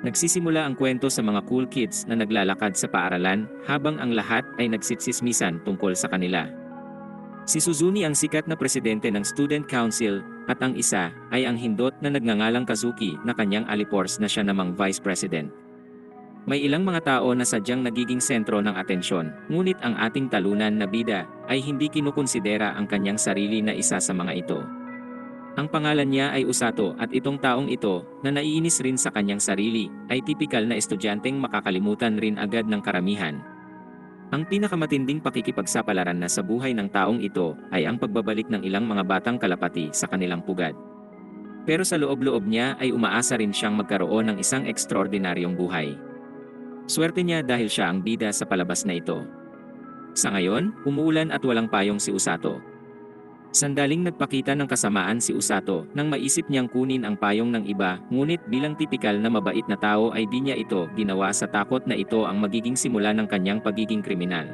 Nagsisimula ang kwento sa mga cool kids na naglalakad sa paaralan habang ang lahat ay nagsitsismisan tungkol sa kanila. Si Suzuni ang sikat na presidente ng Student Council at ang isa ay ang hindot na nagngangalang Kazuki na kanyang alipors na siya namang vice president. May ilang mga tao na sadyang nagiging sentro ng atensyon, ngunit ang ating talunan na bida ay hindi kinukonsidera ang kanyang sarili na isa sa mga ito. Ang pangalan niya ay Usato at itong taong ito na naiinis rin sa kanyang sarili ay tipikal na estudyanteng makakalimutan rin agad ng karamihan. Ang pinakamatinding pakikipagsapalaran na sa buhay ng taong ito ay ang pagbabalik ng ilang mga batang kalapati sa kanilang pugad. Pero sa loob-loob niya ay umaasa rin siyang magkaroon ng isang ekstraordinaryong buhay. Swerte niya dahil siya ang bida sa palabas na ito. Sa ngayon, umuulan at walang payong si Usato. Sandaling nagpakita ng kasamaan si Usato nang maisip niyang kunin ang payong ng iba, ngunit bilang tipikal na mabait na tao ay di niya ito ginawa sa takot na ito ang magiging simula ng kanyang pagiging kriminal.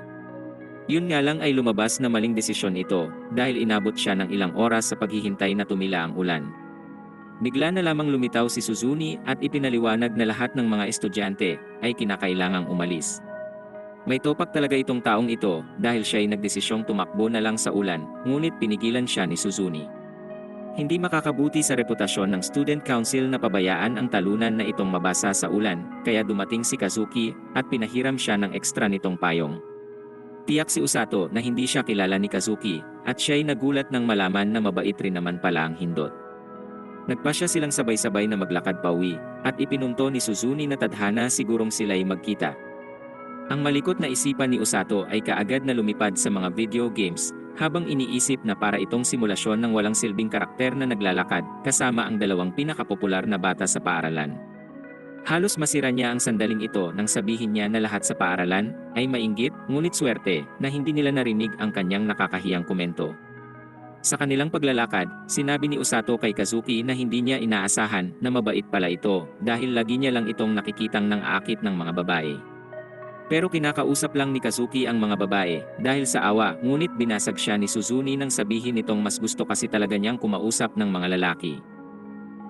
Yun nga lang ay lumabas na maling desisyon ito dahil inabot siya ng ilang oras sa paghihintay na tumila ang ulan. Bigla na lamang lumitaw si Suzuni at ipinaliwanag na lahat ng mga estudyante ay kinakailangang umalis. May topak talaga itong taong ito dahil siya ay nagdesisyong tumakbo na lang sa ulan, ngunit pinigilan siya ni Suzuni. Hindi makakabuti sa reputasyon ng Student Council na pabayaan ang talunan na itong mabasa sa ulan, kaya dumating si Kazuki at pinahiram siya ng ekstra nitong payong. Tiyak si Usato na hindi siya kilala ni Kazuki at siya ay nagulat nang malaman na mabait rin naman pala ang hindot. Nagpasya silang sabay-sabay na maglakad pauwi at ipinunto ni Suzuni na tadhana sigurong sila'y magkita. Ang malikot na isipan ni Usato ay kaagad na lumipad sa mga video games, habang iniisip na para itong simulasyon ng walang silbing karakter na naglalakad, kasama ang dalawang pinakapopular na bata sa paaralan. Halos masira niya ang sandaling ito nang sabihin niya na lahat sa paaralan ay mainggit, ngunit swerte na hindi nila narinig ang kanyang nakakahiyang komento. Sa kanilang paglalakad, sinabi ni Usato kay Kazuki na hindi niya inaasahan na mabait pala ito dahil lagi niya lang itong nakikitang nang-aakit ng mga babae. Pero kinakausap lang ni Kazuki ang mga babae dahil sa awa, ngunit binasag siya ni Suzuni nang sabihin nitong mas gusto kasi talaga niyang kumausap ng mga lalaki.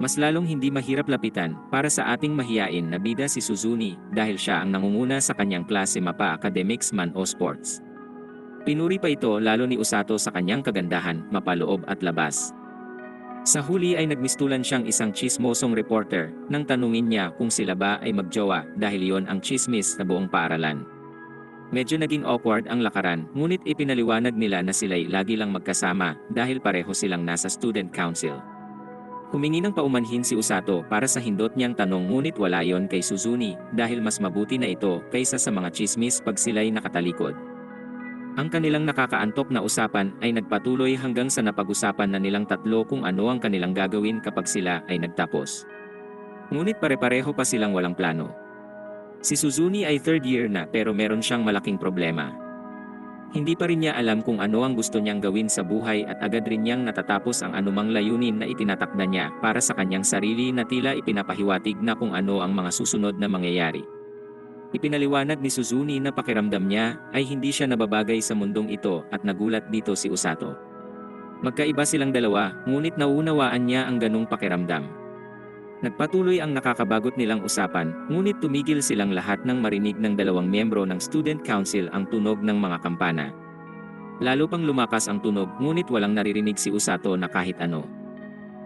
Mas lalong hindi mahirap lapitan para sa ating mahiyain na bida si Suzuni dahil siya ang nangunguna sa kanyang klase mapa academics man o sports. Pinuri pa ito lalo ni Usato sa kanyang kagandahan, mapaloob at labas. Sa huli ay nagmistulan siyang isang chismosong reporter nang tanungin niya kung sila ba ay magjowa dahil yon ang chismis sa buong paaralan. Medyo naging awkward ang lakaran, ngunit ipinaliwanag nila na sila'y lagi lang magkasama dahil pareho silang nasa student council. Humingi ng paumanhin si Usato para sa hindot niyang tanong, ngunit wala yon kay Suzuni dahil mas mabuti na ito kaysa sa mga chismis pag sila'y nakatalikod. Ang kanilang nakakaantok na usapan ay nagpatuloy hanggang sa napag-usapan na nilang tatlo kung ano ang kanilang gagawin kapag sila ay nagtapos. Ngunit pare-pareho pa silang walang plano. Si Suzuni ay third year na pero meron siyang malaking problema. Hindi pa rin niya alam kung ano ang gusto niyang gawin sa buhay at agad rin niyang natatapos ang anumang layunin na itinatakda niya para sa kanyang sarili na tila ipinapahiwatig na kung ano ang mga susunod na mangyayari. Ipinaliwanag ni Suzuni na pakiramdam niya ay hindi siya nababagay sa mundong ito at nagulat dito si Usato. Magkaiba silang dalawa, ngunit nauunawaan niya ang ganong pakiramdam. Nagpatuloy ang nakakabagot nilang usapan, ngunit tumigil silang lahat nang marinig ng dalawang miyembro ng Student Council ang tunog ng mga kampana. Lalo pang lumakas ang tunog, ngunit walang naririnig si Usato na kahit ano.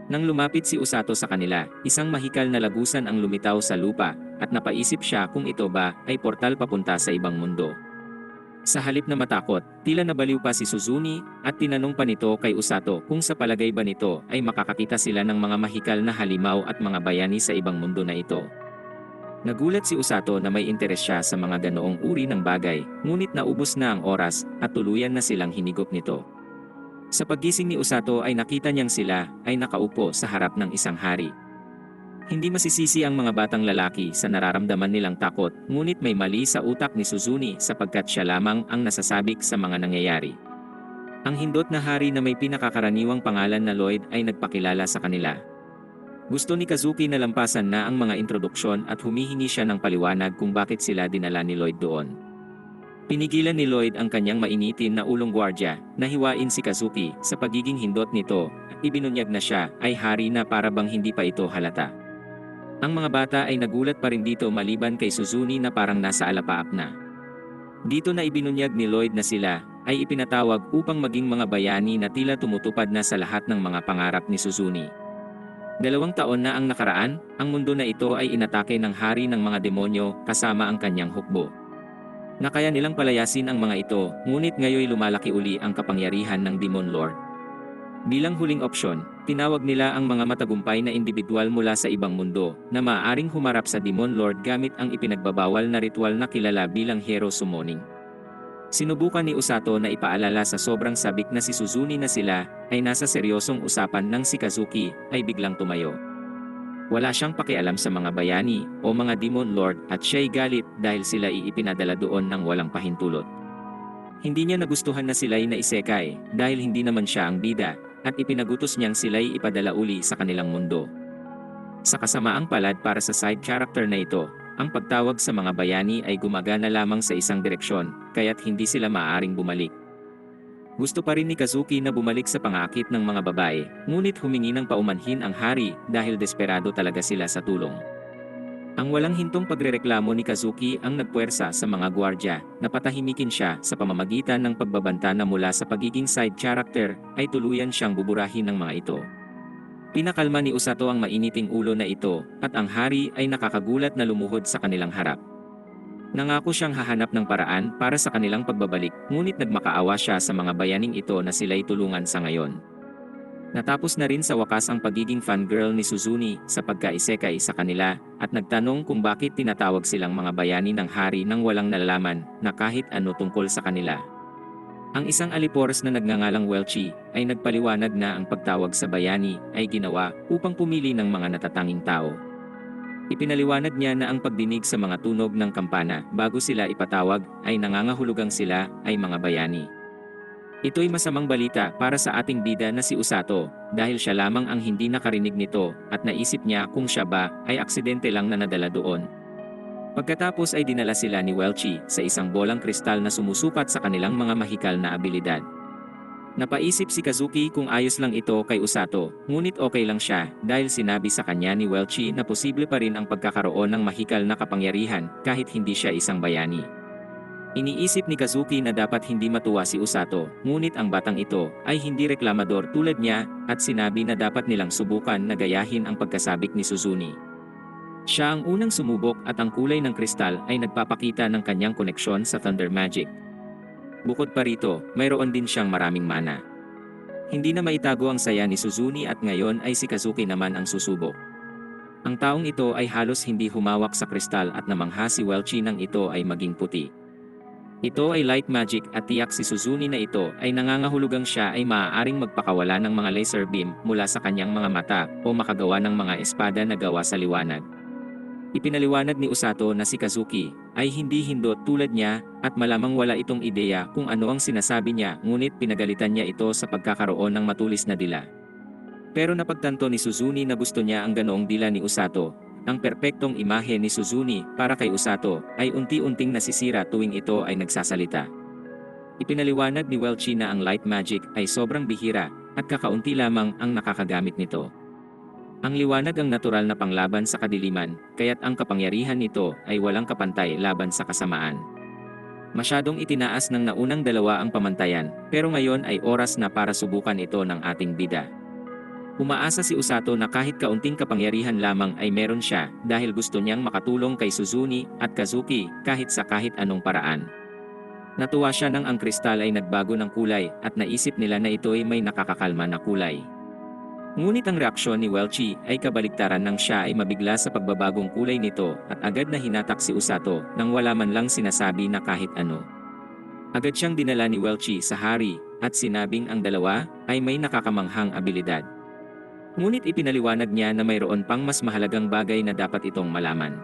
Nang lumapit si Usato sa kanila, isang mahikal na lagusan ang lumitaw sa lupa, at napaisip siya kung ito ba ay portal papunta sa ibang mundo. Sa halip na matakot, tila nabaliw pa si Suzuni at tinanong pa nito kay Usato kung sa palagay ba nito ay makakakita sila ng mga mahikal na halimaw at mga bayani sa ibang mundo na ito. Nagulat si Usato na may interes siya sa mga ganoong uri ng bagay, ngunit naubos na ang oras at tuluyan na silang hinigop nito. Sa paggising ni Usato ay nakita niyang sila ay nakaupo sa harap ng isang hari. Hindi masisisi ang mga batang lalaki sa nararamdaman nilang takot, ngunit may mali sa utak ni Suzuni sapagkat siya lamang ang nasasabik sa mga nangyayari. Ang hindot na hari na may pinakakaraniwang pangalan na Lloyd ay nagpakilala sa kanila. Gusto ni Kazuki na lampasan na ang mga introduksyon at humihingi siya ng paliwanag kung bakit sila dinala ni Lloyd doon. Pinigilan ni Lloyd ang kanyang mainitin na ulong gwardya na hiwain si Kazuki sa pagiging hindot nito at ibinunyag na siya ay hari na para bang hindi pa ito halata. Ang mga bata ay nagulat pa rin dito maliban kay Suzuni na parang nasa alapaap na. Dito na ibinunyag ni Lloyd na sila ay ipinatawag upang maging mga bayani na tila tumutupad na sa lahat ng mga pangarap ni Suzuni. 2 taon na ang nakaraan, ang mundo na ito ay inatake ng hari ng mga demonyo kasama ang kanyang hukbo. Nakaya nilang palayasin ang mga ito, ngunit ngayoy lumalaki uli ang kapangyarihan ng Demon Lord. Bilang huling opsyon, tinawag nila ang mga matagumpay na individual mula sa ibang mundo na maaaring humarap sa Demon Lord gamit ang ipinagbabawal na ritual na kilala bilang Hero Summoning. Sinubukan ni Usato na ipaalala sa sobrang sabik na si Suzuni na sila ay nasa seryosong usapan nang si Kazuki ay biglang tumayo. Wala siyang pakialam sa mga bayani o mga Demon Lord at siya'y galit dahil sila ipinadala doon ng walang pahintulot. Hindi niya nagustuhan na sila'y naisekay dahil hindi naman siya ang bida at ipinagutos niyang sila'y ipadala uli sa kanilang mundo. Sa kasamaang palad para sa side character na ito, ang pagtawag sa mga bayani ay gumagana lamang sa isang direksyon, kaya't hindi sila maaaring bumalik. Gusto pa rin ni Kazuki na bumalik sa pangakit ng mga babae, ngunit humingi ng paumanhin ang hari dahil desperado talaga sila sa tulong. Ang walang hintong pagrereklamo ni Kazuki ang nagpuwersa sa mga gwardya na patahimikin siya sa pamamagitan ng pagbabanta na mula sa pagiging side character ay tuluyan siyang buburahin ng mga ito. Pinakalma ni Usato ang mainiting ulo na ito at ang hari ay nakakagulat na lumuhod sa kanilang harap. Nangako siyang hahanap ng paraan para sa kanilang pagbabalik, ngunit nagmakaawa siya sa mga bayaning ito na sila'y tulungan sa ngayon. Natapos na rin sa wakas ang pagiging fangirl ni Suzuni sa pagkaisekay sa kanila at nagtanong kung bakit tinatawag silang mga bayani ng hari nang walang nalalaman na kahit ano tungkol sa kanila. Ang isang alipores na nagngangalang Welchi ay nagpaliwanag na ang pagtawag sa bayani ay ginawa upang pumili ng mga natatanging tao. Ipinaliwanag niya na ang pagdinig sa mga tunog ng kampana bago sila ipatawag ay nangangahulugang sila ay mga bayani. Ito'y masamang balita para sa ating bida na si Usato dahil siya lamang ang hindi nakarinig nito at naisip niya kung siya ba ay aksidente lang na nadala doon. Pagkatapos ay dinala sila ni Welchi sa isang bolang kristal na sumusupat sa kanilang mga mahikal na abilidad. Napaisip si Kazuki kung ayos lang ito kay Usato, ngunit okay lang siya dahil sinabi sa kanya ni Welchi na posible pa rin ang pagkakaroon ng mahikal na kapangyarihan kahit hindi siya isang bayani. Iniisip ni Kazuki na dapat hindi matuwa si Usato, ngunit ang batang ito ay hindi reklamador tulad niya at sinabi na dapat nilang subukan na gayahin ang pagkasabik ni Suzuni. Siya ang unang sumubok at ang kulay ng kristal ay nagpapakita ng kanyang koneksyon sa Thunder Magic. Bukod pa rito, mayroon din siyang maraming mana. Hindi na maitago ang saya ni Suzuni at ngayon ay si Kazuki naman ang susubok. Ang taong ito ay halos hindi humawak sa kristal at namangha si Welchi nang ito ay maging puti. Ito ay light magic at tiyak si Suzuni na ito ay nangangahulugang siya ay maaaring magpakawala ng mga laser beam mula sa kanyang mga mata o makagawa ng mga espada na gawa sa liwanag. Ipinaliwanag ni Usato na si Kazuki ay hindi hindot tulad niya at malamang wala itong ideya kung ano ang sinasabi niya, ngunit pinagalitan niya ito sa pagkakaroon ng matulis na dila. Pero napagtanto ni Suzuni na gusto niya ang ganoong dila ni Usato. Ang perpektong imahe ni Suzuni para kay Usato ay unti-unting nasisira tuwing ito ay nagsasalita. Ipinaliwanag ni Welchi na ang light magic ay sobrang bihira at kakaunti lamang ang nakakagamit nito. Ang liwanag ang natural na panglaban sa kadiliman, kaya't ang kapangyarihan nito ay walang kapantay laban sa kasamaan. Masyadong itinaas ng naunang dalawa ang pamantayan, pero ngayon ay oras na para subukan ito ng ating bida. Umaasa si Usato na kahit kaunting kapangyarihan lamang ay meron siya dahil gusto niyang makatulong kay Suzuni at Kazuki kahit sa kahit anong paraan. Natuwa siya nang ang kristal ay nagbago ng kulay at naisip nila na ito ay may nakakakalma na kulay. Ngunit ang reaksyon ni Welchi ay kabaligtaran nang siya ay mabigla sa pagbabagong kulay nito at agad na hinatak si Usato nang wala man lang sinasabi na kahit ano. Agad siyang dinala ni Welchi sa hari at sinabing ang dalawa ay may nakakamanghang abilidad. Ngunit ipinaliwanag niya na mayroon pang mas mahalagang bagay na dapat itong malaman.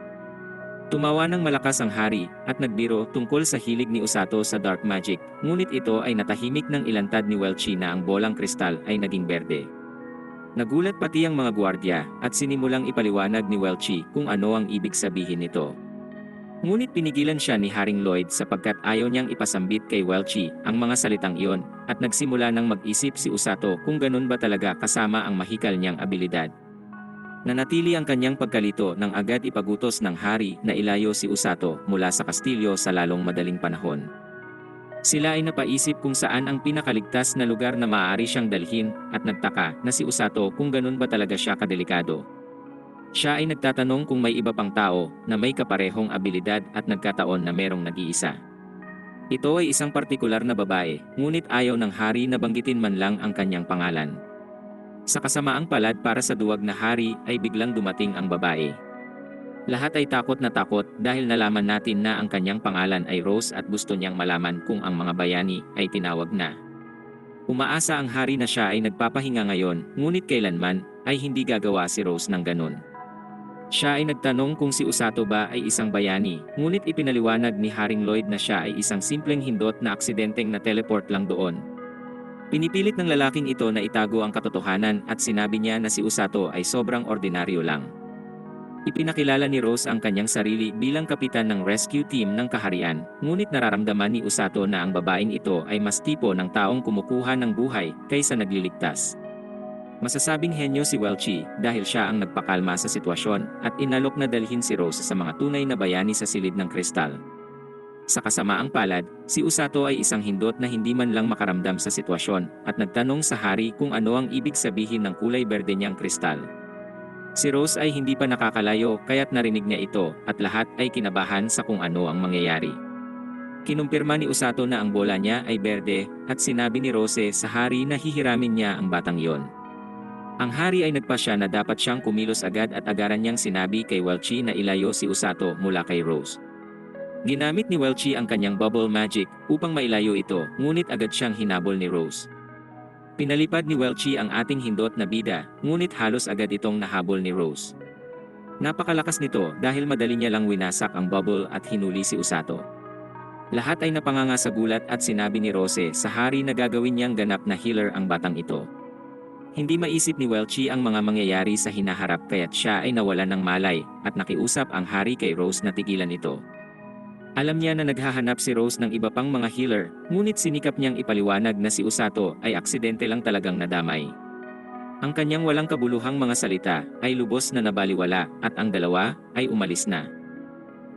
Tumawa ng malakas ang hari at nagbiro tungkol sa hilig ni Usato sa dark magic, ngunit ito ay natahimik ng ilantad ni Welchi na ang bolang kristal ay naging berde. Nagulat pati ang mga gwardya at sinimulang ipaliwanag ni Welchi kung ano ang ibig sabihin nito. Ngunit pinigilan siya ni Haring Lloyd sapagkat ayaw niyang ipasambit kay Welchi ang mga salitang iyon at nagsimula ng mag-isip si Usato kung ganun ba talaga kasama ang mahikal niyang abilidad. Nanatili ang kanyang pagkalito nang agad ipagutos ng hari na ilayo si Usato mula sa kastilyo sa lalong madaling panahon. Sila ay napaisip kung saan ang pinakaligtas na lugar na maaari siyang dalhin at nagtaka na si Usato kung ganun ba talaga siya kadelikado. Siya ay nagtatanong kung may iba pang tao na may kaparehong abilidad at nagkataon na merong nag-iisa. Ito ay isang partikular na babae, ngunit ayaw ng hari na banggitin man lang ang kanyang pangalan. Sa kasamaang palad para sa duwag na hari ay biglang dumating ang babae. Lahat ay takot na takot dahil nalaman natin na ang kanyang pangalan ay Rose at gusto niyang malaman kung ang mga bayani ay tinawag na. Umaasa ang hari na siya ay nagpapahinga ngayon, ngunit kailanman ay hindi gagawa si Rose ng ganun. Siya ay nagtanong kung si Usato ba ay isang bayani, ngunit ipinaliwanag ni Haring Lloyd na siya ay isang simpleng hindot na aksidenteng na teleport lang doon. Pinipilit ng lalaking ito na itago ang katotohanan at sinabi niya na si Usato ay sobrang ordinaryo lang. Ipinakilala ni Rose ang kanyang sarili bilang kapitan ng rescue team ng kaharian, ngunit nararamdaman ni Usato na ang babaeng ito ay mas tipo ng taong kumukuha ng buhay kaysa nagliligtas. Masasabing henyo si Welchie dahil siya ang nagpakalma sa sitwasyon at inalok na dalhin si Rose sa mga tunay na bayani sa silid ng kristal. Sa kasamaang palad, si Usato ay isang hindot na hindi man lang makaramdam sa sitwasyon at nagtanong sa hari kung ano ang ibig sabihin ng kulay berde niyang kristal. Si Rose ay hindi pa nakakalayo kaya't narinig niya ito at lahat ay kinabahan sa kung ano ang mangyayari. Kinumpirma ni Usato na ang bola niya ay berde at sinabi ni Rose sa hari na hihiramin niya ang batang yon. Ang hari ay nagpasya na dapat siyang kumilos agad at agaran niyang sinabi kay Welchie na ilayo si Usato mula kay Rose. Ginamit ni Welchie ang kanyang bubble magic upang mailayo ito, ngunit agad siyang hinabol ni Rose. Pinalipad ni Welchie ang ating hindot na bida, ngunit halos agad itong nahabol ni Rose. Napakalakas nito dahil madali niya lang winasak ang bubble at hinuli si Usato. Lahat ay napanganga sa gulat at sinabi ni Rose sa hari na gagawin niyang ganap na healer ang batang ito. Hindi maisip ni Welchie ang mga mangyayari sa hinaharap kaya't siya ay nawalan ng malay at nakiusap ang hari kay Rose na tigilan ito. Alam niya na naghahanap si Rose ng iba pang mga healer, ngunit sinikap niyang ipaliwanag na si Usato ay aksidente lang talagang nadamay. Ang kanyang walang kabuluhang mga salita ay lubos na nabaliwala at ang dalawa ay umalis na.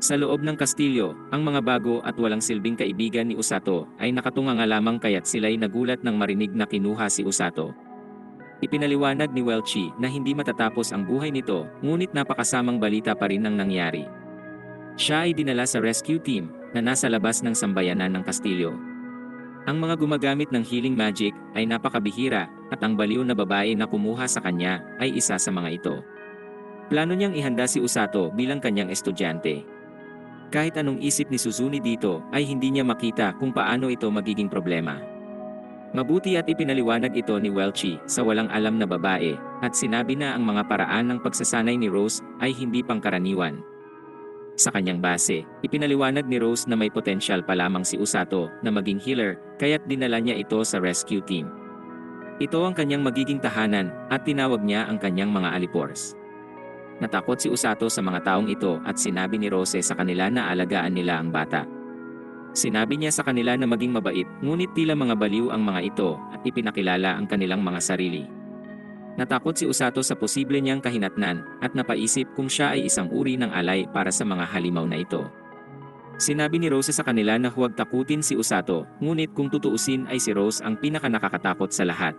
Sa loob ng kastilyo, ang mga bago at walang silbing kaibigan ni Usato ay nakatunganga lamang kaya't sila'y nagulat nang marinig na kinuha si Usato. Ipinaliwanag ni Welchie na hindi matatapos ang buhay nito, ngunit napakasamang balita pa rin ang nangyari. Siya ay dinala sa rescue team na nasa labas ng sambayanan ng kastilyo. Ang mga gumagamit ng healing magic ay napakabihira at ang baliw na babae na kumuha sa kanya ay isa sa mga ito. Plano niyang ihanda si Usato bilang kanyang estudyante. Kahit anong isip ni Suzune dito ay hindi niya makita kung paano ito magiging problema. Mabuti at ipinaliwanag ito ni Welchie sa walang alam na babae at sinabi na ang mga paraan ng pagsasanay ni Rose ay hindi pangkaraniwan. Sa kanyang base, ipinaliwanag ni Rose na may potensyal pa lamang si Usato na maging healer kaya't dinala niya ito sa rescue team. Ito ang kanyang magiging tahanan at tinawag niya ang kanyang mga alipors. Natakot si Usato sa mga taong ito at sinabi ni Rose sa kanila na alagaan nila ang bata. Sinabi niya sa kanila na maging mabait, ngunit tila mga baliw ang mga ito at ipinakilala ang kanilang mga sarili. Natakot si Usato sa posible niyang kahinatnan at napaisip kung siya ay isang uri ng alay para sa mga halimaw na ito. Sinabi ni Rose sa kanila na huwag takutin si Usato, ngunit kung tutuusin ay si Rose ang pinakanakakatakot sa lahat.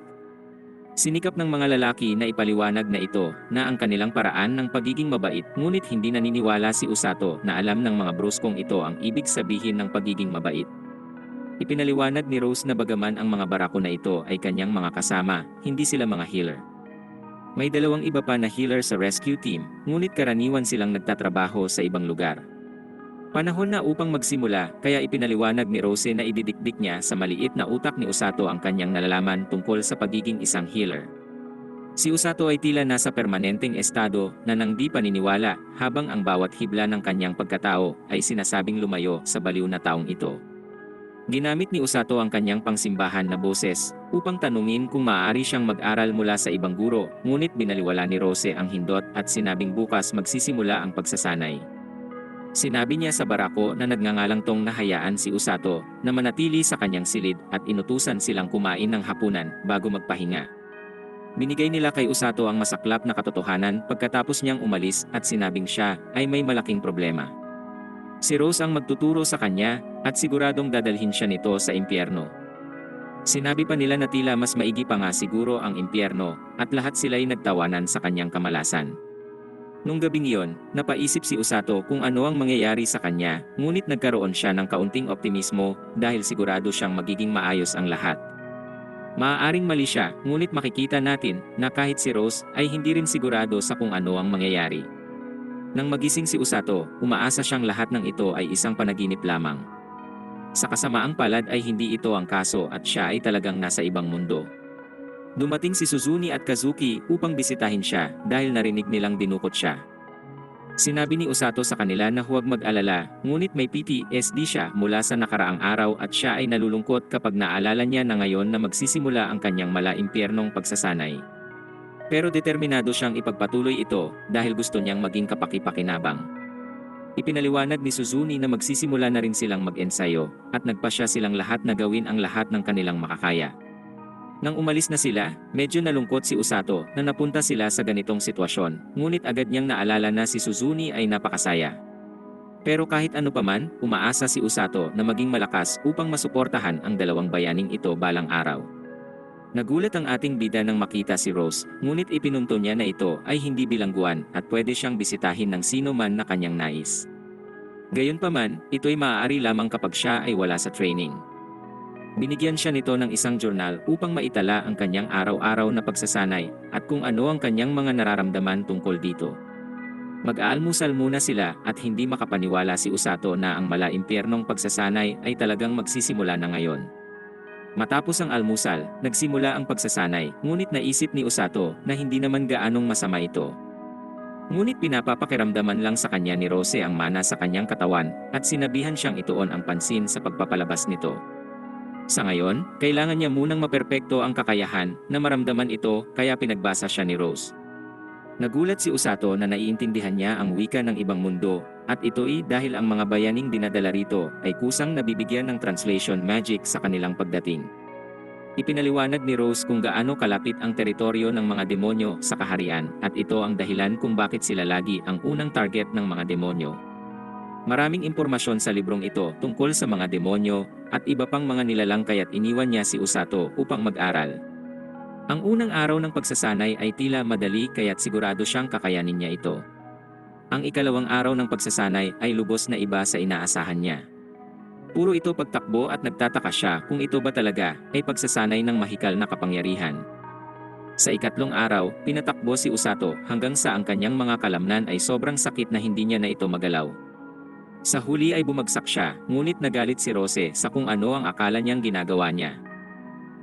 Sinikap ng mga lalaki na ipaliwanag na ito na ang kanilang paraan ng pagiging mabait, ngunit hindi naniniwala si Usato na alam ng mga bruskong ito ang ibig sabihin ng pagiging mabait. Ipinaliwanag ni Rose na bagaman ang mga barako na ito ay kanyang mga kasama, hindi sila mga healer. May dalawang iba pa na healer sa rescue team, ngunit karaniwan silang nagtatrabaho sa ibang lugar. Panahon na upang magsimula, kaya ipinaliwanag ni Rose na ididikdik niya sa maliit na utak ni Usato ang kanyang nalalaman tungkol sa pagiging isang healer. Si Usato ay tila nasa permanenteng estado na nang di paniniwala habang ang bawat hibla ng kanyang pagkatao ay sinasabing lumayo sa baliw na taong ito. Ginamit ni Usato ang kanyang pangsimbahan na boses upang tanungin kung maaari siyang mag-aral mula sa ibang guro, ngunit binaliwala ni Rose ang hindot at sinabing bukas magsisimula ang pagsasanay. Sinabi niya sa barako na nagngangalang tong nahayaan si Usato na manatili sa kanyang silid at inutusan silang kumain ng hapunan bago magpahinga. Binigay nila kay Usato ang masaklap na katotohanan pagkatapos niyang umalis at sinabing siya ay may malaking problema. Si Rose ang magtuturo sa kanya at siguradong dadalhin siya nito sa impyerno. Sinabi pa nila na tila mas maigi pa nga siguro ang impyerno at lahat sila'y nagtawanan sa kanyang kamalasan. Nung gabing iyon, napaisip si Usato kung ano ang mangyayari sa kanya, ngunit nagkaroon siya ng kaunting optimismo dahil sigurado siyang magiging maayos ang lahat. Maaaring mali siya, ngunit makikita natin na kahit si Rose ay hindi rin sigurado sa kung ano ang mangyayari. Nang magising si Usato, umaasa siyang lahat ng ito ay isang panaginip lamang. Sa kasamaang palad ay hindi ito ang kaso at siya ay talagang nasa ibang mundo. Dumating si Suzune at Kazuki upang bisitahin siya dahil narinig nilang dinukot siya. Sinabi ni Usato sa kanila na huwag mag-alala, ngunit may PTSD siya mula sa nakaraang araw at siya ay nalulungkot kapag naalala niya na ngayon na magsisimula ang kanyang mala-impyernong pagsasanay. Pero determinado siyang ipagpatuloy ito dahil gusto niyang maging kapaki-pakinabang. Ipinaliwanag ni Suzune na magsisimula na rin silang mag-ensayo at nagpasya silang lahat na gawin ang lahat ng kanilang makakaya. Nang umalis na sila, medyo nalungkot si Usato na napunta sila sa ganitong sitwasyon, ngunit agad niyang naalala na si Suzune ay napakasaya. Pero kahit ano paman, umaasa si Usato na maging malakas upang masuportahan ang dalawang bayaning ito balang araw. Nagulat ang ating bida nang makita si Rose, ngunit ipinunto niya na ito ay hindi bilangguan at pwede siyang bisitahin ng sino man na kanyang nais. Gayunpaman, ito'y maaari lamang kapag siya ay wala sa training. Binigyan siya nito ng isang journal upang maitala ang kanyang araw-araw na pagsasanay at kung ano ang kanyang mga nararamdaman tungkol dito. Mag-aalmusal muna sila at hindi makapaniwala si Usato na ang mala-impyernong pagsasanay ay talagang magsisimula na ngayon. Matapos ang almusal, nagsimula ang pagsasanay, ngunit naisip ni Usato na hindi naman gaanong masama ito. Ngunit pinapapakiramdaman lang sa kanya ni Rose ang mana sa kanyang katawan at sinabihan siyang ituon ang pansin sa pagpapalabas nito. Sa ngayon, kailangan niya munang maperpekto ang kakayahan na maramdaman ito kaya pinagbasa siya ni Rose. Nagulat si Usato na naiintindihan niya ang wika ng ibang mundo at ito'y dahil ang mga bayaning dinadala rito ay kusang nabibigyan ng translation magic sa kanilang pagdating. Ipinaliwanag ni Rose kung gaano kalapit ang teritoryo ng mga demonyo sa kaharian at ito ang dahilan kung bakit sila lagi ang unang target ng mga demonyo. Maraming impormasyon sa librong ito tungkol sa mga demonyo at iba pang mga nilalang kaya't iniwan niya si Usato upang mag-aral. Ang unang araw ng pagsasanay ay tila madali kaya't sigurado siyang kakayanin niya ito. Ang ikalawang araw ng pagsasanay ay lubos na iba sa inaasahan niya. Puro ito pagtakbo at nagtataka siya kung ito ba talaga ay pagsasanay ng mahikal na kapangyarihan. Sa ikatlong araw, pinatakbo si Usato hanggang sa ang kanyang mga kalamnan ay sobrang sakit na hindi niya na ito magalaw. Sa huli ay bumagsak siya, ngunit nagalit si Rose sa kung ano ang akala niyang ginagawa niya.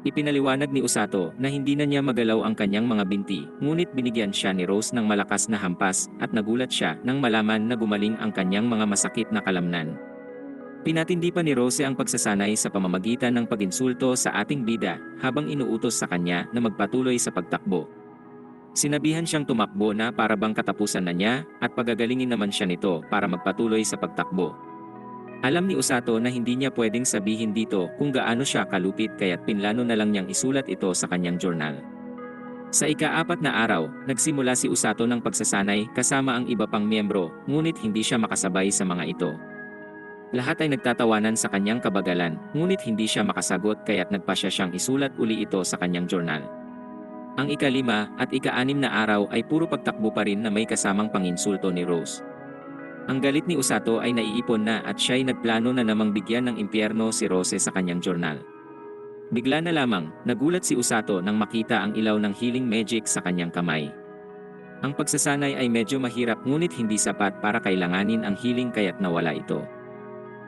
Ipinaliwanag ni Usato na hindi na niya magalaw ang kanyang mga binti, ngunit binigyan siya ni Rose ng malakas na hampas at nagulat siya nang malaman na gumaling ang kanyang mga masakit na kalamnan. Pinatindi pa ni Rose ang pagsasanay sa pamamagitan ng paginsulto sa ating bida habang inuutos sa kanya na magpatuloy sa pagtakbo. Sinabihan siyang tumakbo na para bang katapusan na niya at pagagalingin naman siya nito para magpatuloy sa pagtakbo. Alam ni Usato na hindi niya pwedeng sabihin dito kung gaano siya kalupit kaya't pinlano na lang niyang isulat ito sa kanyang journal. Sa ika-4 na araw, nagsimula si Usato ng pagsasanay kasama ang iba pang miyembro, ngunit hindi siya makasabay sa mga ito. Lahat ay nagtatawanan sa kanyang kabagalan, ngunit hindi siya makasagot kaya't nagpasya siyang isulat uli ito sa kanyang journal. Ang ika-5 at ika-6 na araw ay puro pagtakbo pa rin na may kasamang panginsulto ni Rose. Ang galit ni Usato ay naiipon na at siya'y nagplano na namang bigyan ng impyerno si Rose sa kanyang journal. Bigla na lamang, nagulat si Usato nang makita ang ilaw ng healing magic sa kanyang kamay. Ang pagsasanay ay medyo mahirap ngunit hindi sapat para kailanganin ang healing kaya't nawala ito.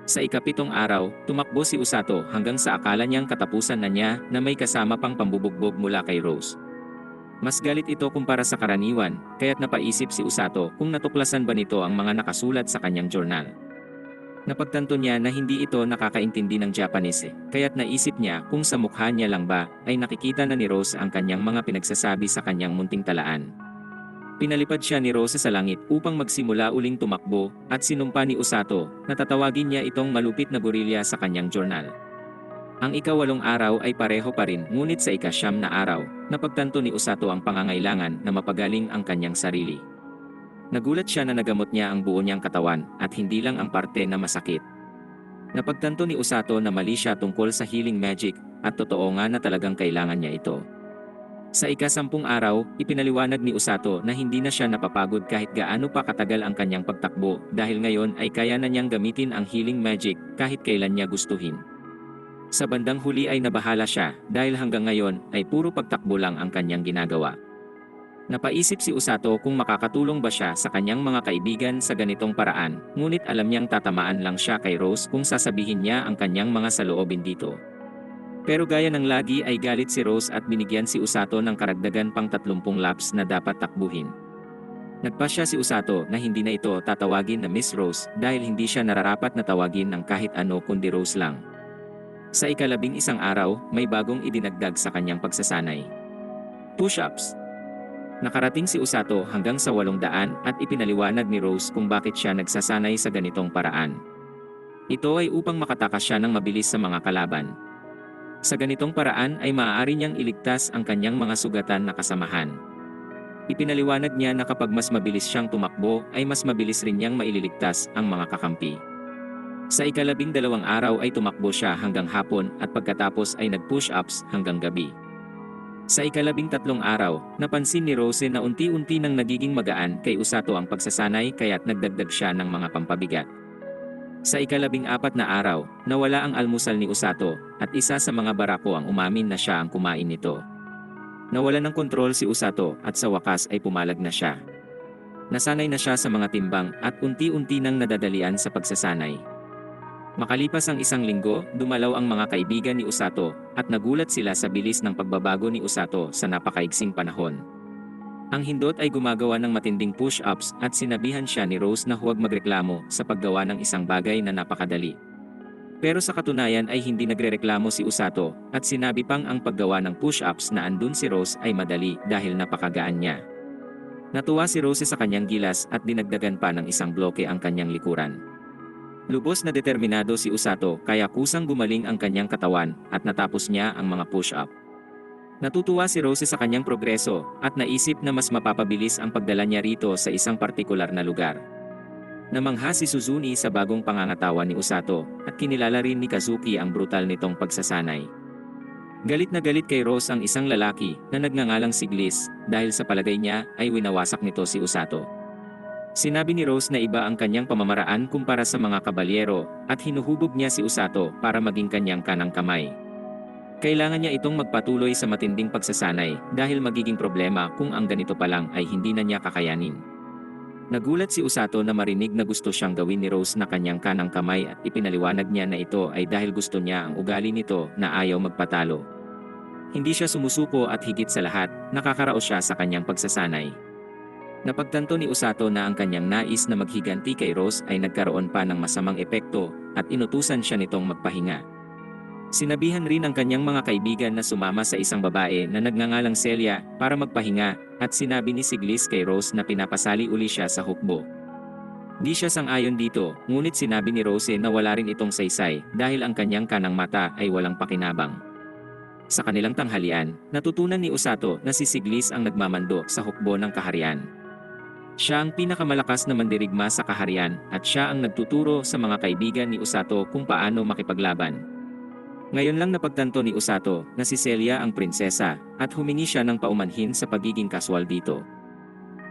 Sa ika-7 araw, tumakbo si Usato hanggang sa akala niyang katapusan na niya na may kasama pang pambubugbog mula kay Rose. Mas galit ito kumpara sa karaniwan, kaya't napaisip si Usato kung natuklasan ba nito ang mga nakasulat sa kanyang journal. Napagtanto niya na hindi ito nakakaintindi ng Japanese, kaya't naisip niya kung sa mukha niya lang ba ay nakikita na ni Rose ang kanyang mga pinagsasabi sa kanyang munting talaan. Pinalipad siya ni Rose sa langit upang magsimula uling tumakbo at sinumpa ni Usato na tatawagin niya itong malupit na gorilya sa kanyang journal. Ang ika-8 araw ay pareho pa rin, ngunit sa ika-9 na araw, napagtanto ni Usato ang pangangailangan na mapagaling ang kanyang sarili. Nagulat siya na nagamot niya ang buo niyang katawan at hindi lang ang parte na masakit. Napagtanto ni Usato na mali siya tungkol sa healing magic at totoo nga na talagang kailangan niya ito. Sa ika-10 araw, ipinaliwanag ni Usato na hindi na siya napapagod kahit gaano pa katagal ang kanyang pagtakbo dahil ngayon ay kaya na niyang gamitin ang healing magic kahit kailan niya gustuhin. Sa bandang huli ay nabahala siya dahil hanggang ngayon ay puro pagtakbo lang ang kanyang ginagawa. Napaisip si Usato kung makakatulong ba siya sa kanyang mga kaibigan sa ganitong paraan, ngunit alam niyang tatamaan lang siya kay Rose kung sasabihin niya ang kanyang mga saloobin dito. Pero gaya ng lagi ay galit si Rose at binigyan si Usato ng karagdagan pang 30 laps na dapat takbuhin. Nagpasya si Usato na hindi na ito tatawagin na Miss Rose dahil hindi siya nararapat na tawagin ng kahit ano kundi Rose lang. Sa ika-11 araw, may bagong idinagdag sa kanyang pagsasanay. Push-ups. Nakarating si Usato hanggang sa 800 at ipinaliwanag ni Rose kung bakit siya nagsasanay sa ganitong paraan. Ito ay upang makatakas siya ng mabilis sa mga kalaban. Sa ganitong paraan ay maaari niyang iligtas ang kanyang mga sugatan na kasamahan. Ipinaliwanag niya na kapag mas mabilis siyang tumakbo ay mas mabilis rin niyang maililigtas ang mga kakampi. Sa ika-12 araw ay tumakbo siya hanggang hapon at pagkatapos ay nag-push-ups hanggang gabi. Sa ika-13 araw, napansin ni Rose na unti-unti nang nagiging magaan kay Usato ang pagsasanay kaya't nagdagdag siya ng mga pampabigat. Sa ika-14 na araw, nawala ang almusal ni Usato at isa sa mga barako ang umamin na siya ang kumain nito. Nawala ng kontrol si Usato at sa wakas ay pumalag na siya. Nasanay na siya sa mga timbang at unti-unti nang nadadalian sa pagsasanay. Makalipas ang 1 linggo, dumalaw ang mga kaibigan ni Usato at nagulat sila sa bilis ng pagbabago ni Usato sa napakaigsing panahon. Ang hindot ay gumagawa ng matinding push-ups at sinabihan siya ni Rose na huwag magreklamo sa paggawa ng isang bagay na napakadali. Pero sa katunayan ay hindi nagrereklamo si Usato at sinabi pang ang paggawa ng push-ups na andun si Rose ay madali dahil napakagaan niya. Natuwa si Rose sa kanyang gilas at dinagdagan pa ng 1 bloke ang kanyang likuran. Lubos na determinado si Usato kaya kusang gumaling ang kanyang katawan at natapos niya ang mga push-up. Natutuwa si Rose sa kanyang progreso at naisip na mas mapapabilis ang pagdala niya rito sa isang partikular na lugar. Namangha si Suzune sa bagong pangangatawan ni Usato at kinilala rin ni Kazuki ang brutal nitong pagsasanay. Galit na galit kay Rose ang isang lalaki na nagngangalang si Gliss dahil sa palagay niya ay winawasak nito si Usato. Sinabi ni Rose na iba ang kanyang pamamaraan kumpara sa mga kabalyero at hinuhubog niya si Usato para maging kanyang kanang kamay. Kailangan niya itong magpatuloy sa matinding pagsasanay dahil magiging problema kung ang ganito pa lang ay hindi na niya kakayanin. Nagulat si Usato na marinig na gusto siyang gawin ni Rose na kanyang kanang kamay at ipinaliwanag niya na ito ay dahil gusto niya ang ugali nito na ayaw magpatalo. Hindi siya sumusuko at higit sa lahat, nakakaraos siya sa kanyang pagsasanay. Napagtanto ni Usato na ang kanyang nais na maghiganti kay Rose ay nagkaroon pa ng masamang epekto at inutusan siya nitong magpahinga. Sinabihan rin ang kanyang mga kaibigan na sumama sa isang babae na nagngangalang Celia para magpahinga at sinabi ni Gliss kay Rose na pinapasali uli siya sa hukbo. Di siya sang-ayon dito, ngunit sinabi ni Rose na wala rin itong saysay dahil ang kanyang kanang mata ay walang pakinabang. Sa kanilang tanghalian, natutunan ni Usato na si Gliss ang nagmamando sa hukbo ng kaharian. Siya ang pinakamalakas na mandirigma sa kaharian at siya ang nagtuturo sa mga kaibigan ni Usato kung paano makipaglaban. Ngayon lang napagtanto ni Usato na si Celia ang prinsesa at humingi siya ng paumanhin sa pagiging kaswal dito.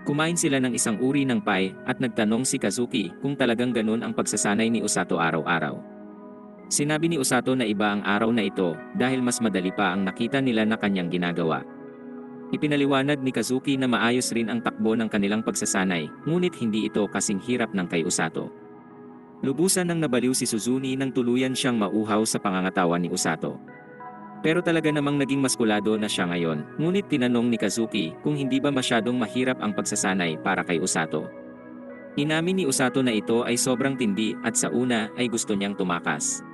Kumain sila ng isang uri ng pie at nagtanong si Kazuki kung talagang ganun ang pagsasanay ni Usato araw-araw. Sinabi ni Usato na iba ang araw na ito dahil mas madali pa ang nakita nila na kanyang ginagawa. Ipinaliwanag ni Kazuki na maayos rin ang takbo ng kanilang pagsasanay, ngunit hindi ito kasing hirap ng kay Usato. Lubusan nang nabaliw si Suzune nang tuluyan siyang mauhaw sa pangangatawan ni Usato. Pero talaga namang naging maskulado na siya ngayon, ngunit tinanong ni Kazuki kung hindi ba masyadong mahirap ang pagsasanay para kay Usato. Inamin ni Usato na ito ay sobrang tindi at sa una ay gusto niyang tumakas.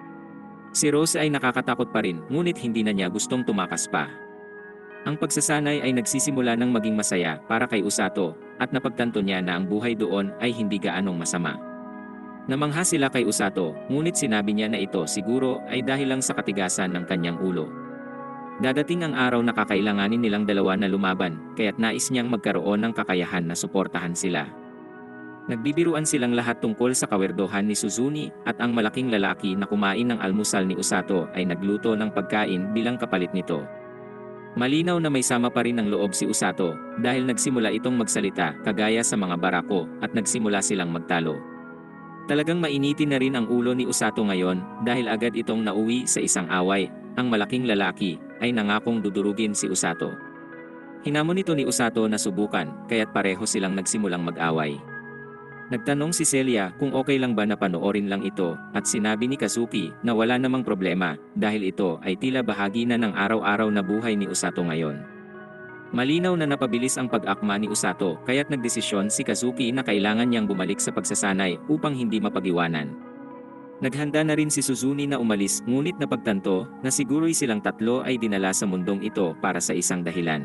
Si Rose ay nakakatakot pa rin, ngunit hindi na niya gustong tumakas pa. Ang pagsasanay ay nagsisimula ng maging masaya para kay Usato at napagtanto niya na ang buhay doon ay hindi gaanong masama. Namangha sila kay Usato, ngunit sinabi niya na ito siguro ay dahil lang sa katigasan ng kanyang ulo. Dadating ang araw na kakailanganin nilang dalawa na lumaban, kaya't nais niyang magkaroon ng kakayahan na suportahan sila. Nagbibiruan silang lahat tungkol sa kawerdohan ni Suzune at ang malaking lalaki na kumain ng almusal ni Usato ay nagluto ng pagkain bilang kapalit nito. Malinaw na may sama pa rin ng loob si Usato dahil nagsimula itong magsalita kagaya sa mga barako at nagsimula silang magtalo. Talagang mainitin na rin ang ulo ni Usato ngayon dahil agad itong nauwi sa isang away. Ang malaking lalaki ay nangakong dudurugin si Usato. Hinamon nito ni Usato na subukan kaya't pareho silang nagsimulang mag-away. Nagtanong si Celia kung okay lang ba na panoorin lang ito at sinabi ni Kazuki na wala namang problema dahil ito ay tila bahagi na ng araw-araw na buhay ni Usato ngayon. Malinaw na napabilis ang pag-akma ni Usato kaya't nagdesisyon si Kazuki na kailangan niyang bumalik sa pagsasanay upang hindi mapag-iwanan. Naghanda na rin si Suzune na umalis ngunit napagtanto na siguro'y silang tatlo ay dinala sa mundong ito para sa isang dahilan.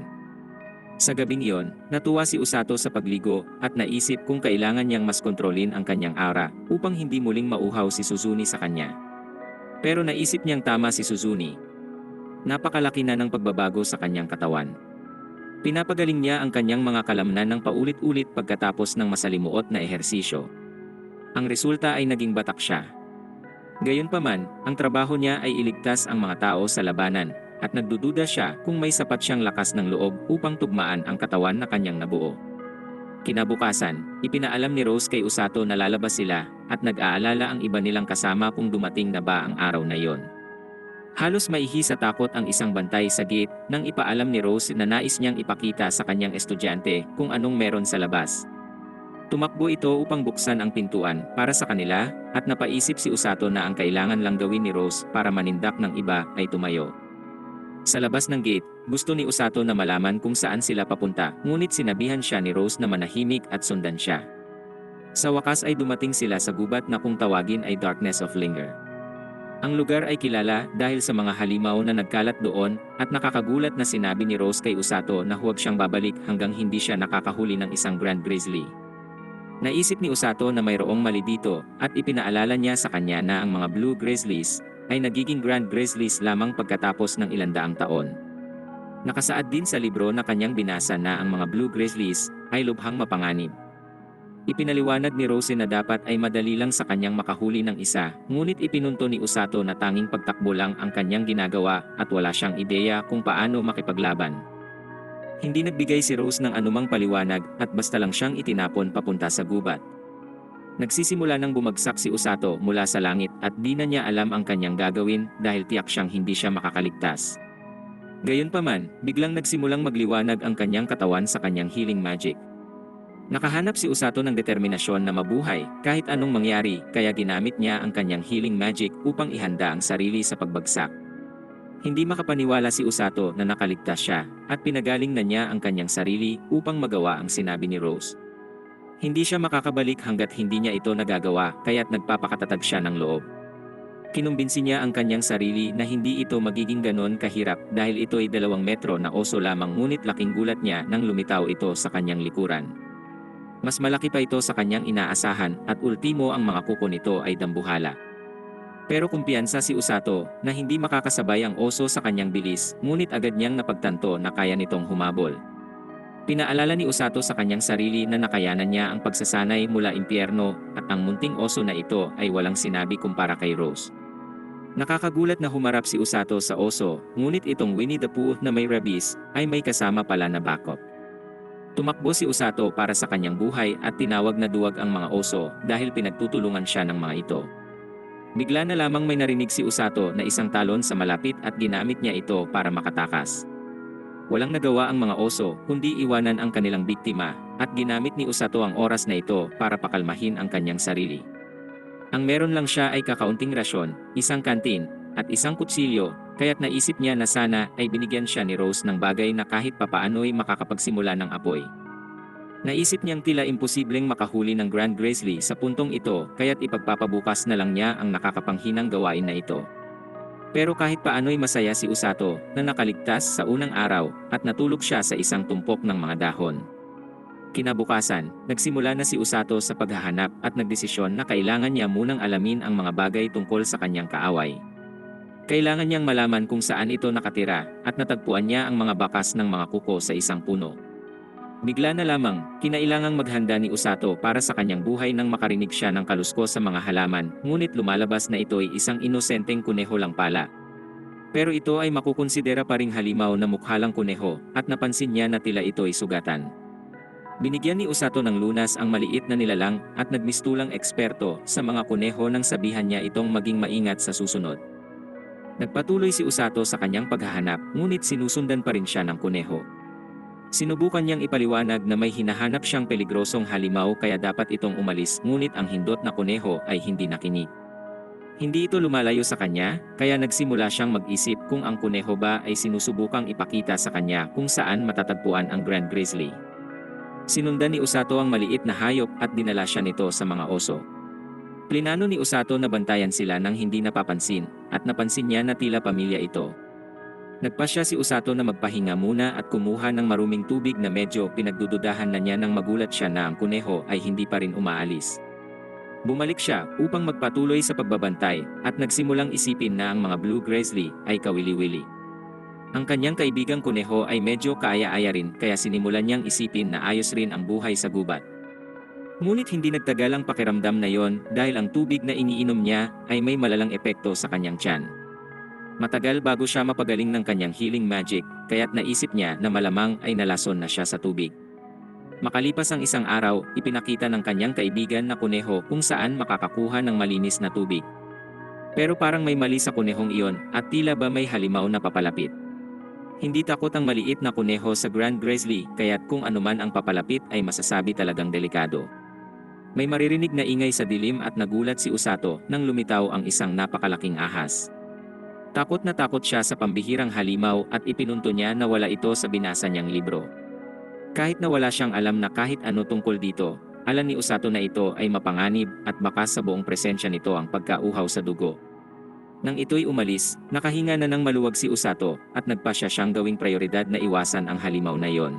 Sa gabing iyon, natuwa si Usato sa pagligo at naisip kung kailangan niyang mas kontrolin ang kanyang aura upang hindi muling mauhaw si Suzune sa kanya. Pero naisip niyang tama si Suzune. Napakalaki na ng pagbabago sa kanyang katawan. Pinapagaling niya ang kanyang mga kalamnan ng paulit-ulit pagkatapos ng masalimuot na ehersisyo. Ang resulta ay naging batak siya. Gayunpaman, ang trabaho niya ay iligtas ang mga tao sa labanan, at nagdududa siya kung may sapat siyang lakas ng loob upang tugmaan ang katawan na kanyang nabuo. Kinabukasan, ipinaalam ni Rose kay Usato na lalabas sila, at nag-aalala ang iba nilang kasama kung dumating na ba ang araw na yon. Halos maihi sa takot ang isang bantay sa gate nang ipaalam ni Rose na nais niyang ipakita sa kanyang estudyante kung anong meron sa labas. Tumakbo ito upang buksan ang pintuan para sa kanila at napaisip si Usato na ang kailangan lang gawin ni Rose para manindak ng iba ay tumayo. Sa labas ng gate, gusto ni Usato na malaman kung saan sila papunta ngunit sinabihan siya ni Rose na manahimik at sundan siya. Sa wakas ay dumating sila sa gubat na kung tawagin ay Darkness of Linger. Ang lugar ay kilala dahil sa mga halimaw na nagkalat doon at nakakagulat na sinabi ni Rose kay Usato na huwag siyang babalik hanggang hindi siya nakakahuli ng isang Grand Grizzly. Naisip ni Usato na mayroong mali dito at ipinaalala niya sa kanya na ang mga Blue Grizzlies ay nagiging Grand Grizzlies lamang pagkatapos ng ilandaang taon. Nakasaad din sa libro na kanyang binasa na ang mga Blue Grizzlies ay lubhang mapanganib. Ipinaliwanag ni Rose na dapat ay madali lang sa kanyang makahuli ng isa, ngunit ipinunto ni Usato na tanging pagtakbo lang ang kanyang ginagawa at wala siyang ideya kung paano makipaglaban. Hindi nagbigay si Rose ng anumang paliwanag at basta lang siyang itinapon papunta sa gubat. Nagsisimula nang bumagsak si Usato mula sa langit at di na niya alam ang kanyang gagawin dahil tiyak siyang hindi siya makakaligtas. Gayunpaman, biglang nagsimulang magliwanag ang kanyang katawan sa kanyang healing magic. Nakahanap si Usato ng determinasyon na mabuhay kahit anong mangyari kaya ginamit niya ang kanyang healing magic upang ihanda ang sarili sa pagbagsak. Hindi makapaniwala si Usato na nakaligtas siya at pinagaling na niya ang kanyang sarili upang magawa ang sinabi ni Rose. Hindi siya makakabalik hanggat hindi niya ito nagagawa kaya't nagpapakatatag siya ng loob. Kinumbinsi niya ang kanyang sarili na hindi ito magiging ganon kahirap dahil ito ay 2 metro na oso lamang ngunit laking gulat niya nang lumitaw ito sa kanyang likuran. Mas malaki pa ito sa kanyang inaasahan at ultimo ang mga kuko nito ay dambuhala. Pero kumpiyansa si Usato na hindi makakasabay ang oso sa kanyang bilis, ngunit agad niyang napagtanto na kaya nitong humabol. Pinaalala ni Usato sa kanyang sarili na nakayanan niya ang pagsasanay mula impyerno at ang munting oso na ito ay walang sinabi kumpara kay Rose. Nakakagulat na humarap si Usato sa oso, ngunit itong Winnie the Pooh na may rabies ay may kasama pala na backup. Tumakbo si Usato para sa kanyang buhay at tinawag na duwag ang mga oso dahil pinagtutulungan siya ng mga ito. Bigla na lamang may narinig si Usato na isang talon sa malapit at ginamit niya ito para makatakas. Walang nagawa ang mga oso kundi iwanan ang kanilang biktima at ginamit ni Usato ang oras na ito para pakalmahin ang kanyang sarili. Ang meron lang siya ay kakaunting rasyon, isang kantin, at isang kutsilyo, kaya't naisip niya na sana ay binigyan siya ni Rose ng bagay na kahit papaano'y makakapagsimula ng apoy. Naisip niyang tila imposibleng makahuli ng Grand Grizzly sa puntong ito kaya't ipagpapabukas na lang niya ang nakakapanghinang gawain na ito. Pero kahit paano'y masaya si Usato na nakaligtas sa unang araw at natulog siya sa isang tumpok ng mga dahon. Kinabukasan, nagsimula na si Usato sa paghahanap at nagdesisyon na kailangan niya munang alamin ang mga bagay tungkol sa kanyang kaaway. Kailangan niyang malaman kung saan ito nakatira at natagpuan niya ang mga bakas ng mga kuko sa isang puno. Bigla na lamang, kinailangang maghanda ni Usato para sa kanyang buhay nang makarinig siya ng kaluskos sa mga halaman, ngunit lumalabas na ito ay isang inosenteng kuneho lang pala. Pero ito ay makukonsidera pa ring halimaw na mukhalang kuneho at napansin niya na tila ito ay sugatan. Binigyan ni Usato ng lunas ang maliit na nilalang at nagmistulang eksperto sa mga kuneho nang sabihan niya itong maging maingat sa susunod. Nagpatuloy si Usato sa kanyang paghahanap, ngunit sinusundan pa rin siya ng kuneho. Sinubukan niyang ipaliwanag na may hinahanap siyang peligrosong halimaw kaya dapat itong umalis, ngunit ang hindot na kuneho ay hindi nakinig. Hindi ito lumalayo sa kanya, kaya nagsimula siyang mag-isip kung ang kuneho ba ay sinusubukang ipakita sa kanya kung saan matatagpuan ang Grand Grizzly. Sinundan ni Usato ang maliit na hayop at dinala siya nito sa mga oso. Plinano ni Usato na bantayan sila nang hindi napapansin, at napansin niya na tila pamilya ito. Nagpasya si Usato na magpahinga muna at kumuha ng maruming tubig na medyo pinagdududahan na niya nang magulat siya na ang kuneho ay hindi pa rin umaalis. Bumalik siya upang magpatuloy sa pagbabantay at nagsimulang isipin na ang mga Blue Grizzly ay kawili-wili. Ang kanyang kaibigang kuneho ay medyo kaaya-aya rin kaya sinimulan niyang isipin na ayos rin ang buhay sa gubat. Ngunit hindi nagtagal ang pakiramdam na yon dahil ang tubig na iniinom niya ay may malalang epekto sa kanyang tiyan. Matagal bago siya mapagaling ng kanyang healing magic, kaya't naisip niya na malamang ay nalason na siya sa tubig. Makalipas ang isang araw, ipinakita ng kanyang kaibigan na kuneho kung saan makakakuha ng malinis na tubig. Pero parang may mali sa kunehong iyon at tila ba may halimaw na papalapit. Hindi takot ang maliit na kuneho sa Grand Grizzly, kaya't kung anuman ang papalapit ay masasabi talagang delikado. May maririnig na ingay sa dilim at nagulat si Usato nang lumitaw ang isang napakalaking ahas. Takot na takot siya sa pambihirang halimaw at ipinunto niya na wala ito sa binasa niyang libro. Kahit na wala siyang alam na kahit ano tungkol dito, alam ni Usato na ito ay mapanganib at baka sa buong presensya nito ang pagkauhaw sa dugo. Nang ito'y umalis, nakahinga na ng maluwag si Usato at nagpasya siyang gawing prioridad na iwasan ang halimaw na yon.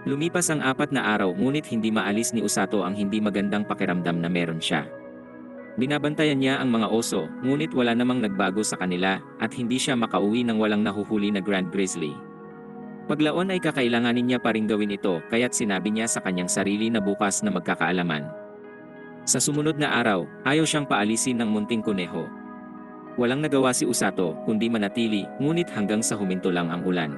Lumipas ang 4 na araw ngunit hindi maalis ni Usato ang hindi magandang pakiramdam na meron siya. Binabantayan niya ang mga oso, ngunit wala namang nagbago sa kanila at hindi siya makauwi ng walang nahuhuli na Grand Grizzly. Paglaon ay kakailanganin niya pa ring gawin ito kaya't sinabi niya sa kanyang sarili na bukas na magkakaalaman. Sa sumunod na araw, ayaw siyang paalisin ng munting kuneho. Walang nagawa si Usato kundi manatili, ngunit hanggang sa huminto lang ang ulan.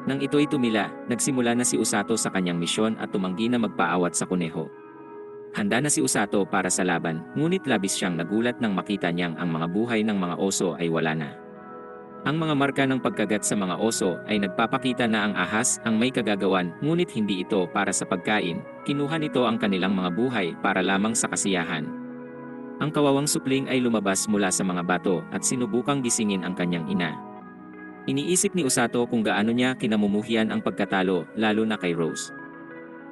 Nang ito'y tumila, nagsimula na si Usato sa kanyang misyon at tumanggi na magpaawat sa kuneho. Handa na si Usato para sa laban, ngunit labis siyang nagulat nang makita niyang ang mga buhay ng mga oso ay wala na. Ang mga marka ng pagkagat sa mga oso ay nagpapakita na ang ahas ang may kagagawan, ngunit hindi ito para sa pagkain, kinuha nito ang kanilang mga buhay para lamang sa kasiyahan. Ang kawawang supling ay lumabas mula sa mga bato at sinubukang gisingin ang kanyang ina. Iniisip ni Usato kung gaano niya kinamumuhian ang pagkatalo, lalo na kay Rose.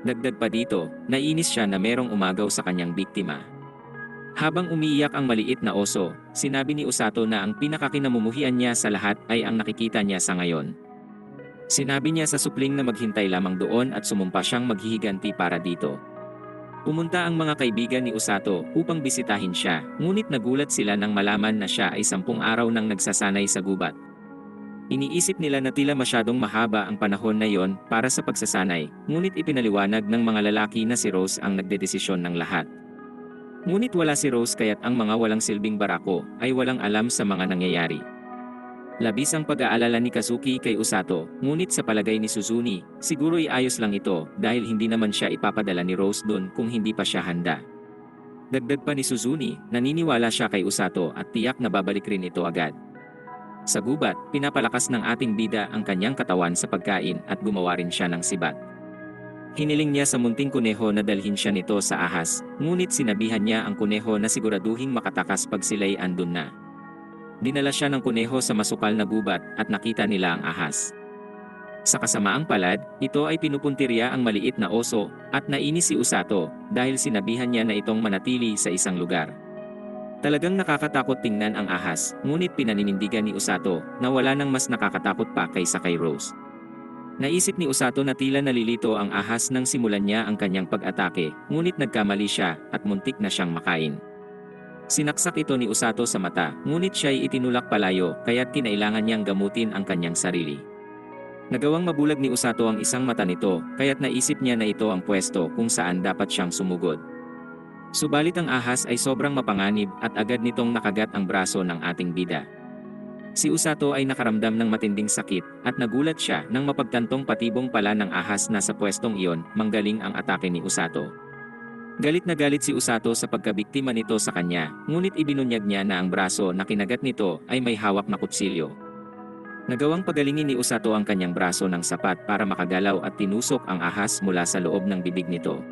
Dagdag pa dito, nainis siya na merong umagaw sa kanyang biktima. Habang umiiyak ang maliit na oso, sinabi ni Usato na ang pinakakinamumuhian niya sa lahat ay ang nakikita niya sa ngayon. Sinabi niya sa supling na maghintay lamang doon at sumumpa siyang maghihiganti para dito. Pumunta ang mga kaibigan ni Usato upang bisitahin siya, ngunit nagulat sila nang malaman na siya ay 10 araw nang nagsasanay sa gubat. Iniisip nila na tila masyadong mahaba ang panahon na yon para sa pagsasanay, ngunit ipinaliwanag ng mga lalaki na si Rose ang nagdedesisyon ng lahat. Ngunit wala si Rose kaya't ang mga walang silbing barako ay walang alam sa mga nangyayari. Labis ang pag-aalala ni Kazuki kay Usato, ngunit sa palagay ni Suzune, siguro ayos lang ito dahil hindi naman siya ipapadala ni Rose doon kung hindi pa siya handa. Dagdag pa ni Suzune, naniniwala siya kay Usato at tiyak na babalik rin ito agad. Sa gubat, pinapalakas ng ating bida ang kanyang katawan sa pagkain at gumawa rin siya ng sibat. Hiniling niya sa munting kuneho na dalhin siya nito sa ahas, ngunit sinabihan niya ang kuneho na siguraduhing makatakas pag sila'y andun na. Dinala siya ng kuneho sa masukal na gubat at nakita nila ang ahas. Sa kasamaang palad, ito ay pinupuntirya ang maliit na oso at nainis si Usato dahil sinabihan niya na itong manatili sa isang lugar. Talagang nakakatakot tingnan ang ahas, ngunit pinaninindigan ni Usato na wala nang mas nakakatakot pa kaysa kay Rose. Naisip ni Usato na tila nalilito ang ahas nang simulan niya ang kanyang pag-atake, ngunit nagkamali siya at muntik na siyang makain. Sinaksak ito ni Usato sa mata, ngunit siya'y itinulak palayo, kaya't kinailangan niyang gamutin ang kanyang sarili. Nagawang mabulag ni Usato ang isang mata nito, kaya't naisip niya na ito ang pwesto kung saan dapat siyang sumugod. Subalit ang ahas ay sobrang mapanganib at agad nitong nakagat ang braso ng ating bida. Si Usato ay nakaramdam ng matinding sakit at nagulat siya nang mapagtantong patibong pala ng ahas na sa pwestong iyon, manggaling ang atake ni Usato. Galit na galit si Usato sa pagkabiktima nito sa kanya, ngunit ibinunyag niya na ang braso na kinagat nito ay may hawak na kutsilyo. Nagawang pagalingin ni Usato ang kanyang braso ng sapat para makagalaw at tinusok ang ahas mula sa loob ng bibig nito.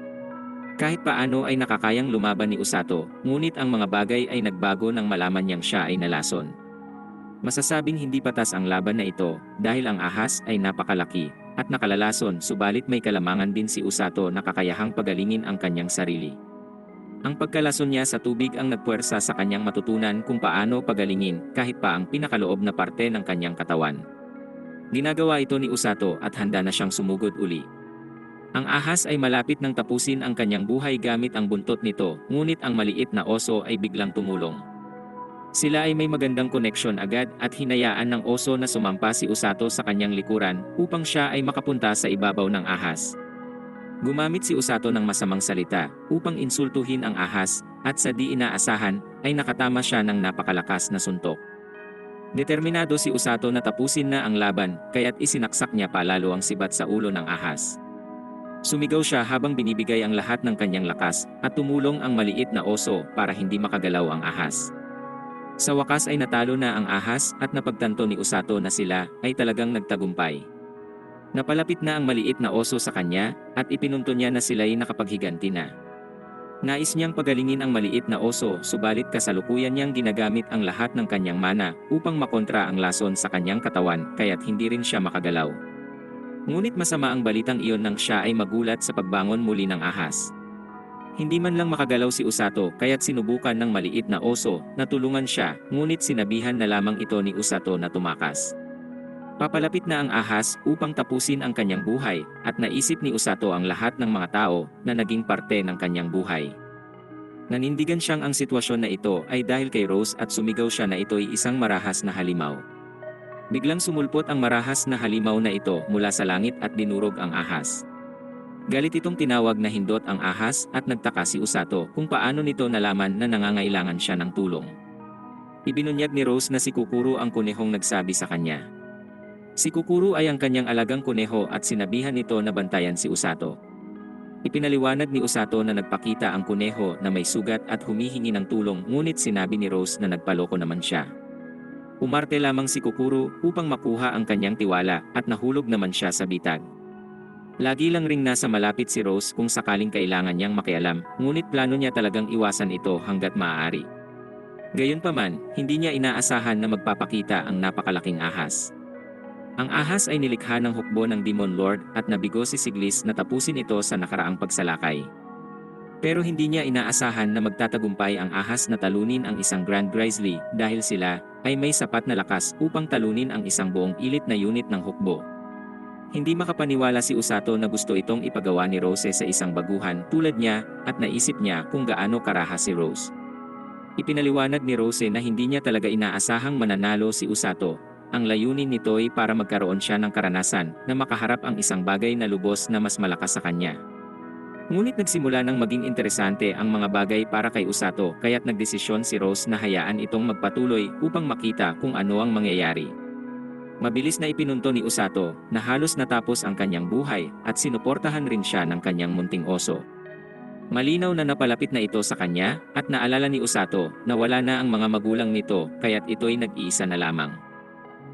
Kahit paano ay nakakayang lumaban ni Usato, ngunit ang mga bagay ay nagbago nang malaman niyang siya ay nalason. Masasabing hindi patas ang laban na ito dahil ang ahas ay napakalaki at nakalalason, subalit may kalamangan din si Usato na kakayahang pagalingin ang kanyang sarili. Ang pagkalason niya sa tubig ang nagpuwersa sa kanyang matutunan kung paano pagalingin kahit pa ang pinakaloob na parte ng kanyang katawan. Ginagawa ito ni Usato at handa na siyang sumugod uli. Ang ahas ay malapit nang tapusin ang kanyang buhay gamit ang buntot nito, ngunit ang maliit na oso ay biglang tumulong. Sila ay may magandang koneksyon agad at hinayaan ng oso na sumampa si Usato sa kanyang likuran upang siya ay makapunta sa ibabaw ng ahas. Gumamit si Usato ng masamang salita upang insultuhin ang ahas at sa di inaasahan ay nakatama siya ng napakalakas na suntok. Determinado si Usato na tapusin na ang laban kaya't isinaksak niya palalo ang sibat sa ulo ng ahas. Sumigaw siya habang binibigay ang lahat ng kanyang lakas at tumulong ang maliit na oso para hindi makagalaw ang ahas. Sa wakas ay natalo na ang ahas at napagtanto ni Usato na sila ay talagang nagtagumpay. Napalapit na ang maliit na oso sa kanya at ipinunto niya na sila'y nakapaghiganti na. Nais niyang pagalingin ang maliit na oso, subalit kasalukuyan niyang ginagamit ang lahat ng kanyang mana upang makontra ang lason sa kanyang katawan kaya't hindi rin siya makagalaw. Ngunit masama ang balitang iyon nang siya ay magulat sa pagbangon muli ng ahas. Hindi man lang makagalaw si Usato kaya't sinubukan ng maliit na oso na tulungan siya, ngunit sinabihan na lamang ito ni Usato na tumakas. Papalapit na ang ahas upang tapusin ang kanyang buhay at naisip ni Usato ang lahat ng mga tao na naging parte ng kanyang buhay. Nanindigan siyang ang sitwasyon na ito ay dahil kay Rose at sumigaw siya na ito'y isang marahas na halimaw. Biglang sumulpot ang marahas na halimaw na ito mula sa langit at dinurog ang ahas. Galit itong tinawag na hindot ang ahas at nagtaka si Usato kung paano nito nalaman na nangangailangan siya ng tulong. Ibinunyag ni Rose na si Kukuro ang kunehong nagsabi sa kanya. Si Kukuro ay ang kanyang alagang kuneho at sinabihan nito na bantayan si Usato. Ipinaliwanag ni Usato na nagpakita ang kuneho na may sugat at humihingi ng tulong, ngunit sinabi ni Rose na nagpaloko naman siya. Umarte lamang si Kukuro upang makuha ang kanyang tiwala at nahulog naman siya sa bitag. Lagi lang ring nasa malapit si Rose kung sakaling kailangan niyang makialam, ngunit plano niya talagang iwasan ito hanggat maaari. Gayunpaman, hindi niya inaasahan na magpapakita ang napakalaking ahas. Ang ahas ay nilikha ng hukbo ng Demon Lord at nabigo si Siglis na tapusin ito sa nakaraang pagsalakay. Pero hindi niya inaasahan na magtatagumpay ang ahas na talunin ang isang Grand Grizzly dahil sila ay may sapat na lakas upang talunin ang isang buong ilit na unit ng hukbo. Hindi makapaniwala si Usato na gusto itong ipagawa ni Rose sa isang baguhan tulad niya at naisip niya kung gaano karaha si Rose. Ipinaliwanag ni Rose na hindi niya talaga inaasahang mananalo si Usato. Ang layunin nito ay para magkaroon siya ng karanasan na makaharap ang isang bagay na lubos na mas malakas sa kanya. Ngunit nagsimula ng maging interesante ang mga bagay para kay Usato kaya't nagdesisyon si Rose na hayaan itong magpatuloy upang makita kung ano ang mangyayari. Mabilis na ipinunto ni Usato na halos natapos ang kanyang buhay at sinuportahan rin siya ng kanyang munting oso. Malinaw na napalapit na ito sa kanya at naalala ni Usato na wala na ang mga magulang nito kaya't ito'y nag-iisa na lamang.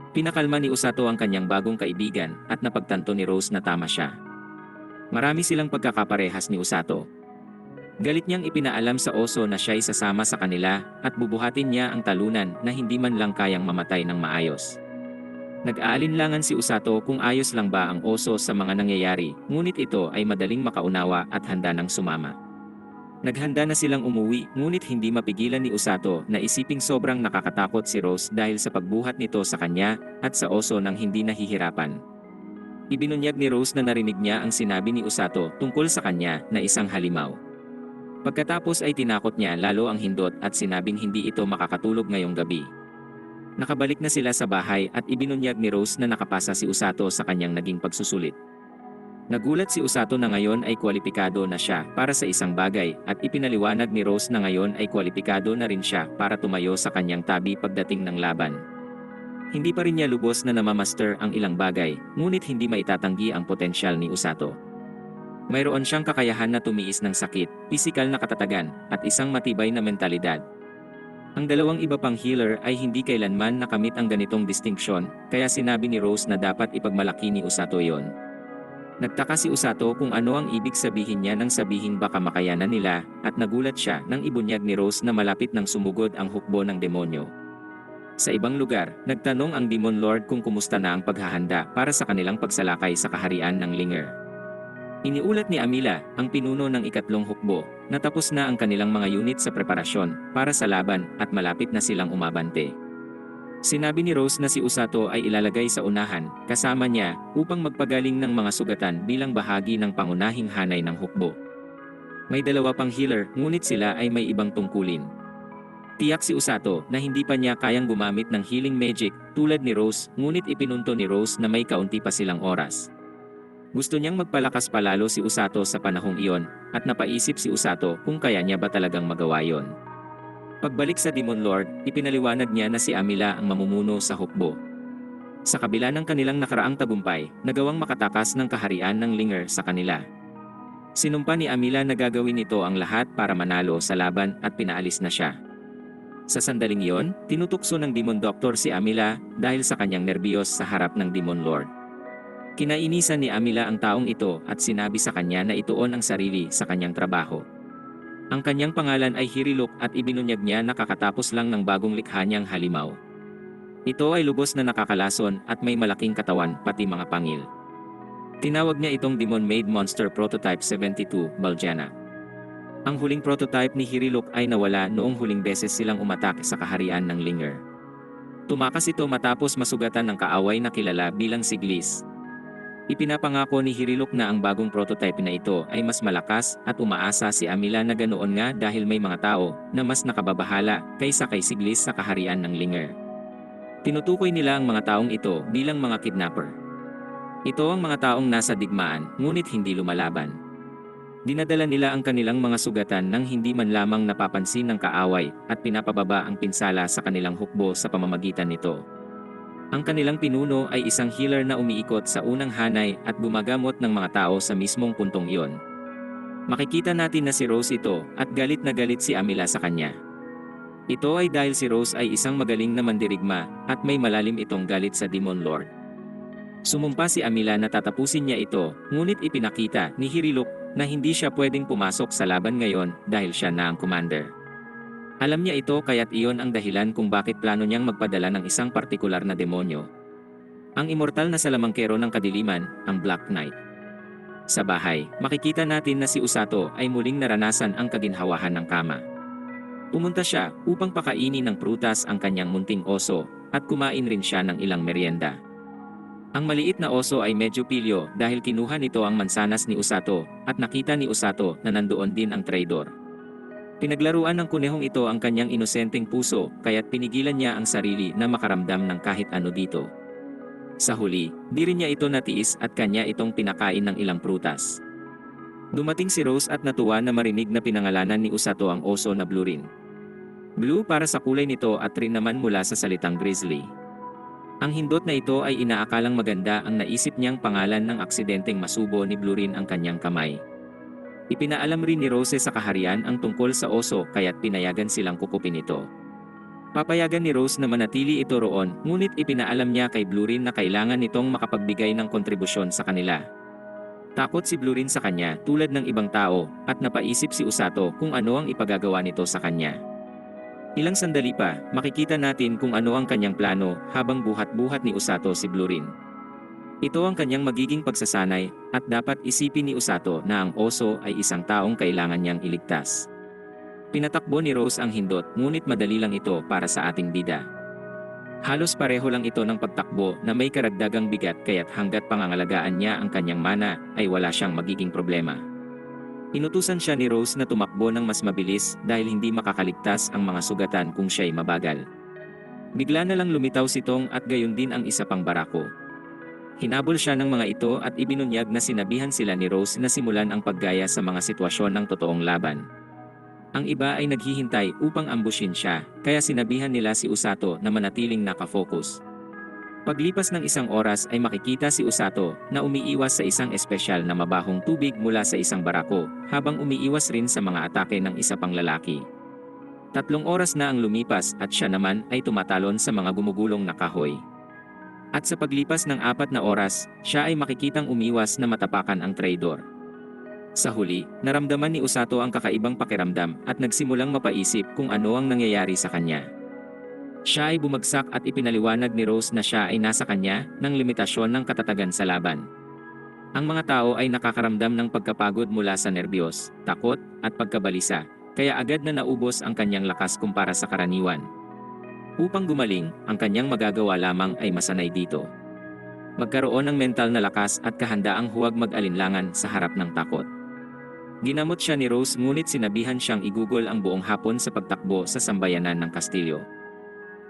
Pinakalma ni Usato ang kanyang bagong kaibigan at napagtanto ni Rose na tama siya. Marami silang pagkakaparehas ni Usato. Galit niyang ipinaalam sa oso na siya'y sasama sa kanila at bubuhatin niya ang talunan na hindi man lang kayang mamatay ng maayos. Nag-aalinlangan si Usato kung ayos lang ba ang oso sa mga nangyayari, ngunit ito ay madaling makaunawa at handa ng sumama. Naghanda na silang umuwi, ngunit hindi mapigilan ni Usato na isiping sobrang nakakatakot si Rose dahil sa pagbuhat nito sa kanya at sa oso nang hindi nahihirapan. Ibinunyag ni Rose na narinig niya ang sinabi ni Usato tungkol sa kanya na isang halimaw. Pagkatapos ay tinakot niya lalo ang Hindot at sinabing hindi ito makakatulog ngayong gabi. Nakabalik na sila sa bahay at ibinunyag ni Rose na nakapasa si Usato sa kanyang naging pagsusulit. Nagulat si Usato na ngayon ay kwalipikado na siya para sa isang bagay at ipinaliwanag ni Rose na ngayon ay kwalipikado na rin siya para tumayo sa kanyang tabi pagdating ng laban. Hindi pa rin niya lubos na namamaster ang ilang bagay, ngunit hindi maitatanggi ang potensyal ni Usato. Mayroon siyang kakayahan na tumiis ng sakit, pisikal na katatagan, at isang matibay na mentalidad. Ang dalawang iba pang healer ay hindi kailanman nakamit ang ganitong distinksyon, kaya sinabi ni Rose na dapat ipagmalaki ni Usato yon. Nagtaka si Usato kung ano ang ibig sabihin niya nang sabihing baka makayanan nila, at nagulat siya nang ibunyag ni Rose na malapit nang sumugod ang hukbo ng demonyo. Sa ibang lugar, nagtanong ang Demon Lord kung kumusta na ang paghahanda para sa kanilang pagsalakay sa kaharian ng Linger. Iniulat ni Amila, ang pinuno ng ikatlong hukbo, na tapos na ang kanilang mga unit sa preparasyon para sa laban at malapit na silang umabante. Sinabi ni Rose na si Usato ay ilalagay sa unahan, kasama niya, upang magpagaling ng mga sugatan bilang bahagi ng pangunahing hanay ng hukbo. May dalawa pang healer, ngunit sila ay may ibang tungkulin. Tiyak si Usato na hindi pa niya kayang gumamit ng healing magic tulad ni Rose, ngunit ipinunto ni Rose na may kaunti pa silang oras. Gusto niyang magpalakas palalo si Usato sa panahong iyon, at napaisip si Usato kung kaya niya ba talagang magawa yon. Pagbalik sa Demon Lord, ipinaliwanag niya na si Amila ang mamumuno sa hukbo. Sa kabila ng kanilang nakaraang tagumpay, nagawang makatakas ng kaharian ng Linger sa kanila. Sinumpa ni Amila na gagawin ito ang lahat para manalo sa laban at pinaalis na siya. Sa sandaling iyon, tinutukso ng Demon Doctor si Amila dahil sa kanyang nerbiyos sa harap ng Demon Lord. Kinainisan ni Amila ang taong ito at sinabi sa kanya na ituon ang sarili sa kanyang trabaho. Ang kanyang pangalan ay Hiriluk at ibinunyag niya na kakatapos lang ng bagong likha niyang halimaw. Ito ay lubos na nakakalason at may malaking katawan pati mga pangil. Tinawag niya itong Demon-Made Monster Prototype 72, Baljana. Ang huling prototype ni Hiriluk ay nawala noong huling beses silang umatake sa kaharian ng Linger. Tumakas ito matapos masugatan ng kaaway na kilala bilang si Gliss. Ipinapangako ni Hiriluk na ang bagong prototype na ito ay mas malakas at umaasa si Amila na ganoon nga dahil may mga tao na mas nakababahala kaysa kay si Gliss sa kaharian ng Linger. Tinutukoy nila ang mga taong ito bilang mga kidnapper. Ito ang mga taong nasa digmaan ngunit hindi lumalaban. Dinadala nila ang kanilang mga sugatan nang hindi man lamang napapansin ng kaaway at pinapababa ang pinsala sa kanilang hukbo sa pamamagitan nito. Ang kanilang pinuno ay isang healer na umiikot sa unang hanay at gumagamot ng mga tao sa mismong puntong iyon. Makikita natin na si Rose ito at galit na galit si Amila sa kanya. Ito ay dahil si Rose ay isang magaling na mandirigma at may malalim itong galit sa Demon Lord. Sumumpa si Amila na tatapusin niya ito, ngunit ipinakita ni Hiriluk na hindi siya pwedeng pumasok sa laban ngayon dahil siya na ang commander. Alam niya ito kaya't iyon ang dahilan kung bakit plano niyang magpadala ng isang partikular na demonyo. Ang immortal na salamangkero ng kadiliman, ang Black Knight. Sa bahay, makikita natin na si Usato ay muling naranasan ang kaginhawahan ng kama. Pumunta siya upang pakainin ng prutas ang kanyang munting oso at kumain rin siya ng ilang merienda. Ang maliit na oso ay medyo pilyo dahil kinuha nito ang mansanas ni Usato at nakita ni Usato na nandoon din ang traidor. Pinaglaruan ng kunehong ito ang kanyang inosenteng puso kaya't pinigilan niya ang sarili na makaramdam ng kahit ano dito. Sa huli, di rin niya ito natiis at kanya itong pinakain ng ilang prutas. Dumating si Rose at natuwa na marinig na pinangalanan ni Usato ang oso na Blue. Blue para sa kulay nito at rin naman mula sa salitang grizzly. Ang hindot na ito ay inaakalang maganda ang naisip niyang pangalan ng aksidenteng masubo ni Blue ang kanyang kamay. Ipinaalam rin ni Rose sa kaharian ang tungkol sa oso kaya't pinayagan silang kukupin ito. Papayagan ni Rose na manatili ito roon, ngunit ipinaalam niya kay Blue na kailangan nitong makapagbigay ng kontribusyon sa kanila. Takot si Blue sa kanya tulad ng ibang tao at napaisip si Usato kung ano ang ipagagawa nito sa kanya. Ilang sandali pa, makikita natin kung ano ang kanyang plano habang buhat-buhat ni Usato si Blue. Ito ang kanyang magiging pagsasanay at dapat isipin ni Usato na ang oso ay isang taong kailangan niyang iligtas. Pinatakbo ni Rose ang hindot ngunit madali lang ito para sa ating bida. Halos pareho lang ito ng pagtakbo na may karagdagang bigat kaya't hanggat pangangalagaan niya ang kanyang mana ay wala siyang magiging problema. Inutusan siya ni Rose na tumakbo ng mas mabilis dahil hindi makakaligtas ang mga sugatan kung siya'y mabagal. Bigla na lang lumitaw si Tong at gayon din ang isa pang barako. Hinabol siya ng mga ito at ibinunyag na sinabihan sila ni Rose na simulan ang paggaya sa mga sitwasyon ng totoong laban. Ang iba ay naghihintay upang ambushin siya, kaya sinabihan nila si Usato na manatiling nakafocus. Paglipas ng isang oras ay makikita si Usato na umiiwas sa isang espesyal na mabahong tubig mula sa isang barako, habang umiiwas rin sa mga atake ng isa pang lalaki. 3 oras na ang lumipas at siya naman ay tumatalon sa mga gumugulong na kahoy. At sa paglipas ng 4 na oras, siya ay makikitang umiwas na matapakan ang traidor. Sa huli, naramdaman ni Usato ang kakaibang pakiramdam at nagsimulang mapaisip kung ano ang nangyayari sa kanya. Siya ay bumagsak at ipinaliwanag ni Rose na siya ay nasa kanya ng limitasyon ng katatagan sa laban. Ang mga tao ay nakakaramdam ng pagkapagod mula sa nerbiyos, takot, at pagkabalisa, kaya agad na naubos ang kanyang lakas kumpara sa karaniwan. Upang gumaling, ang kanyang magagawa lamang ay masanay dito. Magkaroon ng mental na lakas at kahandaang huwag mag-alinlangan sa harap ng takot. Ginamot siya ni Rose ngunit sinabihan siyang igugol ang buong hapon sa pagtakbo sa sambayanan ng kastilyo.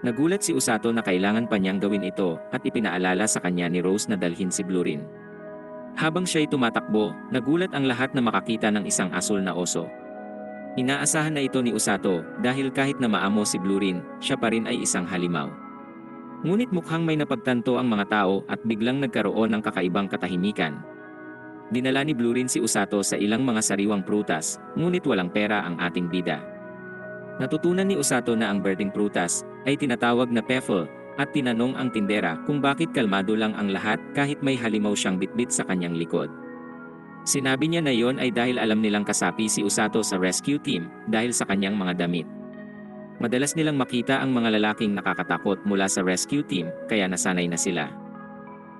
Nagulat si Usato na kailangan pa niyang gawin ito at ipinaalala sa kanya ni Rose na dalhin si Blurin. Habang siya'y tumatakbo, nagulat ang lahat na makakita ng isang asul na oso. Inaasahan na ito ni Usato dahil kahit na maamo si Blurin, siya pa rin ay isang halimaw. Ngunit mukhang may napagtanto ang mga tao at biglang nagkaroon ng kakaibang katahimikan. Dinala ni Blurin si Usato sa ilang mga sariwang prutas, ngunit walang pera ang ating bida. Natutunan ni Usato na ang birding prutas ay tinatawag na peffle at tinanong ang tindera kung bakit kalmado lang ang lahat kahit may halimaw siyang bitbit sa kanyang likod. Sinabi niya na yon ay dahil alam nilang kasapi si Usato sa rescue team dahil sa kanyang mga damit. Madalas nilang makita ang mga lalaking nakakatakot mula sa rescue team kaya nasanay na sila.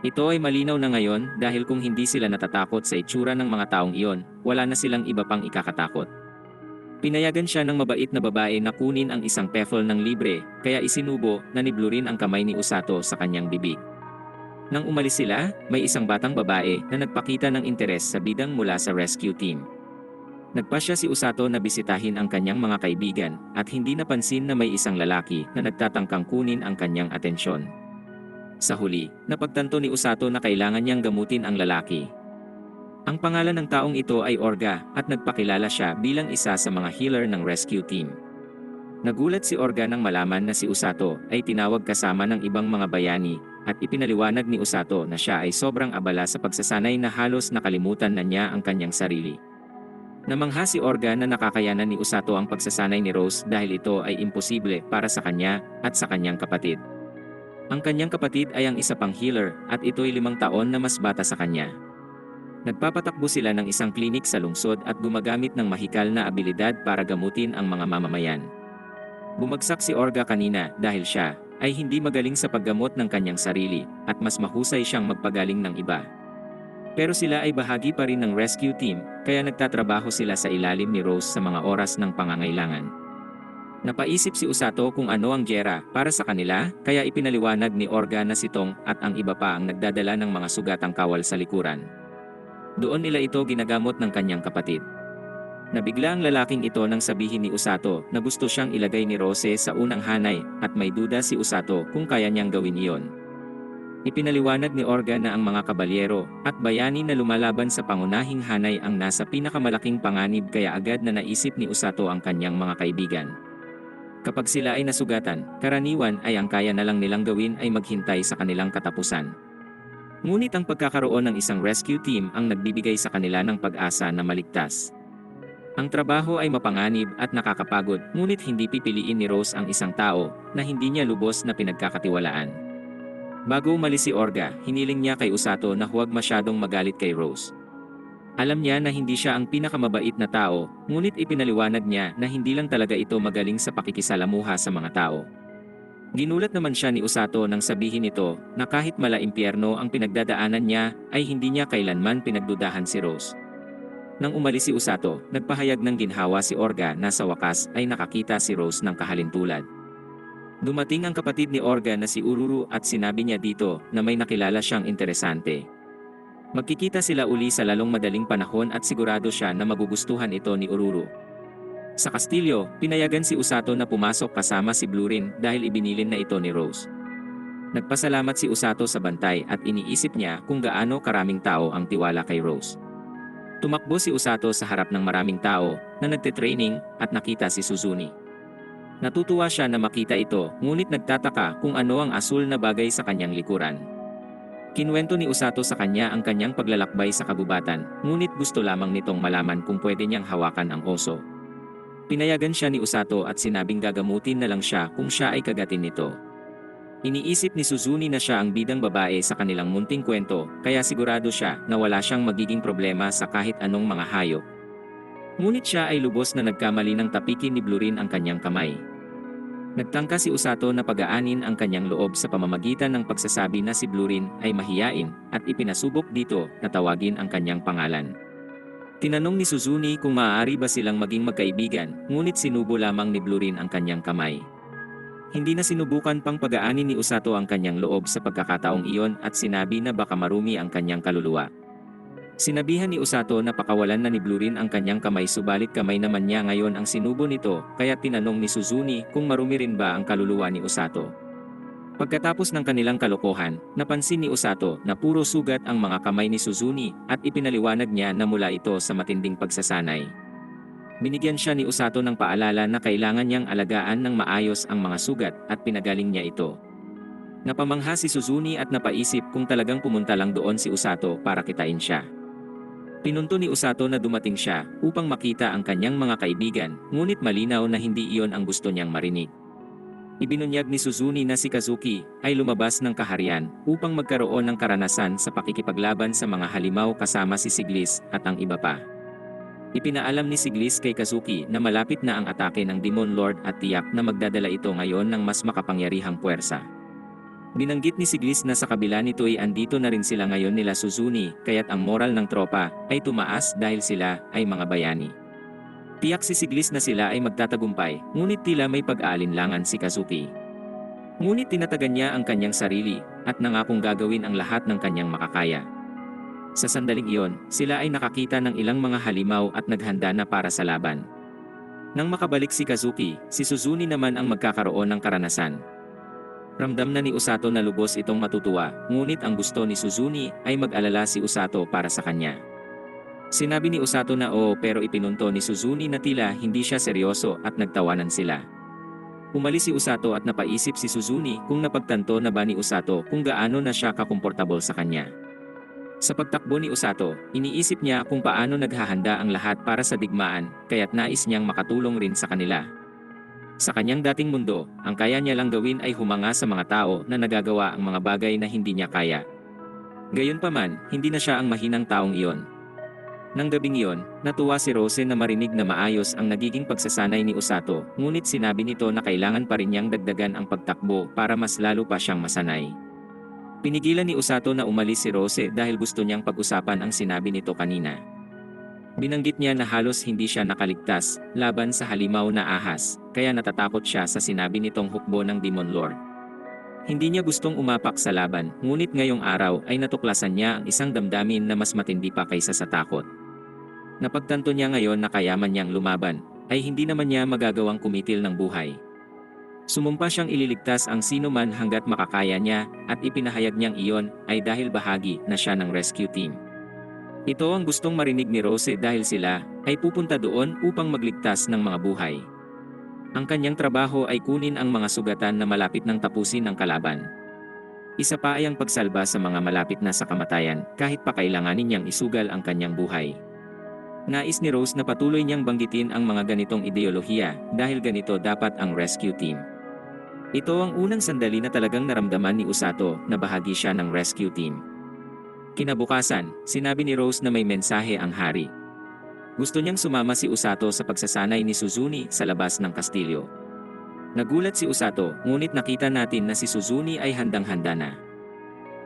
Ito ay malinaw na ngayon dahil kung hindi sila natatakot sa itsura ng mga taong iyon, wala na silang iba pang ikakatakot. Pinayagan siya ng mabait na babae na kunin ang isang peffle ng libre, kaya isinubo na ni Blurin ang kamay ni Usato sa kanyang bibig. Nang umalis sila, may isang batang babae na nagpakita ng interes sa bidang mula sa rescue team. Nagpasya si Usato na bisitahin ang kanyang mga kaibigan at hindi napansin na may isang lalaki na nagtatangkang kunin ang kanyang atensyon. Sa huli, napagtanto ni Usato na kailangan niyang gamutin ang lalaki. Ang pangalan ng taong ito ay Orga at nagpakilala siya bilang isa sa mga healer ng rescue team. Nagulat si Orga nang malaman na si Usato ay tinawag kasama ng ibang mga bayani at ipinaliwanag ni Usato na siya ay sobrang abala sa pagsasanay na halos nakalimutan na niya ang kanyang sarili. Namangha si Orga na nakakayanan ni Usato ang pagsasanay ni Rose dahil ito ay imposible para sa kanya at sa kanyang kapatid. Ang kanyang kapatid ay ang isa pang healer at ito'y 5 taon na mas bata sa kanya. Nagpapatakbo sila ng isang klinik sa lungsod at gumagamit ng mahikal na abilidad para gamutin ang mga mamamayan. Bumagsak si Orga kanina dahil siya ay hindi magaling sa paggamot ng kanyang sarili at mas mahusay siyang magpagaling ng iba. Pero sila ay bahagi pa rin ng rescue team kaya nagtatrabaho sila sa ilalim ni Rose sa mga oras ng pangangailangan. Napaisip si Usato kung ano ang giyera para sa kanila kaya ipinaliwanag ni Orga na si Tong at ang iba pa ang nagdadala ng mga sugatang kawal sa likuran. Doon nila ito ginagamot ng kanyang kapatid. Nabigla ang lalaking ito nang sabihin ni Usato na gusto siyang ilagay ni Rose sa unang hanay at may duda si Usato kung kaya niyang gawin iyon. Ipinaliwanag ni Orga na ang mga kabalyero at bayani na lumalaban sa pangunahing hanay ang nasa pinakamalaking panganib kaya agad na naisip ni Usato ang kanyang mga kaibigan. Kapag sila ay nasugatan, karaniwan ay ang kaya na lang nilang gawin ay maghintay sa kanilang katapusan. Ngunit ang pagkakaroon ng isang rescue team ang nagbibigay sa kanila ng pag-asa na maligtas. Ang trabaho ay mapanganib at nakakapagod, ngunit hindi pipiliin ni Rose ang isang tao na hindi niya lubos na pinagkakatiwalaan. Bago umalis si Orga, hiniling niya kay Usato na huwag masyadong magalit kay Rose. Alam niya na hindi siya ang pinakamabait na tao, ngunit ipinaliwanag niya na hindi lang talaga ito magaling sa pakikisalamuha sa mga tao. Ginulat naman siya ni Usato nang sabihin ito na kahit mala-impyerno ang pinagdadaanan niya ay hindi niya kailanman pinagdudahan si Rose. Nang umalis si Usato, nagpahayag ng ginhawa si Orga na sa wakas ay nakakita si Rose ng kahalintulad. Dumating ang kapatid ni Orga na si Ururu at sinabi niya dito na may nakilala siyang interesante. Magkikita sila uli sa lalong madaling panahon at sigurado siya na magugustuhan ito ni Ururu. Sa kastilyo, pinayagan si Usato na pumasok kasama si Blurin dahil ibinilin na ito ni Rose. Nagpasalamat si Usato sa bantay at iniisip niya kung gaano karaming tao ang tiwala kay Rose. Tumakbo si Usato sa harap ng maraming tao na nagte-training at nakita si Suzuni. Natutuwa siya na makita ito, ngunit nagtataka kung ano ang asul na bagay sa kanyang likuran. Kinwento ni Usato sa kanya ang kanyang paglalakbay sa kagubatan, ngunit gusto lamang nitong malaman kung pwede niyang hawakan ang oso. Pinayagan siya ni Usato at sinabing gagamutin na lang siya kung siya ay kagatin nito. Iniisip ni Suzuni na siya ang bidang babae sa kanilang munting kwento, kaya sigurado siya na wala siyang magiging problema sa kahit anong mga hayop. Ngunit siya ay lubos na nagkamali ng tapikin ni Blurin ang kanyang kamay. Nagtangka si Usato na pagaanin ang kanyang loob sa pamamagitan ng pagsasabi na si Blurin ay mahiyain at ipinasubok dito na tawagin ang kanyang pangalan. Tinanong ni Suzuni kung maaari ba silang maging magkaibigan, ngunit sinubo lamang ni Blurin ang kanyang kamay. Hindi na sinubukan pang pagaanin ni Usato ang kanyang loob sa pagkakataong iyon at sinabi na baka marumi ang kanyang kaluluwa. Sinabihan ni Usato na pakawalan na ni Blurin ang kanyang kamay subalit kamay naman niya ngayon ang sinubo nito, kaya tinanong ni Suzuni kung marumi rin ba ang kaluluwa ni Usato. Pagkatapos ng kanilang kalokohan, napansin ni Usato na puro sugat ang mga kamay ni Suzuni at ipinaliwanag niya na mula ito sa matinding pagsasanay. Binigyan siya ni Usato ng paalala na kailangan niyang alagaan ng maayos ang mga sugat at pinagaling niya ito. Napamangha si Suzuni at napaisip kung talagang pumunta lang doon si Usato para kitain siya. Pinunto ni Usato na dumating siya upang makita ang kanyang mga kaibigan, ngunit malinaw na hindi iyon ang gusto niyang marinig. Ibinunyag ni Suzuni na si Kazuki ay lumabas ng kaharian upang magkaroon ng karanasan sa pakikipaglaban sa mga halimaw kasama si Siglis at ang iba pa. Ipinaalam ni Siglis kay Kazuki na malapit na ang atake ng Demon Lord at tiyak na magdadala ito ngayon ng mas makapangyarihang puwersa. Binanggit ni Siglis na sa kabila nito ay andito na rin sila ngayon nila Suzuni, kaya't ang moral ng tropa ay tumaas dahil sila ay mga bayani. Tiyak si Siglis na sila ay magtatagumpay, ngunit tila may pag-aalinlangan si Kazuki. Ngunit tinatagan niya ang kanyang sarili at nangakong gagawin ang lahat ng kanyang makakaya. Sa sandaling iyon, sila ay nakakita ng ilang mga halimaw at naghanda na para sa laban. Nang makabalik si Kazuki, si Suzuni naman ang magkakaroon ng karanasan. Ramdam na ni Usato na lubos itong matutuwa, ngunit ang gusto ni Suzuni ay mag-alala si Usato para sa kanya. Sinabi ni Usato na oo pero ipinunto ni Suzuni na tila hindi siya seryoso at nagtawanan sila. Umalis si Usato at napaisip si Suzuni kung napagtanto na ba ni Usato kung gaano na siya kakomportable sa kanya. Sa pagtakbo ni Usato, iniisip niya kung paano naghahanda ang lahat para sa digmaan, kaya't nais niyang makatulong rin sa kanila. Sa kanyang dating mundo, ang kaya niya lang gawin ay humanga sa mga tao na nagagawa ang mga bagay na hindi niya kaya. Gayunpaman, hindi na siya ang mahinang taong iyon. Nang gabing iyon, natuwa si Rose na marinig na maayos ang nagiging pagsasanay ni Usato, ngunit sinabi nito na kailangan pa rin niyang dagdagan ang pagtakbo para mas lalo pa siyang masanay. Pinigilan ni Usato na umalis si Rose dahil gusto niyang pag-usapan ang sinabi nito kanina. Binanggit niya na halos hindi siya nakaligtas laban sa halimaw na ahas, kaya natatakot siya sa sinabi nitong hukbo ng Demon Lord. Hindi niya gustong umapak sa laban, ngunit ngayong araw ay natuklasan niya ang isang damdamin na mas matindi pa kaysa sa takot. Napagtanto niya ngayon na kayaman niyang lumaban, ay hindi naman niya magagawang kumitil ng buhay. Sumumpa siyang ililigtas ang sino man hanggat makakaya niya, at ipinahayag niyang iyon ay dahil bahagi na siya ng rescue team. Ito ang gustong marinig ni Rose dahil sila ay pupunta doon upang magligtas ng mga buhay. Ang kanyang trabaho ay kunin ang mga sugatan na malapit nang tapusin ng kalaban. Isa pa ay ang pagsalba sa mga malapit na sa kamatayan kahit pa kailanganin niyang isugal ang kanyang buhay. Nais ni Rose na patuloy niyang banggitin ang mga ganitong ideolohiya dahil ganito dapat ang rescue team. Ito ang unang sandali na talagang naramdaman ni Usato na bahagi siya ng rescue team. Kinabukasan, sinabi ni Rose na may mensahe ang hari. Gusto niyang sumama si Usato sa pagsasanay ni Suzuni sa labas ng kastilyo. Nagulat si Usato, ngunit nakita natin na si Suzuni ay handang-handa na.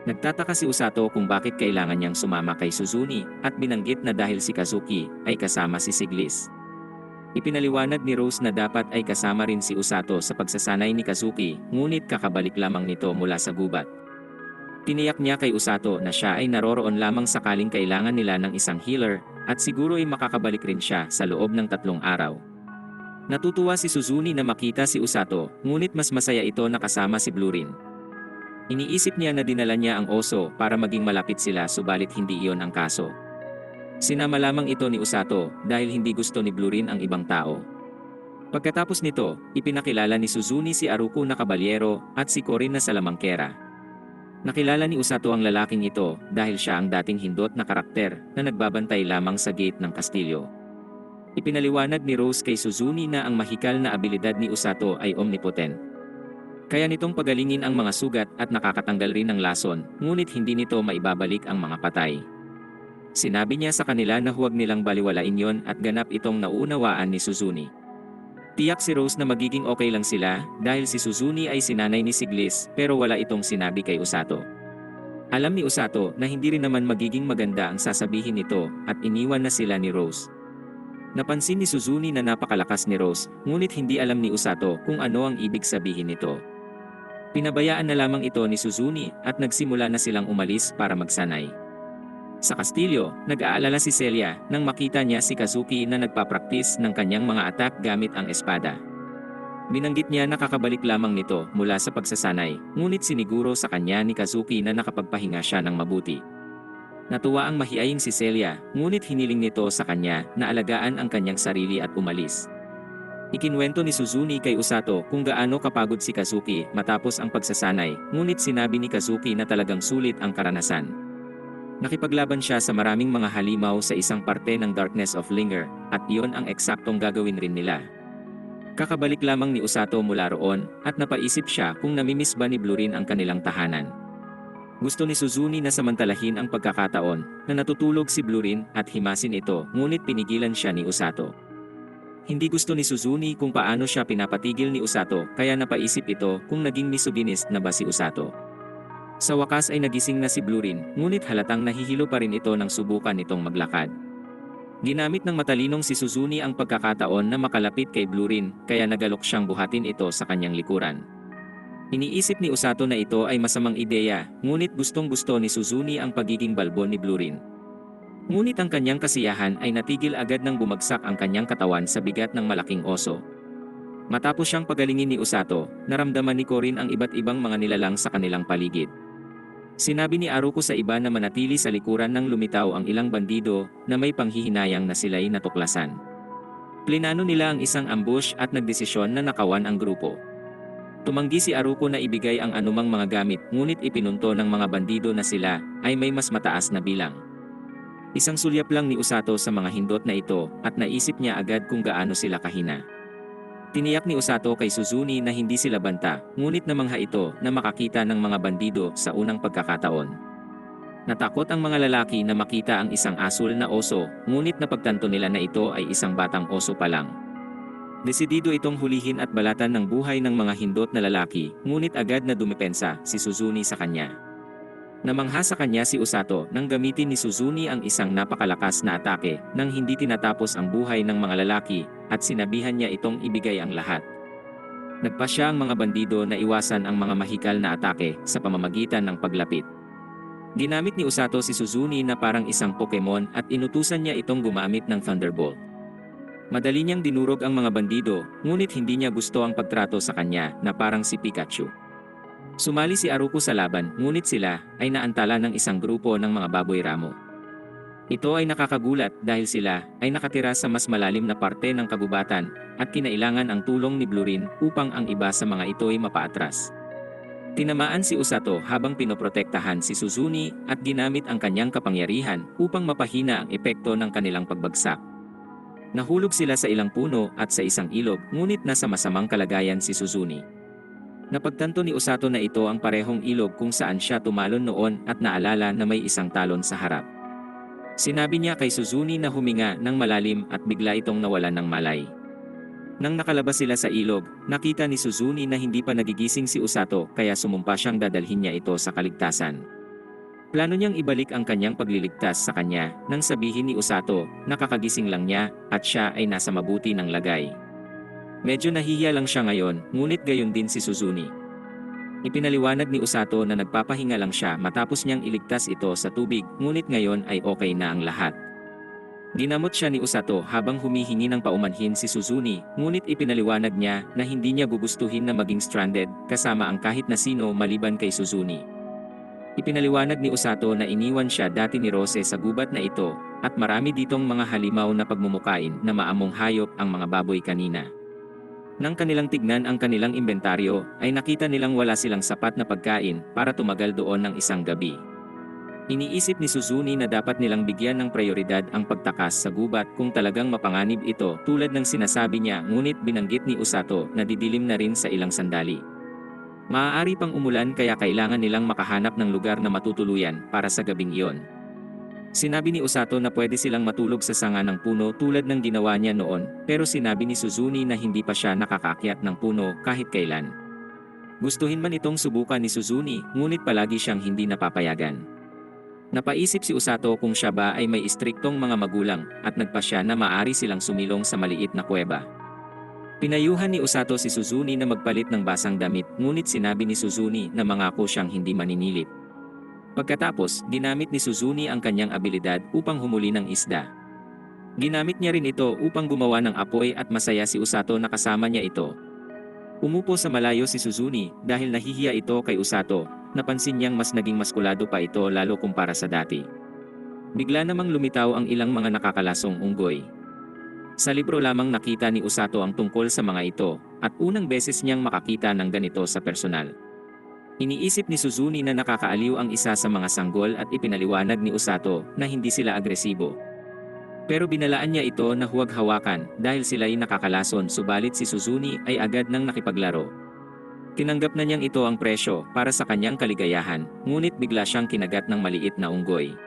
Nagtataka si Usato kung bakit kailangan niyang sumama kay Suzuni at binanggit na dahil si Kazuki ay kasama si Siglis. Ipinaliwanag ni Rose na dapat ay kasama rin si Usato sa pagsasanay ni Kazuki, ngunit kakabalik lamang nito mula sa gubat. Tiniyak niya kay Usato na siya ay naroroon lamang sakaling kailangan nila ng isang healer, at siguro ay makakabalik rin siya sa loob ng 3 araw. Natutuwa si Suzuni na makita si Usato, ngunit mas masaya ito na kasama si Blurin. Iniisip niya na dinala niya ang oso para maging malapit sila, subalit hindi iyon ang kaso. Sinama lamang ito ni Usato dahil hindi gusto ni Blurin ang ibang tao. Pagkatapos nito, ipinakilala ni Suzuni si Aruko na kabalyero at si Korin na salamangkera. Nakilala ni Usato ang lalaking ito dahil siya ang dating hindot na karakter na nagbabantay lamang sa gate ng kastilyo. Ipinaliwanag ni Rose kay Suzuni na ang mahikal na abilidad ni Usato ay omnipotent. Kaya nitong pagalingin ang mga sugat at nakakatanggal rin ng lason, ngunit hindi nito maibabalik ang mga patay. Sinabi niya sa kanila na huwag nilang baliwalain yon at ganap itong nauunawaan ni Suzuni. Tiyak si Rose na magiging okay lang sila dahil si Suzuni ay sinanay ni Siglis, pero wala itong sinabi kay Usato. Alam ni Usato na hindi rin naman magiging maganda ang sasabihin nito at iniwan na sila ni Rose. Napansin ni Suzuni na napakalakas ni Rose, ngunit hindi alam ni Usato kung ano ang ibig sabihin nito. Pinabayaan na lamang ito ni Suzuni at nagsimula na silang umalis para magsanay. Sa kastilyo, nag-aalala si Celia nang makita niya si Kazuki na nagpapraktis ng kanyang mga attack gamit ang espada. Binanggit niya na kakabalik lamang nito mula sa pagsasanay, ngunit siniguro sa kanya ni Kazuki na nakapagpahinga siya ng mabuti. Natuwa ang mahiyaing si Celia, ngunit hiniling nito sa kanya na alagaan ang kanyang sarili at umalis. Ikinwento ni Suzuni kay Usato kung gaano kapagod si Kazuki matapos ang pagsasanay, ngunit sinabi ni Kazuki na talagang sulit ang karanasan. Nakipaglaban siya sa maraming mga halimaw sa isang parte ng Darkness of Linger, at iyon ang eksaktong gagawin rin nila. Kakabalik lamang ni Usato mula roon, at napaisip siya kung namimiss ba ni Blurin ang kanilang tahanan. Gusto ni Suzuni na samantalahin ang pagkakataon na natutulog si Blurin at himasin ito, ngunit pinigilan siya ni Usato. Hindi gusto ni Suzuni kung paano siya pinapatigil ni Usato, kaya napaisip ito kung naging misogynist na ba si Usato. Sa wakas ay nagising na si Blurin, ngunit halatang nahihilo pa rin ito nang subukan itong maglakad. Ginamit ng matalinong si Suzuni ang pagkakataon na makalapit kay Blurin, kaya nagalok siyang buhatin ito sa kanyang likuran. Iniisip ni Usato na ito ay masamang ideya, ngunit gustong-gusto ni Suzuni ang pagiging balbon ni Blurin. Ngunit ang kanyang kasiyahan ay natigil agad nang bumagsak ang kanyang katawan sa bigat ng malaking oso. Matapos siyang pagalingin ni Usato, naramdaman ni Korin ang iba't ibang mga nilalang sa kanilang paligid. Sinabi ni Aruko sa iba na manatili sa likuran nang lumitaw ang ilang bandido na may panghihinayang na sila'y natuklasan. Plinano nila ang isang ambush at nagdesisyon na nakawan ang grupo. Tumanggi si Aruko na ibigay ang anumang mga gamit, ngunit ipinunto ng mga bandido na sila ay may mas mataas na bilang. Isang sulyap lang ni Usato sa mga hindot na ito at naisip niya agad kung gaano sila kahina. Tiniyak ni Usato kay Suzuni na hindi sila banta, ngunit namangha ito na makakita ng mga bandido sa unang pagkakataon. Natakot ang mga lalaki na makita ang isang asul na oso, ngunit napagtanto nila na ito ay isang batang oso pa lang. Desidido itong hulihin at balatan ng buhay ng mga hindot na lalaki, ngunit agad na dumepensa si Suzuni sa kanya. Namangha sa kanya si Usato nang gamitin ni Suzuni ang isang napakalakas na atake nang hindi tinatapos ang buhay ng mga lalaki at sinabihan niya itong ibigay ang lahat. Nagpasya ang mga bandido na iwasan ang mga mahikal na atake sa pamamagitan ng paglapit. Ginamit ni Usato si Suzuni na parang isang Pokemon at inutusan niya itong gumamit ng Thunderbolt. Madali niyang dinurog ang mga bandido, ngunit hindi niya gusto ang pagtrato sa kanya na parang si Pikachu. Sumali si Aruko sa laban, ngunit sila ay naantala ng isang grupo ng mga baboy ramo. Ito ay nakakagulat dahil sila ay nakatira sa mas malalim na parte ng kagubatan at kinailangan ang tulong ni Blurin upang ang iba sa mga ito ay mapaatras. Tinamaan si Usato habang pinoprotektahan si Suzuni at ginamit ang kanyang kapangyarihan upang mapahina ang epekto ng kanilang pagbagsak. Nahulog sila sa ilang puno at sa isang ilog, ngunit nasa masamang kalagayan si Suzuni. Napagtanto ni Usato na ito ang parehong ilog kung saan siya tumalon noon at naalala na may isang talon sa harap. Sinabi niya kay Suzuni na huminga ng malalim at bigla itong nawalan ng malay. Nang nakalabas sila sa ilog, nakita ni Suzuni na hindi pa nagigising si Usato kaya sumumpa siyang dadalhin niya ito sa kaligtasan. Plano niyang ibalik ang kanyang pagliligtas sa kanya nang sabihin ni Usato na kakagising lang niya at siya ay nasa mabuti ng lagay. Medyo nahihiya lang siya ngayon, ngunit gayon din si Suzune. Ipinaliwanag ni Usato na nagpapahinga lang siya matapos niyang iligtas ito sa tubig, ngunit ngayon ay okay na ang lahat. Ginamot siya ni Usato habang humihingi ng paumanhin si Suzune, ngunit ipinaliwanag niya na hindi niya gugustuhin na maging stranded kasama ang kahit na sino maliban kay Suzune. Ipinaliwanag ni Usato na iniwan siya dati ni Rose sa gubat na ito, at marami ditong mga halimaw na pagmumukain na maamong hayop ang mga baboy kanina. Nang kanilang tignan ang kanilang inventaryo, ay nakita nilang wala silang sapat na pagkain para tumagal doon ng isang gabi. Iniisip ni Suzune na dapat nilang bigyan ng prioridad ang pagtakas sa gubat kung talagang mapanganib ito tulad ng sinasabi niya, ngunit binanggit ni Usato na didilim na rin sa ilang sandali. Maaari pang umulan kaya kailangan nilang makahanap ng lugar na matutuluyan para sa gabing iyon. Sinabi ni Usato na pwede silang matulog sa sanga ng puno tulad ng ginawa niya noon, pero sinabi ni Suzune na hindi pa siya nakakaakyat ng puno kahit kailan. Gustuhin man itong subukan ni Suzune, ngunit palagi siyang hindi napapayagan. Napaisip si Usato kung siya ba ay may istriktong mga magulang at nagpasya na maaari silang sumilong sa maliit na kuweba. Pinayuhan ni Usato si Suzune na magpalit ng basang damit, ngunit sinabi ni Suzune na mangako siyang hindi maninilip. Pagkatapos, ginamit ni Suzune ang kanyang abilidad upang humuli ng isda. Ginamit niya rin ito upang gumawa ng apoy at masaya si Usato na kasama niya ito. Umupo sa malayo si Suzune dahil nahihiya ito kay Usato, napansin niyang mas naging maskulado pa ito lalo kumpara sa dati. Bigla namang lumitaw ang ilang mga nakakalasong unggoy. Sa libro lamang nakita ni Usato ang tungkol sa mga ito, at unang beses niyang makakita ng ganito sa personal. Iniisip ni Suzune na nakakaaliw ang isa sa mga sanggol at ipinaliwanag ni Usato na hindi sila agresibo. Pero binalaan niya ito na huwag hawakan dahil sila'y nakakalason, subalit si Suzune ay agad nang nakipaglaro. Tinanggap na niyang ito ang presyo para sa kanyang kaligayahan, ngunit bigla siyang kinagat ng maliit na unggoy.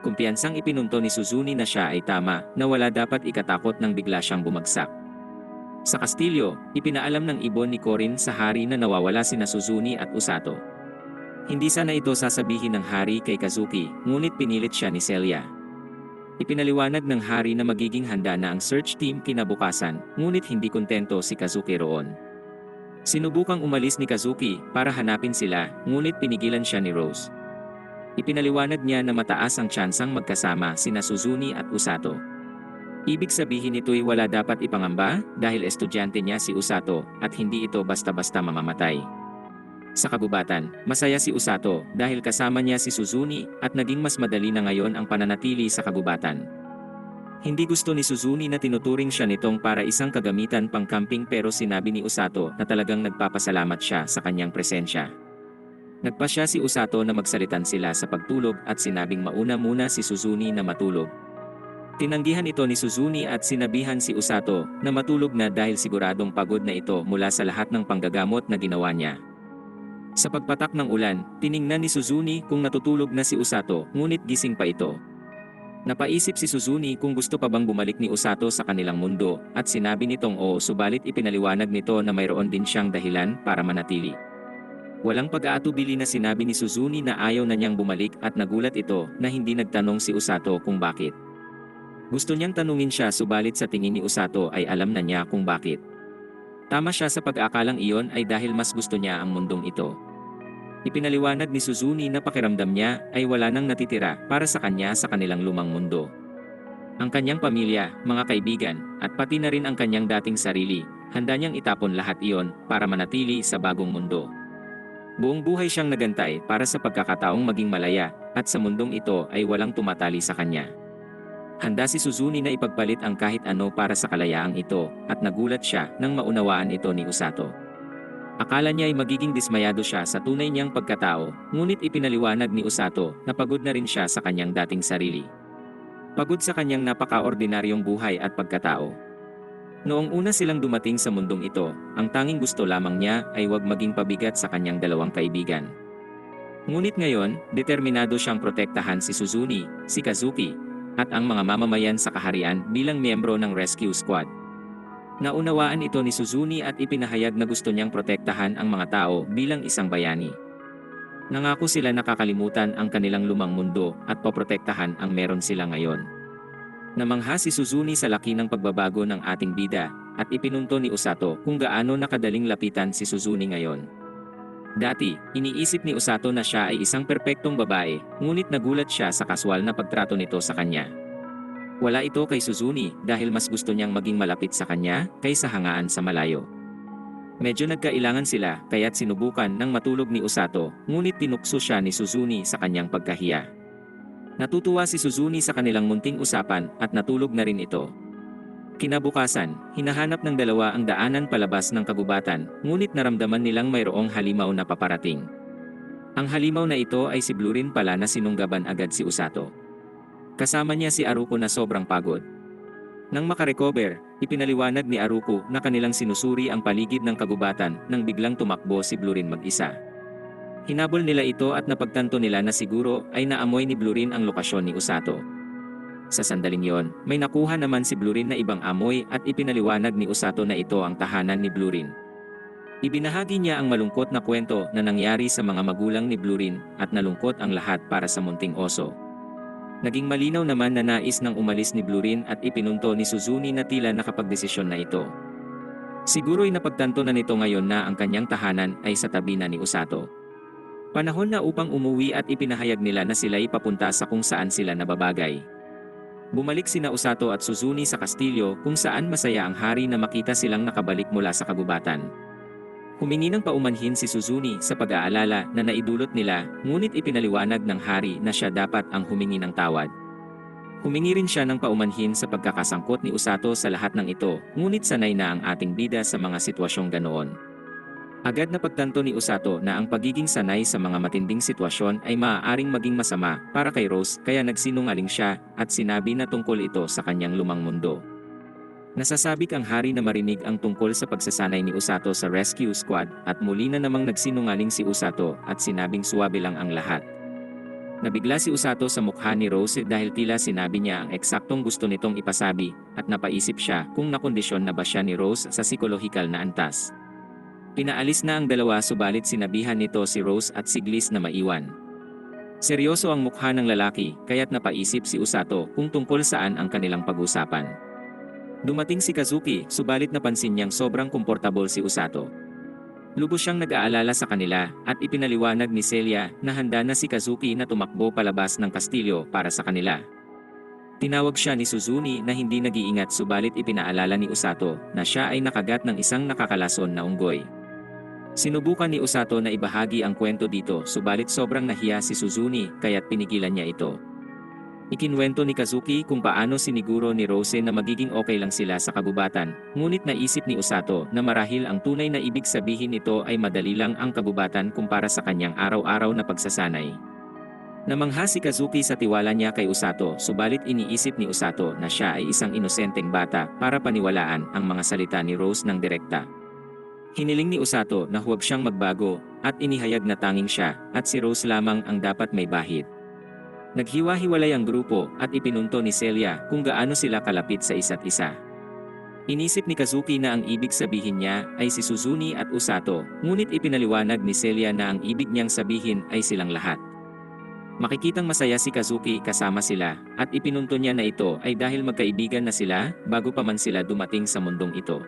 Kumpiyansang ipinunto ni Suzune na siya ay tama, na wala dapat ikatakot nang bigla siyang bumagsak. Sa kastilyo, ipinaalam ng ibon ni Corin sa hari na nawawala sina Suzune at Usato. Hindi sana ito sasabihin ng hari kay Kazuki, ngunit pinilit siya ni Celia. Ipinaliwanag ng hari na magiging handa na ang search team kinabukasan, ngunit hindi kontento si Kazuki roon. Sinubukang umalis ni Kazuki para hanapin sila, ngunit pinigilan siya ni Rose. Ipinaliwanag niya na mataas ang tsansang magkasama sina Suzune at Usato. Ibig sabihin nito'y wala dapat ipangamba dahil estudyante niya si Usato at hindi ito basta-basta mamamatay. Sa kagubatan, masaya si Usato dahil kasama niya si Suzune at naging mas madali na ngayon ang pananatili sa kagubatan. Hindi gusto ni Suzune na tinuturing siya nitong para isang kagamitan pang camping, pero sinabi ni Usato na talagang nagpapasalamat siya sa kanyang presensya. Nagpasya si Usato na magsalitan sila sa pagtulog at sinabing mauna muna si Suzune na matulog. Tinanggihan ito ni Suzune at sinabihan si Usato na matulog na dahil siguradong pagod na ito mula sa lahat ng panggagamot na ginawa niya. Sa pagpatak ng ulan, tiningnan ni Suzune kung natutulog na si Usato, ngunit gising pa ito. Napaisip si Suzune kung gusto pa bang bumalik ni Usato sa kanilang mundo, at sinabi nitong oo, subalit ipinaliwanag nito na mayroon din siyang dahilan para manatili. Walang pag-aatubili na sinabi ni Suzune na ayaw na niyang bumalik at nagulat ito na hindi nagtanong si Usato kung bakit. Gusto niyang tanungin siya, subalit sa tingin ni Usato ay alam na niya kung bakit. Tama siya sa pag-akalang iyon ay dahil mas gusto niya ang mundong ito. Ipinaliwanag ni Suzune na pakiramdam niya ay wala nang natitira para sa kanya sa kanilang lumang mundo. Ang kanyang pamilya, mga kaibigan, at pati na rin ang kanyang dating sarili, handa niyang itapon lahat iyon para manatili sa bagong mundo. Buong buhay siyang nagantay para sa pagkakataong maging malaya, at sa mundong ito ay walang tumatali sa kanya. Handa si Suzune na ipagpalit ang kahit ano para sa kalayaang ito, at nagulat siya nang maunawaan ito ni Usato. Akala niya ay magiging dismayado siya sa tunay niyang pagkatao, ngunit ipinaliwanag ni Usato na pagod na rin siya sa kanyang dating sarili. Pagod sa kanyang napaka-ordinaryong buhay at pagkatao. Noong una silang dumating sa mundong ito, ang tanging gusto lamang niya ay huwag maging pabigat sa kanyang dalawang kaibigan. Ngunit ngayon, determinado siyang protektahan si Suzune, si Kazuki, at ang mga mamamayan sa kaharian bilang miyembro ng rescue squad. Naunawaan ito ni Suzune at ipinahayag na gusto niyang protektahan ang mga tao bilang isang bayani. Nangako sila na kakalimutan ang kanilang lumang mundo at poprotektahan ang meron sila ngayon. Namangha si Suzune sa laki ng pagbabago ng ating bida at ipinunto ni Usato kung gaano nakadaling lapitan si Suzune ngayon. Dati, iniisip ni Usato na siya ay isang perpektong babae, ngunit nagulat siya sa kaswal na pagtrato nito sa kanya. Wala ito kay Suzune dahil mas gusto niyang maging malapit sa kanya kaysa hangaan sa malayo. Medyo nagkailangan sila kaya't sinubukan ng matulog ni Usato, ngunit tinukso siya ni Suzune sa kanyang pagkahiya. Natutuwa si Suzune sa kanilang munting usapan at natulog na rin ito. Kinabukasan, hinahanap ng dalawa ang daanan palabas ng kagubatan, ngunit naramdaman nilang mayroong halimaw na paparating. Ang halimaw na ito ay si Blurin pala na sinunggaban agad si Usato. Kasama niya si Aruko na sobrang pagod. Nang makarecover, ipinaliwanag ni Aruko na kanilang sinusuri ang paligid ng kagubatan nang biglang tumakbo si Blurin mag-isa. Hinabol nila ito at napagtanto nila na siguro ay naamoy ni Blurin ang lokasyon ni Usato. Sa sandaling yon, may nakuha naman si Blurin na ibang amoy at ipinaliwanag ni Usato na ito ang tahanan ni Blurin. Ibinahagi niya ang malungkot na kwento na nangyari sa mga magulang ni Blurin at nalungkot ang lahat para sa munting oso. Naging malinaw naman na nais nang umalis ni Blurin at ipinunto ni Suzune na tila nakapagdesisyon na ito. Siguro'y napagtanto na nito ngayon na ang kanyang tahanan ay sa tabi na ni Usato. Panahon na upang umuwi at ipinahayag nila na sila'y papunta sa kung saan sila nababagay. Bumalik sina Usato at Suzune sa kastilyo kung saan masaya ang hari na makita silang nakabalik mula sa kagubatan. Humingi ng paumanhin si Suzune sa pag-aalala na naidulot nila, ngunit ipinaliwanag ng hari na siya dapat ang humingi ng tawad. Humingi rin siya ng paumanhin sa pagkakasangkot ni Usato sa lahat ng ito, ngunit sanay na ang ating bida sa mga sitwasyong ganoon. Agad na pagtanto ni Usato na ang pagiging sanay sa mga matinding sitwasyon ay maaaring maging masama para kay Rose kaya nagsinungaling siya at sinabi na tungkol ito sa kanyang lumang mundo. Nasasabik ang hari na marinig ang tungkol sa pagsasanay ni Usato sa rescue squad at muli na namang nagsinungaling si Usato at sinabing suwabe lang ang lahat. Nabigla si Usato sa mukha ni Rose dahil tila sinabi niya ang eksaktong gusto nitong ipasabi at napaisip siya kung nakondisyon na ba siya ni Rose sa psikolohikal na antas. Pinaalis na ang dalawa subalit sinabihan nito si Rose at si Gliss na maiwan. Seryoso ang mukha ng lalaki kaya't napaisip si Usato kung tungkol saan ang kanilang pag-usapan. Dumating si Kazuki subalit napansin niyang sobrang komportable si Usato. Lubos siyang nag-aalala sa kanila at ipinaliwanag ni Celia na handa na si Kazuki na tumakbo palabas ng kastilyo para sa kanila. Tinawag siya ni Suzune na hindi nag-iingat subalit ipinaalala ni Usato na siya ay nakagat ng isang nakakalason na unggoy. Sinubukan ni Usato na ibahagi ang kwento dito subalit sobrang nahiya si Suzune kaya't pinigilan niya ito. Ikinwento ni Kazuki kung paano siniguro ni Rose na magiging okay lang sila sa kagubatan, ngunit naisip ni Usato na marahil ang tunay na ibig sabihin nito ay madali lang ang kagubatan kumpara sa kanyang araw-araw na pagsasanay. Namangha si Kazuki sa tiwala niya kay Usato subalit iniisip ni Usato na siya ay isang inosenteng bata para paniwalaan ang mga salita ni Rose ng direkta. Hiniling ni Usato na huwag siyang magbago at inihayag na tanging siya at si Rose lamang ang dapat may bahid. Naghiwa-hiwalay ang grupo at ipinunto ni Celia kung gaano sila kalapit sa isa't isa. Inisip ni Kazuki na ang ibig sabihin niya ay si Suzune at Usato, ngunit ipinaliwanag ni Celia na ang ibig niyang sabihin ay silang lahat. Makikitang masaya si Kazuki kasama sila at ipinunto niya na ito ay dahil magkaibigan na sila bago pa man sila dumating sa mundong ito.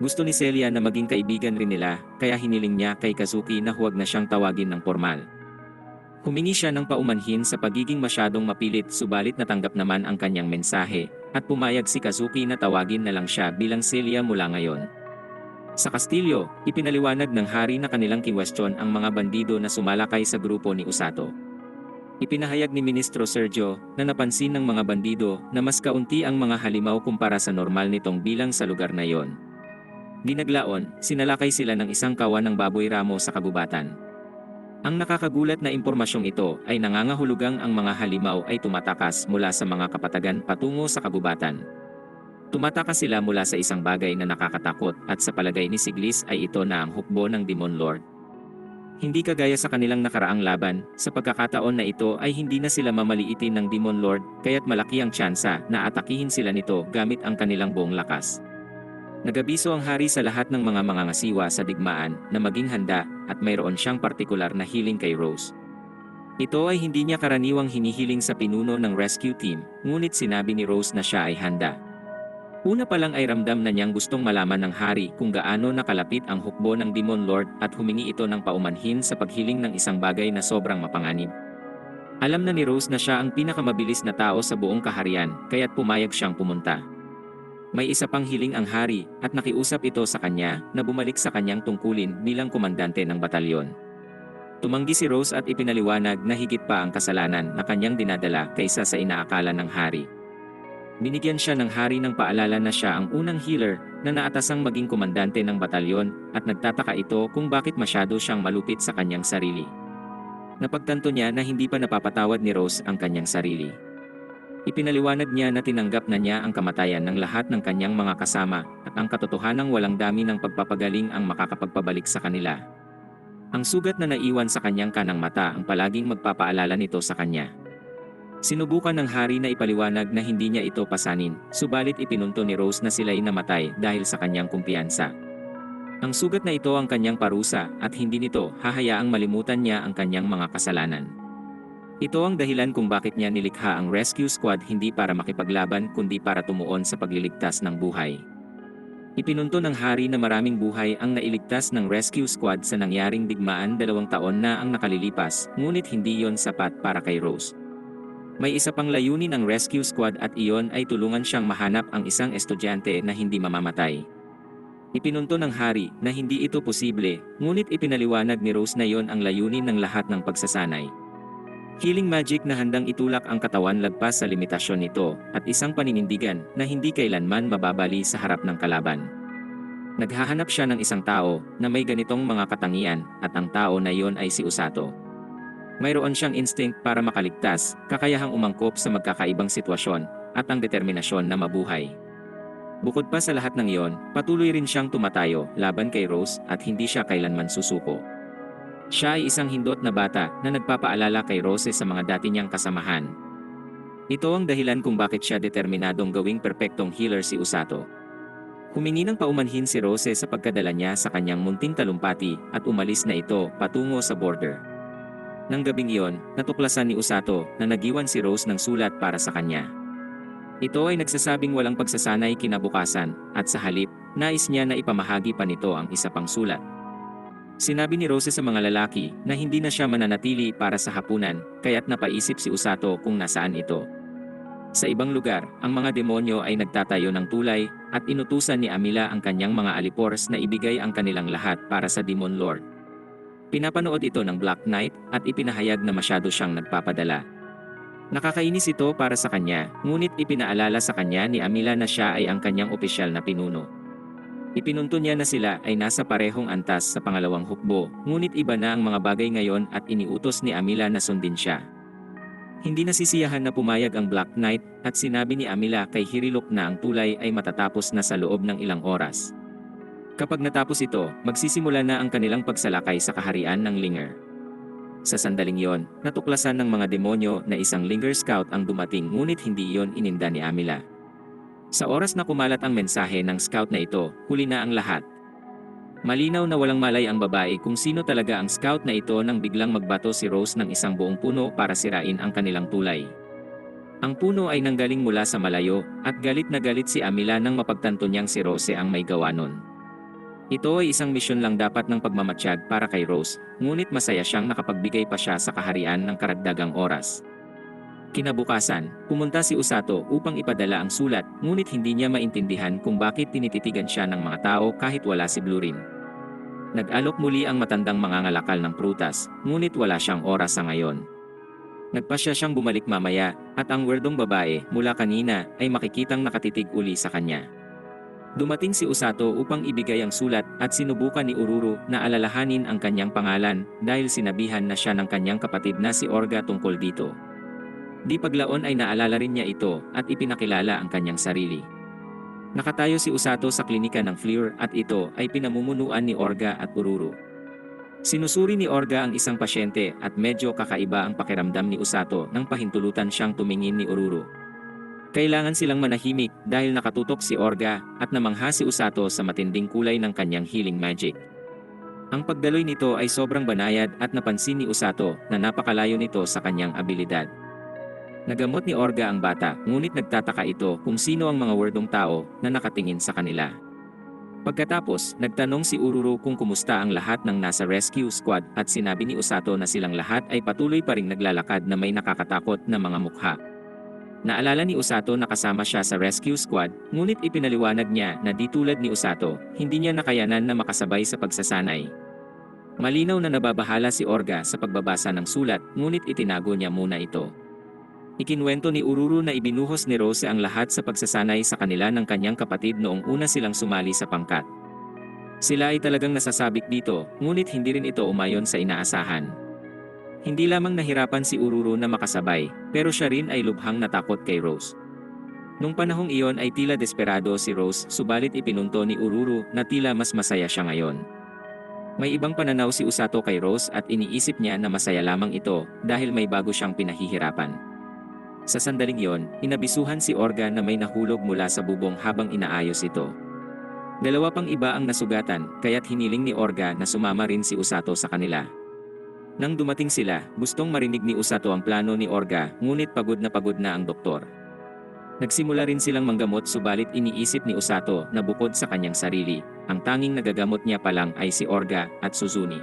Gusto ni Celia na maging kaibigan rin nila kaya hiniling niya kay Kazuki na huwag na siyang tawagin ng formal. Humingi siya ng paumanhin sa pagiging masyadong mapilit subalit natanggap naman ang kanyang mensahe at pumayag si Kazuki na tawagin na lang siya bilang Celia mula ngayon. Sa kastilyo, ipinaliwanag ng hari na kanilang kinwestiyon ang mga bandido na sumalakay sa grupo ni Usato. Ipinahayag ni Ministro Sergio na napansin ng mga bandido na mas kaunti ang mga halimaw kumpara sa normal nitong bilang sa lugar na yon. Dinaglaon, sinalakay sila ng isang kawan ng baboy ramo sa kagubatan. Ang nakakagulat na impormasyong ito ay nangangahulugang ang mga halimaw ay tumatakas mula sa mga kapatagan patungo sa kagubatan. Tumatakas sila mula sa isang bagay na nakakatakot at sa palagay ni Siglis ay ito na ang hukbo ng Demon Lord. Hindi kagaya sa kanilang nakaraang laban, sa pagkakataon na ito ay hindi na sila mamaliitin ng Demon Lord kaya't malaki ang tsansa na atakihin sila nito gamit ang kanilang buong lakas. Nagabiso ang hari sa lahat ng mga mangangasiwa sa digmaan na maging handa at mayroon siyang partikular na hiling kay Rose. Ito ay hindi niya karaniwang hinihiling sa pinuno ng rescue team, ngunit sinabi ni Rose na siya ay handa. Una pa lang ay ramdam na niyang gustong malaman ng hari kung gaano nakalapit ang hukbo ng Demon Lord at humingi ito ng paumanhin sa paghiling ng isang bagay na sobrang mapanganib. Alam na ni Rose na siya ang pinakamabilis na tao sa buong kaharian, kaya't pumayag siyang pumunta. May isa pang hiling ang hari at nakiusap ito sa kanya na bumalik sa kanyang tungkulin bilang komandante ng batalyon. Tumanggi si Rose at ipinaliwanag na higit pa ang kasalanan na kanyang dinadala kaysa sa inaakala ng hari. Binigyan siya ng hari ng paalala na siya ang unang healer na naatasang maging komandante ng batalyon at nagtataka ito kung bakit masyado siyang malupit sa kanyang sarili. Napagtanto niya na hindi pa napapatawad ni Rose ang kanyang sarili. Ipinaliwanag niya na tinanggap na niya ang kamatayan ng lahat ng kanyang mga kasama at ang katotohanang walang dami ng pagpapagaling ang makakapagpabalik sa kanila. Ang sugat na naiwan sa kanyang kanang mata ang palaging magpapaalala nito sa kanya. Sinubukan ng hari na ipaliwanag na hindi niya ito pasanin, subalit ipinunto ni Rose na sila'y namatay dahil sa kanyang kumpiyansa. Ang sugat na ito ang kanyang parusa at hindi nito hahayaang malimutan niya ang kanyang mga kasalanan. Ito ang dahilan kung bakit niya nilikha ang rescue squad hindi para makipaglaban kundi para tumuon sa pagliligtas ng buhay. Ipinunto ng hari na maraming buhay ang nailigtas ng rescue squad sa nangyaring digmaan 2 taon na ang nakalilipas, ngunit hindi yon sapat para kay Rose. May isa pang layunin ang rescue squad at iyon ay tulungan siyang mahanap ang isang estudyante na hindi mamamatay. Ipinunto ng hari na hindi ito posible, ngunit ipinaliwanag ni Rose na yon ang layunin ng lahat ng pagsasanay. Healing magic na handang itulak ang katawan lagpas sa limitasyon nito at isang paninindigan na hindi kailanman mababali sa harap ng kalaban. Naghahanap siya ng isang tao na may ganitong mga katangian at ang tao na yon ay si Usato. Mayroon siyang instinct para makaligtas, kakayahang umangkop sa magkakaibang sitwasyon at ang determinasyon na mabuhay. Bukod pa sa lahat ng iyon, patuloy rin siyang tumatayo laban kay Rose at hindi siya kailanman susuko. Siya ay isang hindot na bata na nagpapaalala kay Rose sa mga dati niyang kasamahan. Ito ang dahilan kung bakit siya determinadong gawing perpektong healer si Usato. Humingi ng paumanhin si Rose sa pagkadala niya sa kanyang munting talumpati at umalis na ito patungo sa border. Nang gabing iyon, natuklasan ni Usato na nagiwan si Rose ng sulat para sa kanya. Ito ay nagsasabing walang pagsasanay kinabukasan at sa halip, nais niya na ipamahagi pa nito ang isa pang sulat. Sinabi ni Rose sa mga lalaki na hindi na siya mananatili para sa hapunan, kaya't napaisip si Usato kung nasaan ito. Sa ibang lugar, ang mga demonyo ay nagtatayo ng tulay at inutusan ni Amila ang kanyang mga alipors na ibigay ang kanilang lahat para sa Demon Lord. Pinapanood ito ng Black Knight at ipinahayag na masyado siyang nagpapadala. Nakakainis ito para sa kanya, ngunit ipinaalala sa kanya ni Amila na siya ay ang kanyang opisyal na pinuno. Ipinunto niya na sila ay nasa parehong antas sa pangalawang hukbo, ngunit iba na ang mga bagay ngayon at iniutos ni Amila na sundin siya. Hindi nasisiyahan na pumayag ang Black Knight at sinabi ni Amila kay Hirilok na ang tulay ay matatapos na sa loob ng ilang oras. Kapag natapos ito, magsisimula na ang kanilang pagsalakay sa kaharian ng Linger. Sa sandaling yon, natuklasan ng mga demonyo na isang Linger Scout ang dumating ngunit hindi iyon ininda ni Amila. Sa oras na kumalat ang mensahe ng scout na ito, huli na ang lahat. Malinaw na walang malay ang babae kung sino talaga ang scout na ito nang biglang magbato si Rose ng isang buong puno para sirain ang kanilang tulay. Ang puno ay nanggaling mula sa malayo at galit na galit si Amila nang mapagtanto niyang si Rose ang may gawa nun. Ito ay isang misyon lang dapat ng pagmamatsyag para kay Rose, ngunit masaya siyang nakapagbigay pa siya sa kaharian ng karagdagang oras. Kinabukasan, pumunta si Usato upang ipadala ang sulat, ngunit hindi niya maintindihan kung bakit tinititigan siya ng mga tao kahit wala si Blurin. Nag-alok muli ang matandang mangangalakal ng prutas, ngunit wala siyang oras sa ngayon. Nagpasya siyang bumalik mamaya, at ang werdong babae mula kanina ay makikitang nakatitig uli sa kanya. Dumating si Usato upang ibigay ang sulat at sinubukan ni Ururu na alalahanin ang kanyang pangalan dahil sinabihan na siya ng kanyang kapatid na si Orga tungkol dito. Di paglaon ay naalala rin niya ito at ipinakilala ang kanyang sarili. Nakatayo si Usato sa klinika ng Fleur at ito ay pinamumunuan ni Orga at Ururu. Sinusuri ni Orga ang isang pasyente at medyo kakaiba ang pakiramdam ni Usato nang pahintulutan siyang tumingin ni Ururu. Kailangan silang manahimik dahil nakatutok si Orga at namangha si Usato sa matinding kulay ng kanyang healing magic. Ang pagdaloy nito ay sobrang banayad at napansin ni Usato na napakalayo nito sa kanyang abilidad. Nagamot ni Orga ang bata, ngunit nagtataka ito kung sino ang mga wordong tao na nakatingin sa kanila. Pagkatapos, nagtanong si Ururu kung kumusta ang lahat ng nasa rescue squad at sinabi ni Usato na silang lahat ay patuloy pa ring naglalakad na may nakakatakot na mga mukha. Naalala ni Usato na kasama siya sa rescue squad, ngunit ipinaliwanag niya na di tulad ni Usato, hindi niya nakayanan na makasabay sa pagsasanay. Malinaw na nababahala si Orga sa pagbabasa ng sulat, ngunit itinago niya muna ito. Ikinwento ni Ururu na ibinuhos ni Rose ang lahat sa pagsasanay sa kanila ng kanyang kapatid noong una silang sumali sa pangkat. Sila ay talagang nasasabik dito, ngunit hindi rin ito umayon sa inaasahan. Hindi lamang nahirapan si Ururu na makasabay, pero siya rin ay lubhang natakot kay Rose. Nung panahong iyon ay tila desperado si Rose, subalit ipinunto ni Ururu na tila mas masaya siya ngayon. May ibang pananaw si Usato kay Rose at iniisip niya na masaya lamang ito dahil may bago siyang pinahihirapan. Sa sandaling iyon, inabisuhan si Orga na may nahulog mula sa bubong habang inaayos ito. Dalawa pang iba ang nasugatan, kaya't hiniling ni Orga na sumama rin si Usato sa kanila. Nang dumating sila, gustong marinig ni Usato ang plano ni Orga, ngunit pagod na ang doktor. Nagsimula rin silang manggamot subalit iniisip ni Usato na bukod sa kanyang sarili, ang tanging nagagamot niya pa lang ay si Orga at Suzuni.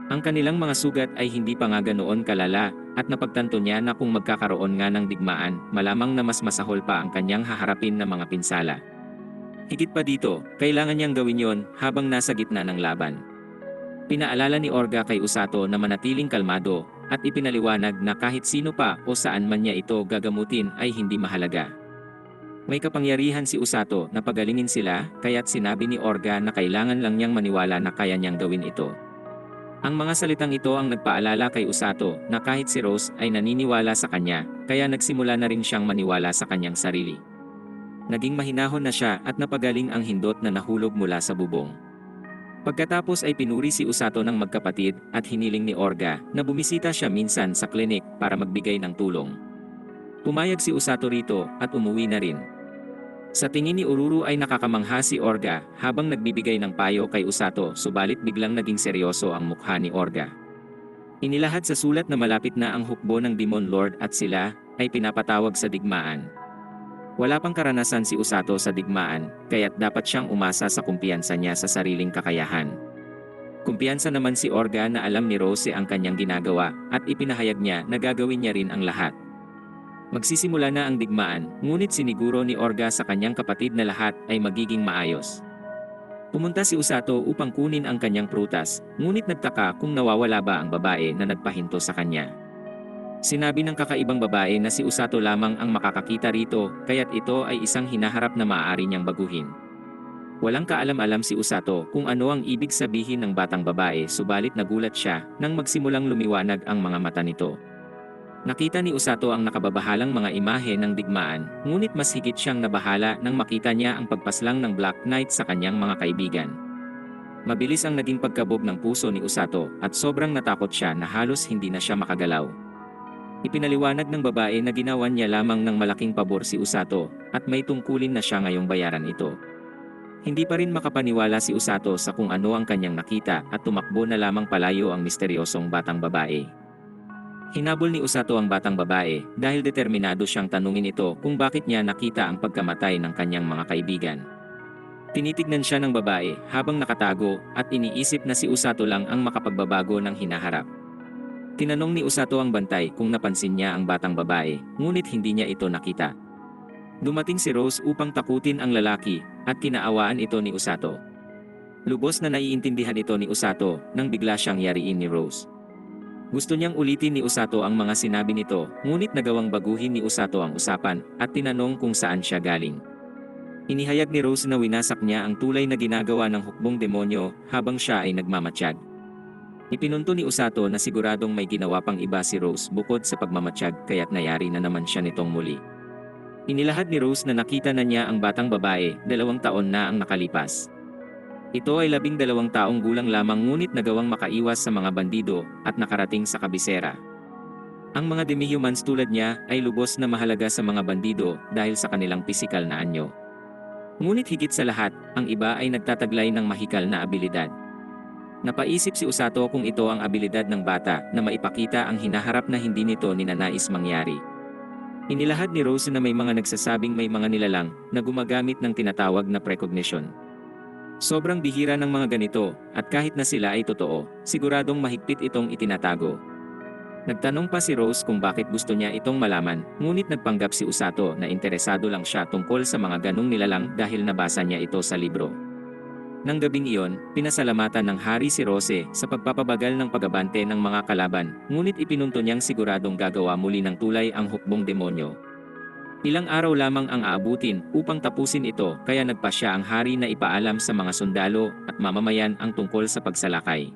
Ang kanilang mga sugat ay hindi pa nga ganoon kalala, at napagtanto niya na kung magkakaroon nga ng digmaan, malamang na mas masahol pa ang kanyang haharapin na mga pinsala. Higit pa dito, kailangan niyang gawin yon habang nasa gitna ng laban. Pinaalala ni Orga kay Usato na manatiling kalmado, at ipinaliwanag na kahit sino pa o saan man niya ito gagamutin ay hindi mahalaga. May kapangyarihan si Usato na pagalingin sila, kaya't sinabi ni Orga na kailangan lang niyang maniwala na kaya niyang gawin ito. Ang mga salitang ito ang nagpaalala kay Usato na kahit si Rose ay naniniwala sa kanya, kaya nagsimula na rin siyang maniwala sa kanyang sarili. Naging mahinahon na siya at napagaling ang hindot na nahulog mula sa bubong. Pagkatapos ay pinuri si Usato ng magkapatid at hiniling ni Orga na bumisita siya minsan sa klinik para magbigay ng tulong. Pumayag si Usato rito at umuwi na rin. Sa tingin ni Ururu ay nakakamangha si Orga habang nagbibigay ng payo kay Usato, subalit biglang naging seryoso ang mukha ni Orga. Inilahad sa sulat na malapit na ang hukbo ng Demon Lord at sila ay pinapatawag sa digmaan. Wala pang karanasan si Usato sa digmaan, kaya't dapat siyang umasa sa kumpiyansa niya sa sariling kakayahan. Kumpiyansa naman si Orga na alam ni Rose ang kanyang ginagawa at ipinahayag niya na gagawin niya rin ang lahat. Magsisimula na ang digmaan, ngunit siniguro ni Orga sa kanyang kapatid na lahat ay magiging maayos. Pumunta si Usato upang kunin ang kanyang prutas, ngunit nagtaka kung nawawala ba ang babae na nagpahinto sa kanya. Sinabi ng kakaibang babae na si Usato lamang ang makakakita rito, kaya't ito ay isang hinaharap na maaari niyang baguhin. Walang kaalam-alam si Usato kung ano ang ibig sabihin ng batang babae, subalit nagulat siya nang magsimulang lumiwanag ang mga mata nito. Nakita ni Usato ang nakababahalang mga imahe ng digmaan, ngunit mas higit siyang nabahala nang makita niya ang pagpaslang ng Black Knight sa kanyang mga kaibigan. Mabilis ang naging pagkabog ng puso ni Usato at sobrang natakot siya na halos hindi na siya makagalaw. Ipinaliwanag ng babae na ginawa niya lamang ng malaking pabor si Usato at may tungkulin na siya ngayong bayaran ito. Hindi pa rin makapaniwala si Usato sa kung ano ang kanyang nakita at tumakbo na lamang palayo ang misteryosong batang babae. Hinabol ni Usato ang batang babae dahil determinado siyang tanungin ito kung bakit niya nakita ang pagkamatay ng kanyang mga kaibigan. Tinitignan siya ng babae habang nakatago at iniisip na si Usato lang ang makapagbabago ng hinaharap. Tinanong ni Usato ang bantay kung napansin niya ang batang babae, ngunit hindi niya ito nakita. Dumating si Rose upang takutin ang lalaki, at kinaawaan ito ni Usato. Lubos na naiintindihan ito ni Usato nang bigla siyang yariin ni Rose. Gusto niyang ulitin ni Usato ang mga sinabi nito, ngunit nagawang baguhin ni Usato ang usapan at tinanong kung saan siya galing. Inihayag ni Rose na winasak niya ang tulay na ginagawa ng hukbong demonyo habang siya ay nagmamatsyag. Ipinunto ni Usato na siguradong may ginawa pang iba si Rose bukod sa pagmamatsyag, kaya't nayari na naman siya nitong muli. Inilahad ni Rose na nakita na niya ang batang babae, 2 taon na ang nakalipas. Ito ay 12 taong gulang lamang ngunit nagawang makaiwas sa mga bandido at nakarating sa kabisera. Ang mga demi-humans tulad niya ay lubos na mahalaga sa mga bandido dahil sa kanilang pisikal na anyo. Ngunit higit sa lahat, ang iba ay nagtataglay ng mahikal na abilidad. Napaisip si Usato kung ito ang abilidad ng bata na maipakita ang hinaharap na hindi nito ninanais mangyari. Inilahad ni Rose na may mga nagsasabing may mga nilalang na gumagamit ng tinatawag na precognition. Sobrang bihira ng mga ganito, at kahit na sila ay totoo, siguradong mahigpit itong itinatago. Nagtanong pa si Rose kung bakit gusto niya itong malaman, ngunit nagpanggap si Usato na interesado lang siya tungkol sa mga ganong nilalang dahil nabasa niya ito sa libro. Nang gabing iyon, pinasalamatan ng hari si Rose sa pagpapabagal ng pagabante ng mga kalaban, ngunit ipinunto niyang siguradong gagawa muli ng tulay ang hukbong demonyo. Ilang araw lamang ang aabutin upang tapusin ito, kaya nagpasya ang hari na ipaalam sa mga sundalo at mamamayan ang tungkol sa pagsalakay.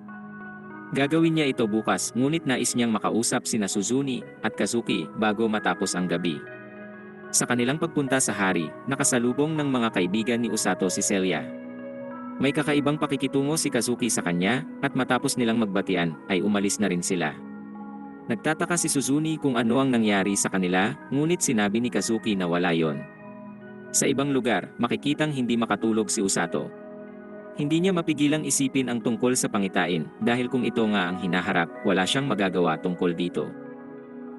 Gagawin niya ito bukas, ngunit nais niyang makausap sina Suzune at Kazuki bago matapos ang gabi. Sa kanilang pagpunta sa hari, nakasalubong ng mga kaibigan ni Usato si Celia. May kakaibang pakikitungo si Kazuki sa kanya, at matapos nilang magbatian, ay umalis na rin sila. Nagtataka si Suzune kung ano ang nangyari sa kanila, ngunit sinabi ni Kazuki na wala yon. Sa ibang lugar, makikitang hindi makatulog si Usato. Hindi niya mapigilang isipin ang tungkol sa pangitain, dahil kung ito nga ang hinaharap, wala siyang magagawa tungkol dito.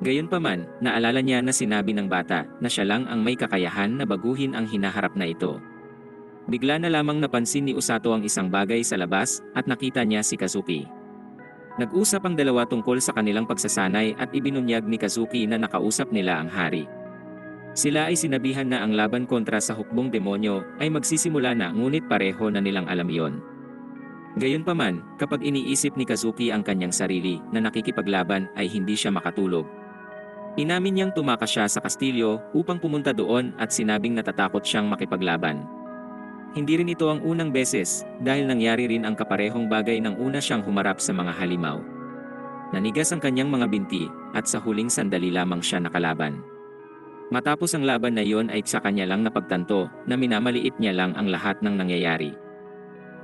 Gayunpaman, naalala niya na sinabi ng bata na siya lang ang may kakayahan na baguhin ang hinaharap na ito. Bigla na lamang napansin ni Usato ang isang bagay sa labas, at nakita niya si Kazuki. Nag-usap ang dalawa tungkol sa kanilang pagsasanay at ibinunyag ni Kazuki na nakausap nila ang hari. Sila ay sinabihan na ang laban kontra sa hukbong demonyo ay magsisimula na, ngunit pareho na nilang alam iyon. Gayunpaman, kapag iniisip ni Kazuki ang kanyang sarili na nakikipaglaban ay hindi siya makatulog. Inamin niyang tumakas siya sa kastilyo upang pumunta doon at sinabing natatakot siyang makipaglaban. Hindi rin ito ang unang beses, dahil nangyari rin ang kaparehong bagay nang una siyang humarap sa mga halimaw. Nanigas ang kanyang mga binti, at sa huling sandali lamang siya nakalaban. Matapos ang laban na iyon ay sa kanya lang napagtanto na minamaliit niya lang ang lahat ng nangyayari.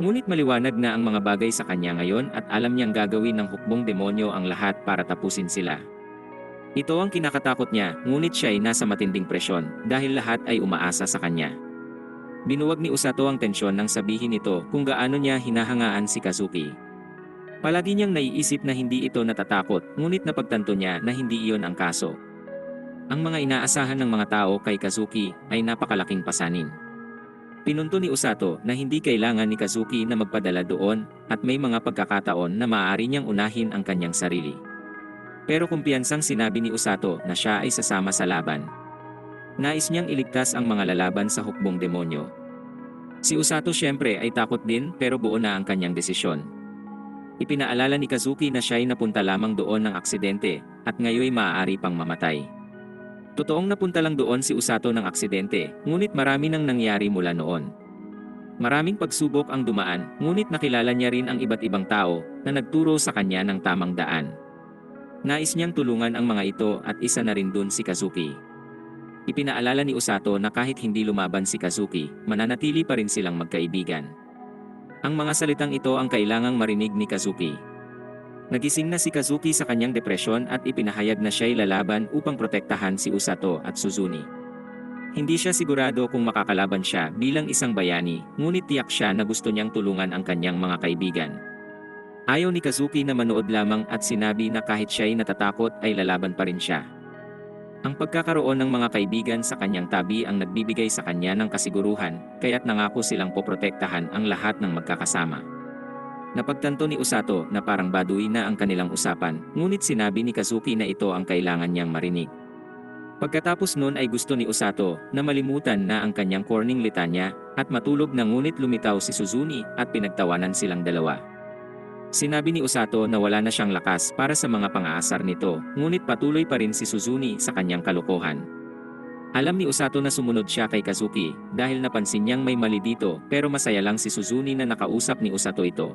Ngunit maliwanag na ang mga bagay sa kanya ngayon at alam niyang gagawin ng hukbong demonyo ang lahat para tapusin sila. Ito ang kinakatakot niya, ngunit siya ay nasa matinding presyon dahil lahat ay umaasa sa kanya. Binuwag ni Usato ang tensyon nang sabihin ito kung gaano niya hinahangaan si Kazuki. Palagi niyang naiisip na hindi ito natatakot, ngunit napagtanto niya na hindi iyon ang kaso. Ang mga inaasahan ng mga tao kay Kazuki ay napakalaking pasanin. Pinunto ni Usato na hindi kailangan ni Kazuki na magpadala doon, at may mga pagkakataon na maaari niyang unahin ang kanyang sarili. Pero kumpiyansang sinabi ni Usato na siya ay sasama sa laban. Nais niyang iligtas ang mga lalaban sa hukbong demonyo. Si Usato siyempre ay takot din, pero buo na ang kanyang desisyon. Ipinaalala ni Kazuki na siya ay napunta lamang doon ng aksidente, at ngayoy maaari pang mamatay. Totoong napunta lang doon si Usato ng aksidente, ngunit marami nang nangyari mula noon. Maraming pagsubok ang dumaan, ngunit nakilala niya rin ang iba't ibang tao na nagturo sa kanya ng tamang daan. Nais niyang tulungan ang mga ito, at isa na rin dun si Kazuki. Ipinaalala ni Usato na kahit hindi lumaban si Kazuki, mananatili pa rin silang magkaibigan. Ang mga salitang ito ang kailangang marinig ni Kazuki. Nagising na si Kazuki sa kanyang depresyon at ipinahayag na siya'y lalaban upang protektahan si Usato at Suzune. Hindi siya sigurado kung makakalaban siya bilang isang bayani, ngunit tiyak siya na gusto niyang tulungan ang kanyang mga kaibigan. Ayaw ni Kazuki na manood lamang at sinabi na kahit siya'y natatakot ay lalaban pa rin siya. Ang pagkakaroon ng mga kaibigan sa kanyang tabi ang nagbibigay sa kanya ng kasiguruhan, kaya't nangako silang poprotektahan ang lahat ng magkakasama. Napagtanto ni Usato na parang baduy na ang kanilang usapan, ngunit sinabi ni Kazuki na ito ang kailangan niyang marinig. Pagkatapos nun ay gusto ni Usato na malimutan na ang kanyang corning litanya at matulog na, ngunit lumitaw si Suzune at pinagtawanan silang dalawa. Sinabi ni Usato na wala na siyang lakas para sa mga pang-aasar nito, ngunit patuloy pa rin si Suzune sa kanyang kalokohan. Alam ni Usato na sumunod siya kay Kazuki dahil napansin niyang may mali dito, pero masaya lang si Suzune na nakausap ni Usato ito.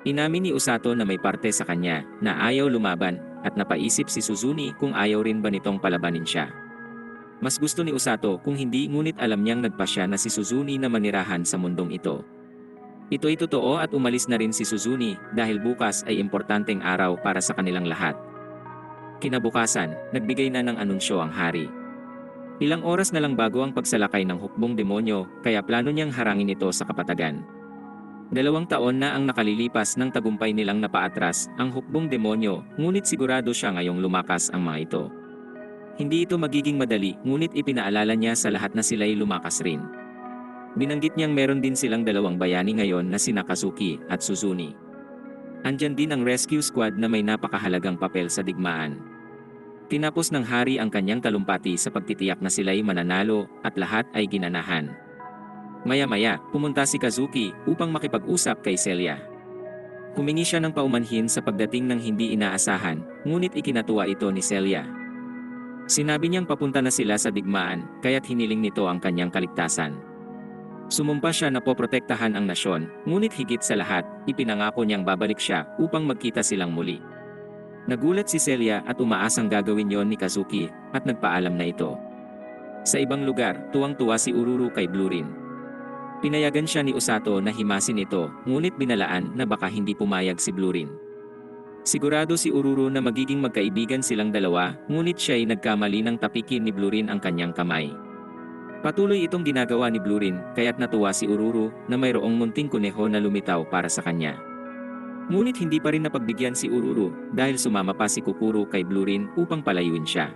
Inamin ni Usato na may parte sa kanya na ayaw lumaban, at napaisip si Suzune kung ayaw rin ba nitong palabanin siya. Mas gusto ni Usato kung hindi, ngunit alam niyang nagpasya na si Suzune na manirahan sa mundong ito. Ito'y totoo at umalis na rin si Suzune dahil bukas ay importanteng araw para sa kanilang lahat. Kinabukasan, nagbigay na ng anunsyo ang hari. Ilang oras na lang bago ang pagsalakay ng hukbong demonyo, kaya plano niyang harangin ito sa kapatagan. 2 taon na ang nakalilipas ng tagumpay nilang napaatras ang hukbong demonyo, ngunit sigurado siya ngayong lumakas ang mga ito. Hindi ito magiging madali, ngunit ipinaalala niya sa lahat na sila'y lumakas rin. Binanggit niyang meron din silang 2 bayani ngayon na sina Kazuki at Suzuni. Andyan din ang rescue squad na may napakahalagang papel sa digmaan. Tinapos ng hari ang kanyang talumpati sa pagtitiyak na sila'y mananalo at lahat ay ginanahan. Maya-maya, pumunta si Kazuki upang makipag-usap kay Celia. Humingi siya ng paumanhin sa pagdating ng hindi inaasahan, ngunit ikinatuwa ito ni Celia. Sinabi niyang papunta na sila sa digmaan, kaya't hiniling nito ang kanyang kaligtasan. Sumumpa siya na poprotektahan ang nasyon, ngunit higit sa lahat, ipinangako niyang babalik siya upang magkita silang muli. Nagulat si Celia at umaasang gagawin yon ni Kazuki, at nagpaalam na ito. Sa ibang lugar, tuwang-tuwa si Ururu kay Blurin. Pinayagan siya ni Usato na himasin ito, ngunit binalaan na baka hindi pumayag si Blurin. Sigurado si Ururu na magiging magkaibigan silang dalawa, ngunit siya'y nagkamali ng tapikin ni Blurin ang kanyang kamay. Patuloy itong ginagawa ni Blurin, kaya't natuwa si Ururu na mayroong munting kuneho na lumitaw para sa kanya. Ngunit hindi pa rin napagbigyan si Ururu dahil sumama pa si Kukuro kay Blurin upang palayuin siya.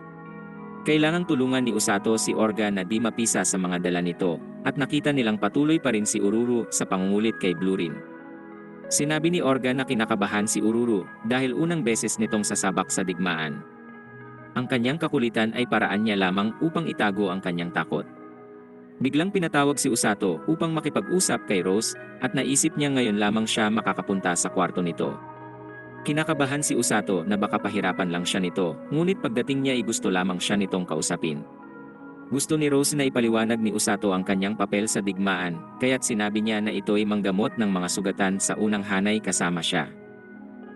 Kailangang tulungan ni Usato si Orga na di mapisa sa mga dala nito, at nakita nilang patuloy pa rin si Ururu sa pangungulit kay Blurin. Sinabi ni Orga na kinakabahan si Ururu dahil unang beses nitong sasabak sa digmaan. Ang kanyang kakulitan ay paraan niya lamang upang itago ang kanyang takot. Biglang pinatawag si Usato upang makipag-usap kay Rose at naisip niya ngayon lamang siya makakapunta sa kwarto nito. Kinakabahan si Usato na baka pahirapan lang siya nito, ngunit pagdating niya ay gusto lamang siya nitong kausapin. Gusto ni Rose na ipaliwanag ni Usato ang kanyang papel sa digmaan, kaya't sinabi niya na ito ay manggamot ng mga sugatan sa unang hanay kasama siya.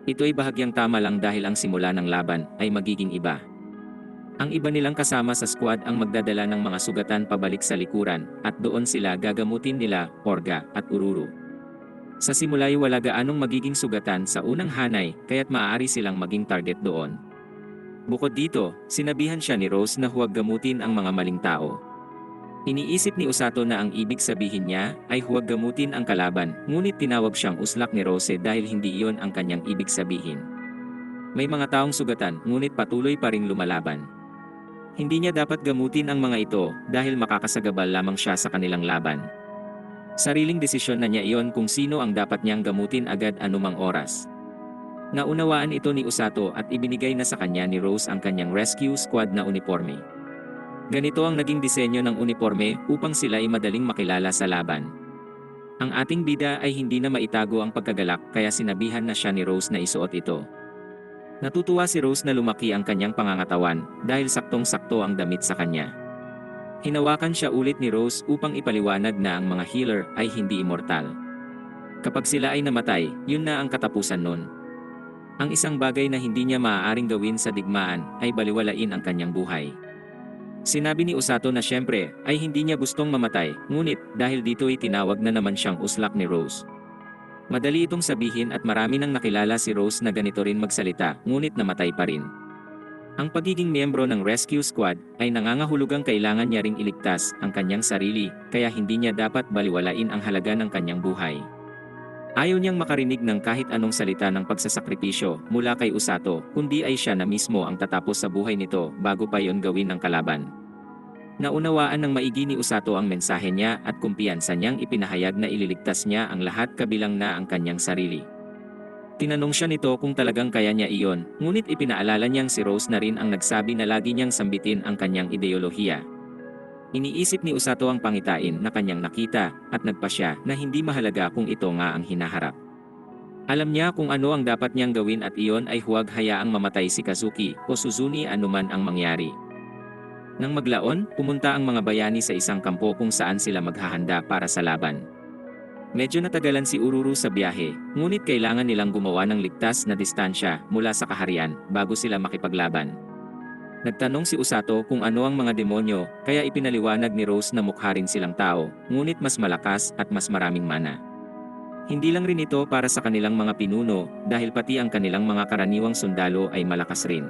Ito ay bahagyang tama lang dahil ang simula ng laban ay magiging iba. Ang iba nilang kasama sa squad ang magdadala ng mga sugatan pabalik sa likuran, at doon sila gagamutin nila, Orga, at Ururu. Sa simula ay wala gaanong magiging sugatan sa unang hanay, kaya't maaari silang maging target doon. Bukod dito, sinabihan siya ni Rose na huwag gamutin ang mga maling tao. Iniisip ni Usato na ang ibig sabihin niya ay huwag gamutin ang kalaban, ngunit tinawag siyang uslak ni Rose dahil hindi iyon ang kanyang ibig sabihin. May mga taong sugatan, ngunit patuloy pa ring lumalaban. Hindi niya dapat gamutin ang mga ito dahil makakasagabal lamang siya sa kanilang laban. Sariling desisyon na niya iyon kung sino ang dapat niyang gamutin agad anumang oras. Naunawaan ito ni Usato at ibinigay na sa kanya ni Rose ang kanyang rescue squad na uniforme. Ganito ang naging disenyo ng uniforme upang sila ay madaling makilala sa laban. Ang ating bida ay hindi na maitago ang pagkagalak kaya sinabihan na siya ni Rose na isuot ito. Natutuwa si Rose na lumaki ang kanyang pangangatawan dahil saktong-sakto ang damit sa kanya. Hinawakan siya ulit ni Rose upang ipaliwanag na ang mga healer ay hindi immortal. Kapag sila ay namatay, yun na ang katapusan nun. Ang isang bagay na hindi niya maaaring gawin sa digmaan ay baliwalain ang kanyang buhay. Sinabi ni Usato na siyempre ay hindi niya gustong mamatay, ngunit dahil dito ay tinawag na naman siyang uslak ni Rose. Madali itong sabihin at marami nang nakilala si Rose na ganito rin magsalita, ngunit namatay pa rin. Ang pagiging miyembro ng rescue squad ay nangangahulugang kailangan niya ring iligtas ang kanyang sarili, kaya hindi niya dapat baliwalain ang halaga ng kanyang buhay. Ayaw niyang makarinig ng kahit anong salita ng pagsasakripisyo mula kay Usato, kundi ay siya na mismo ang tatapos sa buhay nito bago pa yon gawin ng kalaban. Naunawaan ng maigi ni Usato ang mensahe niya at kumpiyansa niyang ipinahayag na ililigtas niya ang lahat kabilang na ang kanyang sarili. Tinanong siya nito kung talagang kaya niya iyon, ngunit ipinaalala niyang si Rose na rin ang nagsabi na lagi niyang sambitin ang kanyang ideolohiya. Iniisip ni Usato ang pangitain na kanyang nakita at nagpasya na hindi mahalaga kung ito nga ang hinaharap. Alam niya kung ano ang dapat niyang gawin at iyon ay huwag hayaang mamatay si Kazuki o Suzuni anuman ang mangyari. Nang maglaon, pumunta ang mga bayani sa isang kampo kung saan sila maghahanda para sa laban. Medyo natagalan si Ururu sa biyahe, ngunit kailangan nilang gumawa ng ligtas na distansya mula sa kaharian bago sila makipaglaban. Nagtanong si Usato kung ano ang mga demonyo, kaya ipinaliwanag ni Rose na mukha rin silang tao, ngunit mas malakas at mas maraming mana. Hindi lang rin ito para sa kanilang mga pinuno, dahil pati ang kanilang mga karaniwang sundalo ay malakas rin.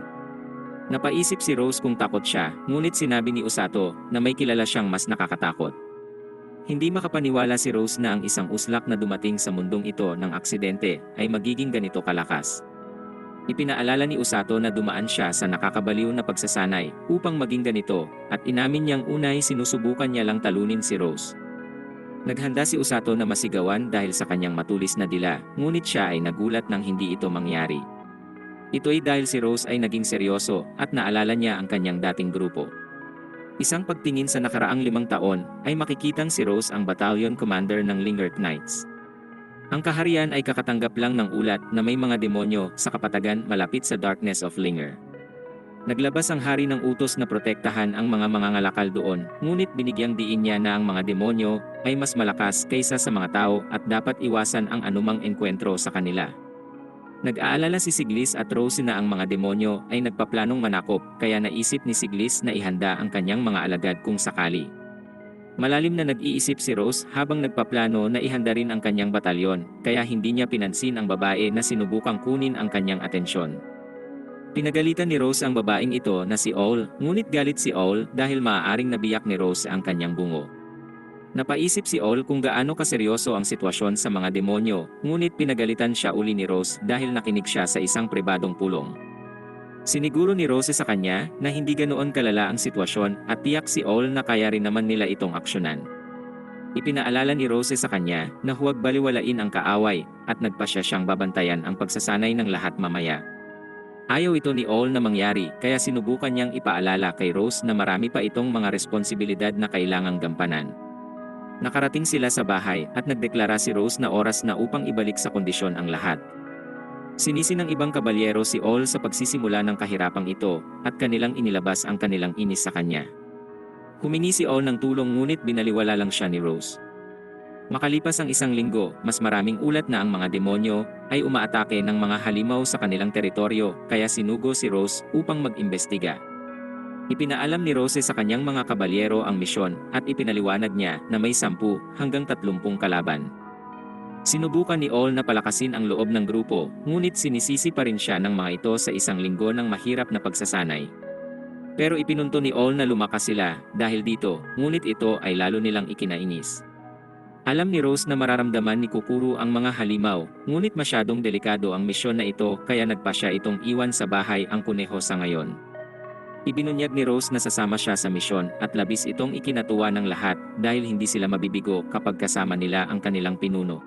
Napaisip si Rose kung takot siya, ngunit sinabi ni Usato na may kilala siyang mas nakakatakot. Hindi makapaniwala si Rose na ang isang uslak na dumating sa mundong ito ng aksidente ay magiging ganito kalakas. Ipinaalala ni Usato na dumaan siya sa nakakabaliw na pagsasanay upang maging ganito, at inamin niyang unay sinusubukan niya lang talunin si Rose. Naghanda si Usato na masigawan dahil sa kanyang matulis na dila, ngunit siya ay nagulat nang hindi ito mangyari. Ito'y dahil si Rose ay naging seryoso at naalala niya ang kanyang dating grupo. Isang pagtingin sa nakaraang 5 taon ay makikitang si Rose ang battalion commander ng Lingard Knights. Ang kaharian ay kakatanggap lang ng ulat na may mga demonyo sa kapatagan malapit sa Darkness of Linger. Naglabas ang hari ng utos na protektahan ang mga mangangalakal doon, ngunit binigyang diin niya na ang mga demonyo ay mas malakas kaysa sa mga tao at dapat iwasan ang anumang enkwentro sa kanila. Nag-aalala si Siglis at Rose na ang mga demonyo ay nagpaplanong manakop, kaya naisip ni Siglis na ihanda ang kanyang mga alagad kung sakali. Malalim na nag-iisip si Rose habang nagpaplano na ihanda rin ang kanyang batalyon, kaya hindi niya pinansin ang babae na sinubukang kunin ang kanyang atensyon. Pinagalitan ni Rose ang babaeng ito na si Owl, ngunit galit si Owl dahil maaaring nabiyak ni Rose ang kanyang bungo. Napaisip si Owl kung gaano kaseryoso ang sitwasyon sa mga demonyo, ngunit pinagalitan siya uli ni Rose dahil nakinig siya sa isang pribadong pulong. Siniguro ni Rose sa kanya na hindi ganoon kalala ang sitwasyon at tiyak si Owl na kaya rin naman nila itong aksyonan. Ipinaalala ni Rose sa kanya na huwag baliwalain ang kaaway at nagpasya siyang babantayan ang pagsasanay ng lahat mamaya. Ayaw ito ni Owl na mangyari, kaya sinubukan niyang ipaalala kay Rose na marami pa itong mga responsibilidad na kailangang gampanan. Nakarating sila sa bahay at nagdeklara si Rose na oras na upang ibalik sa kondisyon ang lahat. Sinisi ng ibang kabalyero si Owl sa pagsisimula ng kahirapang ito at kanilang inilabas ang kanilang inis sa kanya. Humingi si Owl ng tulong ngunit binaliwala lang siya ni Rose. Makalipas ang 1 linggo, mas maraming ulat na ang mga demonyo ay umaatake ng mga halimaw sa kanilang teritoryo, kaya sinugo si Rose upang mag-imbestiga. Ipinaalam ni Rose sa kanyang mga kabalyero ang misyon at ipinaliwanag niya na may 10 hanggang 30 kalaban. Sinubukan ni Owl na palakasin ang loob ng grupo, ngunit sinisisi pa rin siya ng mga ito sa 1 linggo ng mahirap na pagsasanay. Pero ipinunto ni Owl na lumakas sila dahil dito, ngunit ito ay lalo nilang ikinainis. Alam ni Rose na mararamdaman ni Kukuru ang mga halimaw, ngunit masyadong delikado ang misyon na ito, kaya nagpa siya itong iwan sa bahay ang kuneho sa ngayon. Ibinunyag ni Rose na sasama siya sa misyon at labis itong ikinatuwa ng lahat dahil hindi sila mabibigo kapag kasama nila ang kanilang pinuno.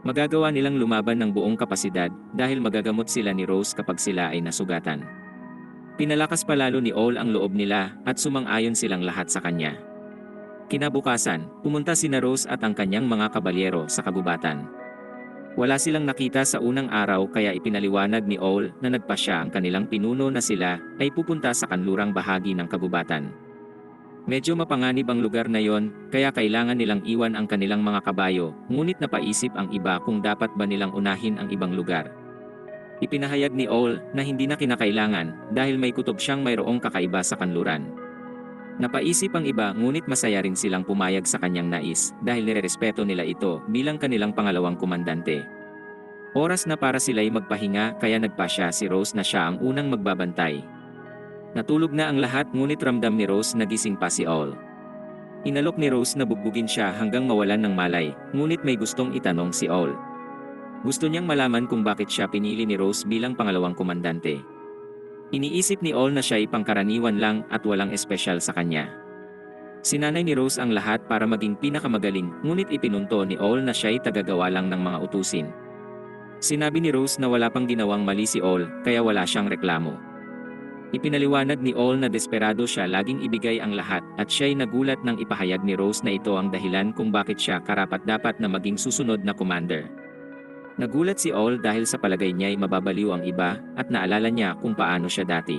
Magagawa nilang lumaban ng buong kapasidad dahil magagamot sila ni Rose kapag sila ay nasugatan. Pinalakas palalo ni Owl ang loob nila at sumang-ayon silang lahat sa kanya. Kinabukasan, pumunta sina Rose at ang kanyang mga kabalyero sa kagubatan. Wala silang nakita sa unang araw, kaya ipinaliwanag ni Owl na nagpasya ang kanilang pinuno na sila ay pupunta sa kanlurang bahagi ng kagubatan. Medyo mapanganib ang lugar na yon, kaya kailangan nilang iwan ang kanilang mga kabayo, ngunit napaisip ang iba kung dapat ba nilang unahin ang ibang lugar. Ipinahayag ni Owl na hindi na kinakailangan dahil may kutob siyang mayroong kakaiba sa kanluran. Napaisip ang iba, ngunit masaya rin silang pumayag sa kanyang nais dahil nirerespeto nila ito bilang kanilang pangalawang komandante. Oras na para sila'y magpahinga, kaya nagpasya si Rose na siya ang unang magbabantay. Natulog na ang lahat, ngunit ramdam ni Rose na gising pa si Owl. Inalok ni Rose na bugbugin siya hanggang mawalan ng malay, ngunit may gustong itanong si Owl. Gusto niyang malaman kung bakit siya pinili ni Rose bilang pangalawang komandante. Iniisip ni Owl na siya'y pangkaraniwan lang at walang espesyal sa kanya. Sinanay ni Rose ang lahat para maging pinakamagaling, ngunit ipinunto ni Owl na siya'y tagagawa lang ng mga utusin. Sinabi ni Rose na wala pang ginawang mali si Owl, kaya wala siyang reklamo. Ipinaliwanag ni Owl na desperado siya laging ibigay ang lahat at siya'y nagulat nang ipahayag ni Rose na ito ang dahilan kung bakit siya karapat-dapat na maging susunod na commander. Nagulat si Owl dahil sa palagay niya'y mababaliw ang iba at naalala niya kung paano siya dati.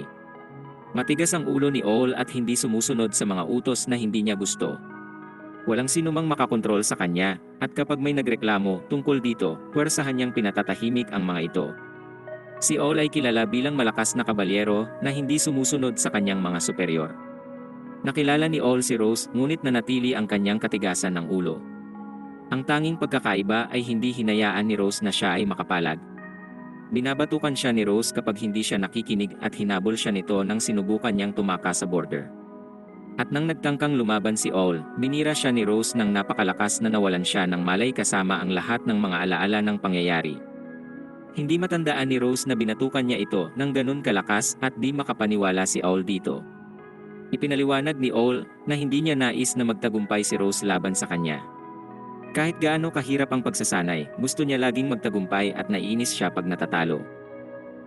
Matigas ang ulo ni Owl at hindi sumusunod sa mga utos na hindi niya gusto. Walang sinumang makakontrol sa kanya at kapag may nagreklamo tungkol dito, puwersahan niyang pinatatahimik ang mga ito. Si Owl ay kilala bilang malakas na kabalyero na hindi sumusunod sa kanyang mga superior. Nakilala ni Owl si Rose, ngunit nanatili ang kanyang katigasan ng ulo. Ang tanging pagkakaiba ay hindi hinayaan ni Rose na siya ay makapalag. Binabatukan siya ni Rose kapag hindi siya nakikinig at hinabol siya nito nang sinubukan niyang tumaka sa border. At nang nagtangkang lumaban si All, binira siya ni Rose nang napakalakas na nawalan siya ng malay kasama ang lahat ng mga alaala ng pangyayari. Hindi matandaan ni Rose na binatukan niya ito nang ganun kalakas at di makapaniwala si All dito. Ipinaliwanag ni All na hindi niya nais na magtagumpay si Rose laban sa kanya. Kahit gaano kahirap ang pagsasanay, gusto niya laging magtagumpay at naiinis siya pag natatalo.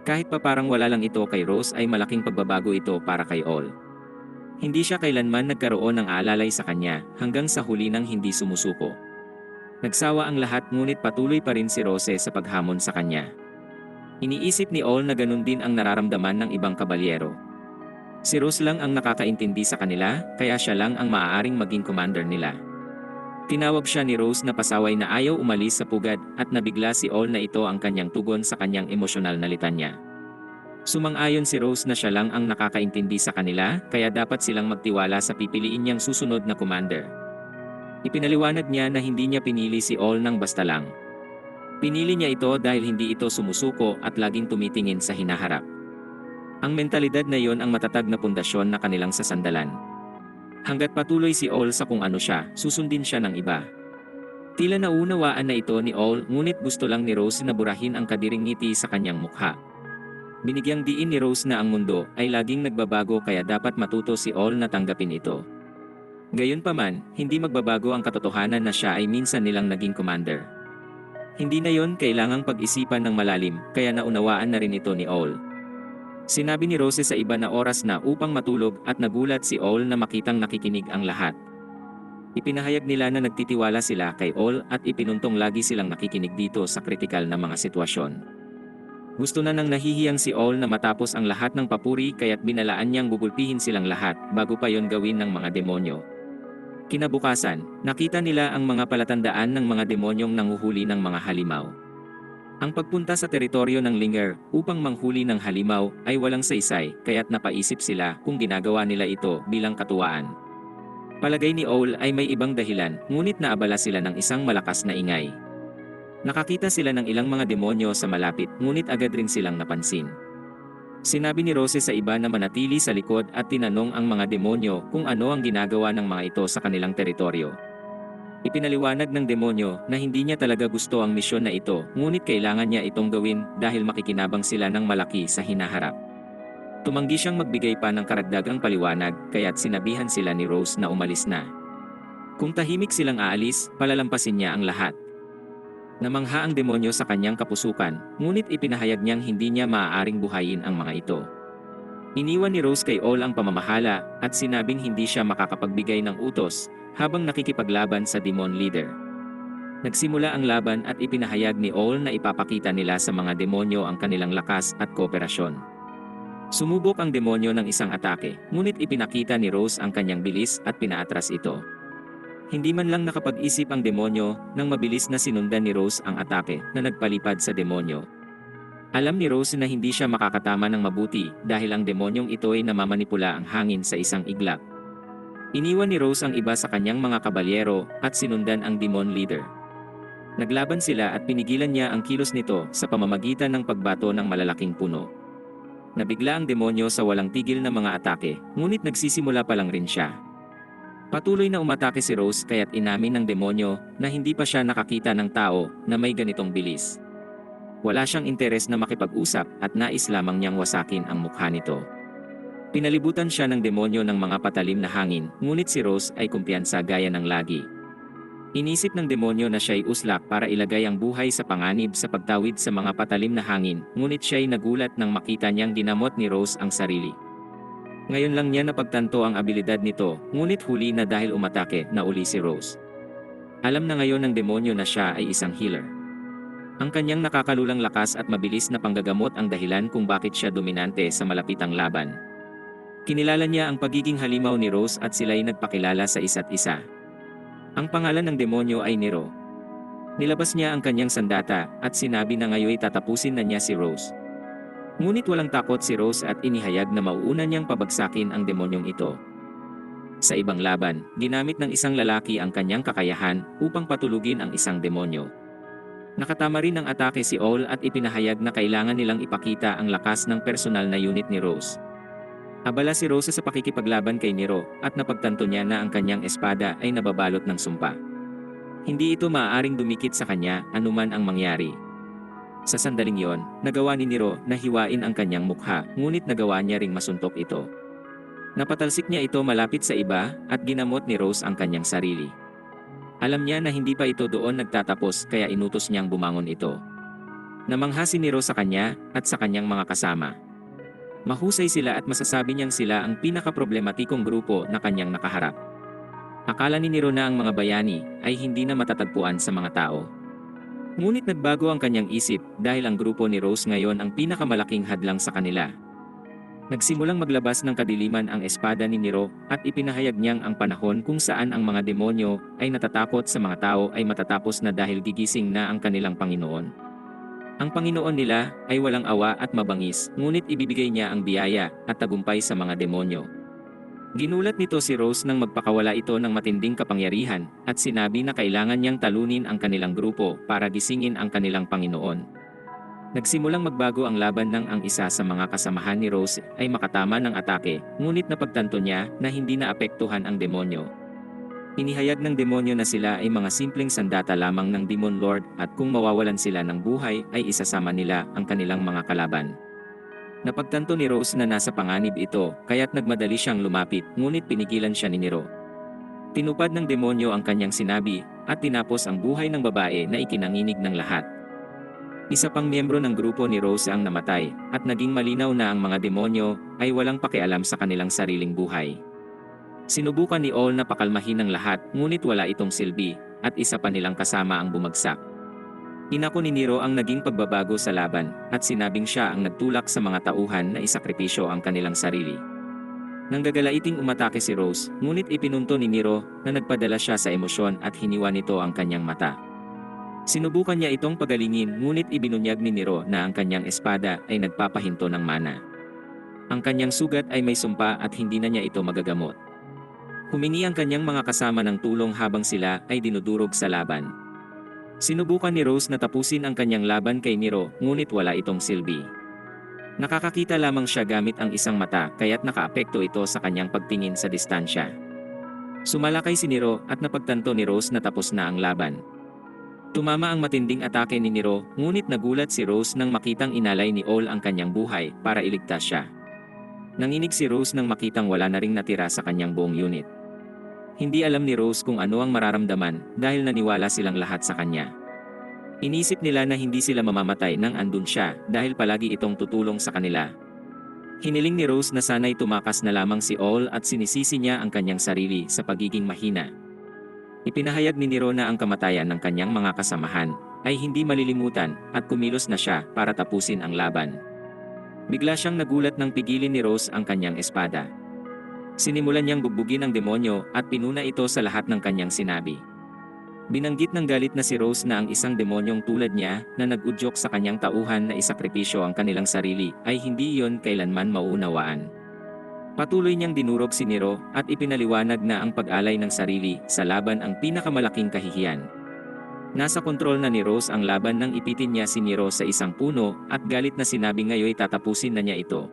Kahit pa parang wala lang ito kay Rose ay malaking pagbabago ito para kay All. Hindi siya kailanman nagkaroon ng alalay sa kanya hanggang sa huli nang hindi sumusuko. Nagsawa ang lahat ngunit patuloy pa rin si Rose sa paghamon sa kanya. Iniisip ni All na ganun din ang nararamdaman ng ibang kabalyero. Si Rose lang ang nakakaintindi sa kanila, kaya siya lang ang maaaring maging commander nila. Tinawag siya ni Rose na pasaway na ayaw umalis sa pugad at nabigla si All na ito ang kanyang tugon sa kanyang emosyonal na litanya. Sumang-ayon si Rose na siya lang ang nakakaintindi sa kanila, kaya dapat silang magtiwala sa pipiliin niyang susunod na commander. Ipinaliwanag niya na hindi niya pinili si All nang basta lang. Pinili niya ito dahil hindi ito sumusuko at laging tumitingin sa hinaharap. Ang mentalidad na yon ang matatag na pundasyon na kanilang sasandalan. Hanggat patuloy si All sa kung ano siya, susundin siya ng iba. Tila naunawaan na ito ni All, ngunit gusto lang ni Rose na burahin ang kadiring ngiti sa kanyang mukha. Binigyang diin ni Rose na ang mundo ay laging nagbabago kaya dapat matuto si All na tanggapin ito. Gayunpaman, hindi magbabago ang katotohanan na siya ay minsan nilang naging commander. Hindi na yon kailangang pag-isipan ng malalim, kaya naunawaan na rin ito ni All. Sinabi ni Rose sa iba na oras na upang matulog at nagulat si All na makitang nakikinig ang lahat. Ipinahayag nila na nagtitiwala sila kay All at ipinuntong lagi silang nakikinig dito sa kritikal na mga sitwasyon. Gusto na nang nahihiyang si All na matapos ang lahat ng papuri kaya't binalaan niyang gugulpihin silang lahat bago pa yon gawin ng mga demonyo. Kinabukasan, nakita nila ang mga palatandaan ng mga demonyong nanguhuli ng mga halimaw. Ang pagpunta sa teritoryo ng Linger upang manghuli ng halimaw ay walang saysay kaya't napaisip sila kung ginagawa nila ito bilang katuwaan. Palagay ni All ay may ibang dahilan, ngunit naabala sila ng isang malakas na ingay. Nakakita sila ng ilang mga demonyo sa malapit ngunit agad rin silang napansin. Sinabi ni Rose sa iba na manatili sa likod at tinanong ang mga demonyo kung ano ang ginagawa ng mga ito sa kanilang teritoryo. Ipinaliwanag ng demonyo na hindi niya talaga gusto ang misyon na ito, ngunit kailangan niya itong gawin dahil makikinabang sila ng malaki sa hinaharap. Tumanggi siyang magbigay pa ng karagdagang paliwanag, kaya't sinabihan sila ni Rose na umalis na. Kung tahimik silang aalis, palalampasin niya ang lahat. Namangha ang demonyo sa kanyang kapusukan, ngunit ipinahayag niyang hindi niya maaaring buhayin ang mga ito. Iniwan ni Rose kay All ang pamamahala at sinabing hindi siya makakapagbigay ng utos habang nakikipaglaban sa demon leader. Nagsimula ang laban at ipinahayag ni All na ipapakita nila sa mga demonyo ang kanilang lakas at kooperasyon. Sumubok ang demonyo ng isang atake, ngunit ipinakita ni Rose ang kanyang bilis at pinaatras ito. Hindi man lang nakapag-isip ang demonyo nang mabilis na sinundan ni Rose ang atake na nagpalipad sa demonyo. Alam ni Rose na hindi siya makakatama ng mabuti dahil ang demonyong ito ay namamanipula ang hangin sa isang iglap. Iniwan ni Rose ang iba sa kanyang mga kabalyero at sinundan ang demon leader. Naglaban sila at pinigilan niya ang kilos nito sa pamamagitan ng pagbato ng malalaking puno. Nabigla ang demonyo sa walang tigil na mga atake, ngunit nagsisimula pa lang rin siya. Patuloy na umatake si Rose kaya't inamin ng demonyo na hindi pa siya nakakita ng tao na may ganitong bilis. Wala siyang interes na makipag-usap at nais lamang niyang wasakin ang mukha nito. Pinalibutan siya ng demonyo ng mga patalim na hangin, ngunit si Rose ay kumpiyansa gaya ng lagi. Inisip ng demonyo na siya'y uslak para ilagay ang buhay sa panganib sa pagtawid sa mga patalim na hangin, ngunit siya'y nagulat nang makita niyang dinamot ni Rose ang sarili. Ngayon lang niya napagtanto ang abilidad nito, ngunit huli na dahil umatake na uli si Rose. Alam na ngayon ng demonyo na siya ay isang healer. Ang kanyang nakakalulang lakas at mabilis na panggagamot ang dahilan kung bakit siya dominante sa malapitang laban. Kinilala niya ang pagiging halimaw ni Rose at sila'y nagpakilala sa isa't isa. Ang pangalan ng demonyo ay Nero. Nilabas niya ang kanyang sandata at sinabi na ngayoy tatapusin na niya si Rose. Ngunit walang takot si Rose at inihayag na mauuna niyang pabagsakin ang demonyong ito. Sa ibang laban, ginamit ng isang lalaki ang kanyang kakayahan upang patulugin ang isang demonyo. Nakatama rin ng atake si All at ipinahayag na kailangan nilang ipakita ang lakas ng personal na unit ni Rose. Abala si Rose sa pakikipaglaban kay Nero at napagtanto niya na ang kanyang espada ay nababalot ng sumpa. Hindi ito maaaring dumikit sa kanya anuman ang mangyari. Sa sandaling yon, nagawa ni Nero na hiwain ang kanyang mukha, ngunit nagawa niya ring masuntok ito. Napatalsik niya ito malapit sa iba at ginamot ni Rose ang kanyang sarili. Alam niya na hindi pa ito doon nagtatapos kaya inutos niyang bumangon ito. Namangha si Nero sa kanya at sa kanyang mga kasama. Mahusay sila at masasabi niyang sila ang pinakaproblematikong grupo na kanyang nakaharap. Akala ni Nero na ang mga bayani ay hindi na matatagpuan sa mga tao. Ngunit nagbago ang kanyang isip dahil ang grupo ni Rose ngayon ang pinakamalaking hadlang sa kanila. Nagsimulang maglabas ng kadiliman ang espada ni Nero at ipinahayag niyang ang panahon kung saan ang mga demonyo ay natatakot sa mga tao ay matatapos na dahil gigising na ang kanilang Panginoon. Ang Panginoon nila ay walang awa at mabangis, ngunit ibibigay niya ang biyaya at tagumpay sa mga demonyo. Ginulat nito si Rose nang magpakawala ito ng matinding kapangyarihan at sinabi na kailangan niyang talunin ang kanilang grupo para gisingin ang kanilang Panginoon. Nagsimulang magbago ang laban nang ang isa sa mga kasamahan ni Rose ay makatama ng atake, ngunit napagtanto niya na hindi naapektuhan ang demonyo. Inihayag ng demonyo na sila ay mga simpleng sandata lamang ng Demon Lord at kung mawawalan sila ng buhay ay isasama nila ang kanilang mga kalaban. Napagtanto ni Rose na nasa panganib ito kaya't nagmadali siyang lumapit ngunit pinigilan siya ni Nero. Tinupad ng demonyo ang kanyang sinabi at tinapos ang buhay ng babae na ikinanginig ng lahat. Isa pang miyembro ng grupo ni Rose ang namatay at naging malinaw na ang mga demonyo ay walang pakialam sa kanilang sariling buhay. Sinubukan ni All na pakalmahin ang lahat ngunit wala itong silbi at isa pa nilang kasama ang bumagsak. Inako ni Nero ang naging pagbabago sa laban at sinabing siya ang nagtulak sa mga tauhan na isakripisyo ang kanilang sarili. Nang gagalaiting umatake si Rose, ngunit ipinunto ni Nero na nagpadala siya sa emosyon at hiniwa nito ang kanyang mata. Sinubukan niya itong pagalingin ngunit ibinunyag ni Nero na ang kanyang espada ay nagpapahinto ng mana. Ang kanyang sugat ay may sumpa at hindi na niya ito magagamot. Humingi ang kanyang mga kasama ng tulong habang sila ay dinudurog sa laban. Sinubukan ni Rose na tapusin ang kanyang laban kay Nero ngunit wala itong silbi. Nakakakita lamang siya gamit ang isang mata kaya't nakaapekto ito sa kanyang pagtingin sa distansya. Sumalakay si Nero at napagtanto ni Rose na tapos na ang laban. Tumama ang matinding atake ni Nero ngunit nagulat si Rose nang makitang inalay ni All ang kanyang buhay para iligtas siya. Nanginig si Rose nang makitang wala na ring natira sa kanyang buong unit. Hindi alam ni Rose kung ano ang mararamdaman dahil naniwala silang lahat sa kanya. Inisip nila na hindi sila mamamatay nang andun siya dahil palagi itong tutulong sa kanila. Hiniling ni Rose na sana'y tumakas na lamang si All at sinisisi niya ang kanyang sarili sa pagiging mahina. Ipinahayag ni Nero na ang kamatayan ng kanyang mga kasamahan ay hindi malilimutan at kumilos na siya para tapusin ang laban. Bigla siyang nagulat nang pigilin ni Rose ang kanyang espada. Sinimulan niyang bugbugin ang demonyo at pinuna ito sa lahat ng kanyang sinabi. Binanggit ng galit na si Rose na ang isang demonyong tulad niya na nag-udyok sa kanyang tauhan na isakripisyo ang kanilang sarili ay hindi iyon kailanman mauunawaan. Patuloy niyang dinurog si Nero at ipinaliwanag na ang pag-alay ng sarili sa laban ang pinakamalaking kahihiyan. Nasa kontrol na ni Rose ang laban nang ipitin niya si Nero sa isang puno at galit na sinabi ngayoy tatapusin na niya ito.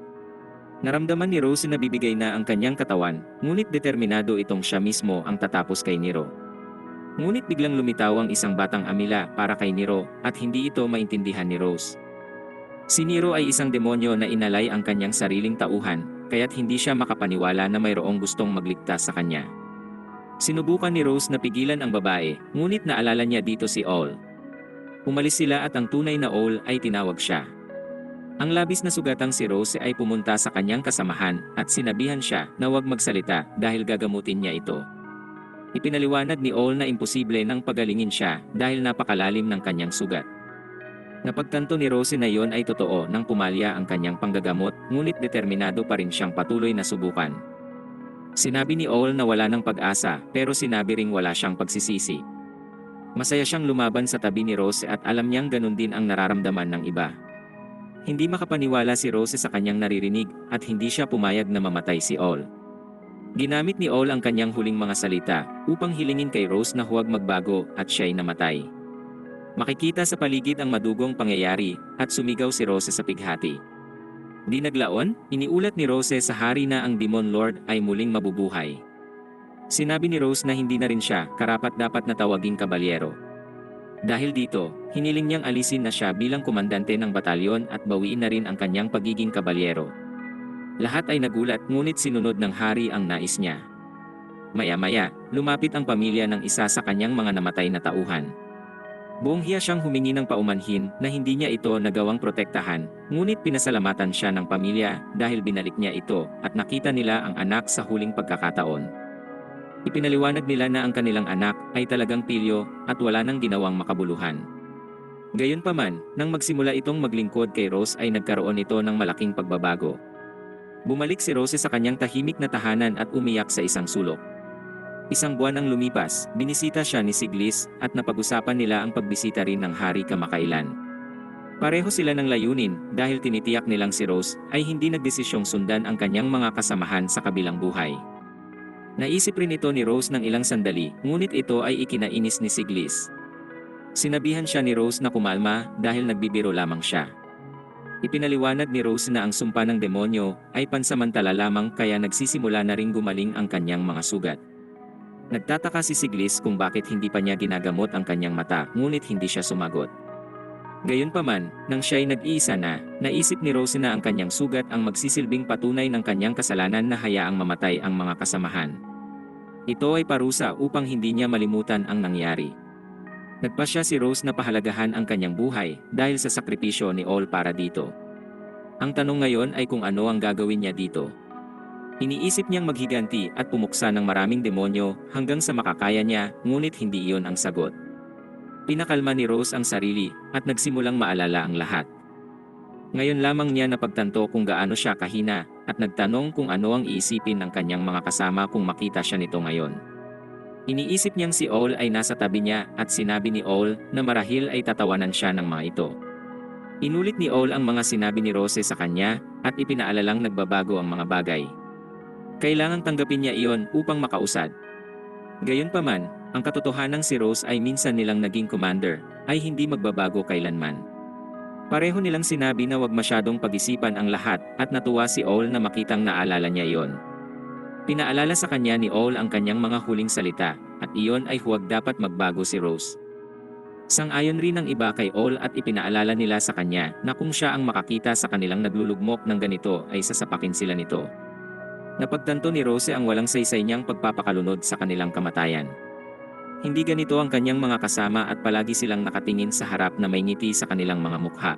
Naramdaman ni Rose na bibigay na ang kanyang katawan, ngunit determinado itong siya mismo ang tatapos kay Nero. Ngunit biglang lumitaw ang isang batang amila para kay Nero at hindi ito maintindihan ni Rose. Si Nero ay isang demonyo na inalay ang kanyang sariling tauhan, kaya't hindi siya makapaniwala na mayroong gustong magligtas sa kanya. Sinubukan ni Rose na pigilan ang babae, ngunit naalala niya dito si All. Umalis sila at ang tunay na All ay tinawag siya. Ang labis na sugatang si Rose ay pumunta sa kanyang kasamahan at sinabihan siya na huwag magsalita dahil gagamutin niya ito. Ipinaliwanag ni All na imposible nang pagalingin siya dahil napakalalim ng kanyang sugat. Napagtanto ni Rose na iyon ay totoo nang pumalya ang kanyang panggagamot ngunit determinado pa rin siyang patuloy na subukan. Sinabi ni All na wala ng pag-asa pero sinabi ring wala siyang pagsisisi. Masaya siyang lumaban sa tabi ni Rose at alam niyang ganun din ang nararamdaman ng iba. Hindi makapaniwala si Rose sa kanyang naririnig at hindi siya pumayag na mamatay si All. Ginamit ni All ang kanyang huling mga salita upang hilingin kay Rose na huwag magbago at siya'y namatay. Makikita sa paligid ang madugong pangyayari at sumigaw si Rose sa pighati. Di naglaon, iniulat ni Rose sa hari na ang Demon Lord ay muling mabubuhay. Sinabi ni Rose na hindi na rin siya karapat-dapat na tawaging kabalyero. Dahil dito, hiniling niyang alisin na siya bilang komandante ng batalyon at bawiin na rin ang kanyang pagiging kabalyero. Lahat ay nagulat ngunit sinunod ng hari ang nais niya. Maya-maya, lumapit ang pamilya ng isa sa kanyang mga namatay na tauhan. Buong hiya siyang humingi ng paumanhin na hindi niya ito nagawang protektahan, ngunit pinasalamatan siya ng pamilya dahil binalik niya ito at nakita nila ang anak sa huling pagkakataon. Ipinaliwanag nila na ang kanilang anak ay talagang pilyo at wala nang ginawang makabuluhan. Gayunpaman, nang magsimula itong maglingkod kay Rose ay nagkaroon ito ng malaking pagbabago. Bumalik si Rose sa kanyang tahimik na tahanan at umiyak sa isang sulok. Isang buwan ang lumipas, binisita siya ni Siglis at napag-usapan nila ang pagbisita rin ng hari kamakailan. Pareho sila ng layunin dahil tinitiyak nilang si Rose ay hindi nagdesisyong sundan ang kanyang mga kasamahan sa kabilang buhay. Naisip rin ito ni Rose ng ilang sandali, ngunit ito ay ikinainis ni Siglis. Sinabihan siya ni Rose na kumalma dahil nagbibiro lamang siya. Ipinaliwanag ni Rose na ang sumpa ng demonyo ay pansamantala lamang kaya nagsisimula na ring gumaling ang kanyang mga sugat. Nagtataka si Siglis kung bakit hindi pa niya ginagamot ang kanyang mata, ngunit hindi siya sumagot. Gayunpaman, nang siya'y nag-iisa na, naisip ni Rose na ang kanyang sugat ang magsisilbing patunay ng kanyang kasalanan na hayaang mamatay ang mga kasamahan. Ito ay parusa upang hindi niya malimutan ang nangyari. Nagpasya si Rose na pahalagahan ang kanyang buhay dahil sa sakripisyo ni All para dito. Ang tanong ngayon ay kung ano ang gagawin niya dito. Iniisip niyang maghiganti at pumuksa ng maraming demonyo hanggang sa makakaya niya, ngunit hindi iyon ang sagot. Pinakalma ni Rose ang sarili at nagsimulang maalala ang lahat. Ngayon lamang niya napagtanto kung gaano siya kahina at nagtanong kung ano ang iisipin ng kanyang mga kasama kung makita siya nito ngayon. Iniisip niyang si All ay nasa tabi niya at sinabi ni All na marahil ay tatawanan siya ng mga ito. Inulit ni All ang mga sinabi ni Rose sa kanya at ipinaalalang nagbabago ang mga bagay. Kailangang tanggapin niya iyon upang makausad. Gayunpaman, ang katotohanang si Rose ay minsan nilang naging commander, ay hindi magbabago kailanman. Pareho nilang sinabi na wag masyadong pag-isipan ang lahat at natuwa si All na makitang naalala niya iyon. Pinaalala sa kanya ni All ang kanyang mga huling salita, at iyon ay huwag dapat magbago si Rose. Sang-ayon rin ang iba kay All at ipinaalala nila sa kanya na kung siya ang makakita sa kanilang naglulugmok ng ganito ay sasapakin sila nito. Napagtanto ni Rose ang walang saysay niyang pagpapakalunod sa kanilang kamatayan. Hindi ganito ang kanyang mga kasama at palagi silang nakatingin sa harap na may ngiti sa kanilang mga mukha.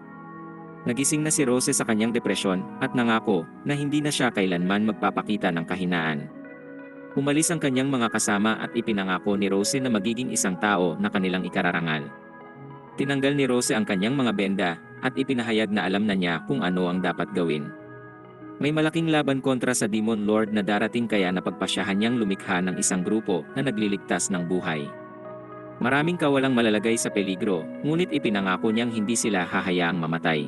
Nagising na si Rose sa kanyang depresyon at nangako na hindi na siya kailanman magpapakita ng kahinaan. Umalis ang kanyang mga kasama at ipinangako ni Rose na magiging isang tao na kanilang ikararangal. Tinanggal ni Rose ang kanyang mga benda at ipinahayag na alam na niya kung ano ang dapat gawin. May malaking laban kontra sa Demon Lord na darating kaya napagpasyahan niyang lumikha ng isang grupo na nagliligtas ng buhay. Maraming kawalang malalagay sa peligro, ngunit ipinangako niyang hindi sila hahayaang mamatay.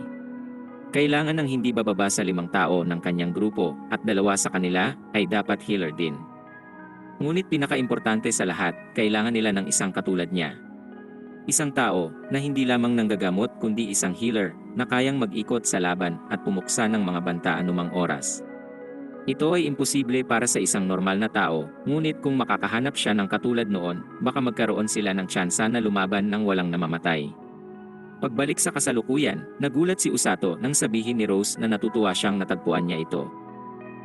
Kailangan ng hindi bababa sa 5 tao ng kanyang grupo at 2 sa kanila ay dapat healer din. Ngunit pinakaimportante sa lahat, kailangan nila ng isang katulad niya. Isang tao na hindi lamang nanggagamot kundi isang healer na kayang mag-ikot sa laban at pumuksa ng mga banta anumang oras. Ito ay imposible para sa isang normal na tao, ngunit kung makakahanap siya ng katulad noon, baka magkaroon sila ng tsansa na lumaban ng walang namamatay. Pagbalik sa kasalukuyan, nagulat si Usato nang sabihin ni Rose na natutuwa siyang natagpuan niya ito.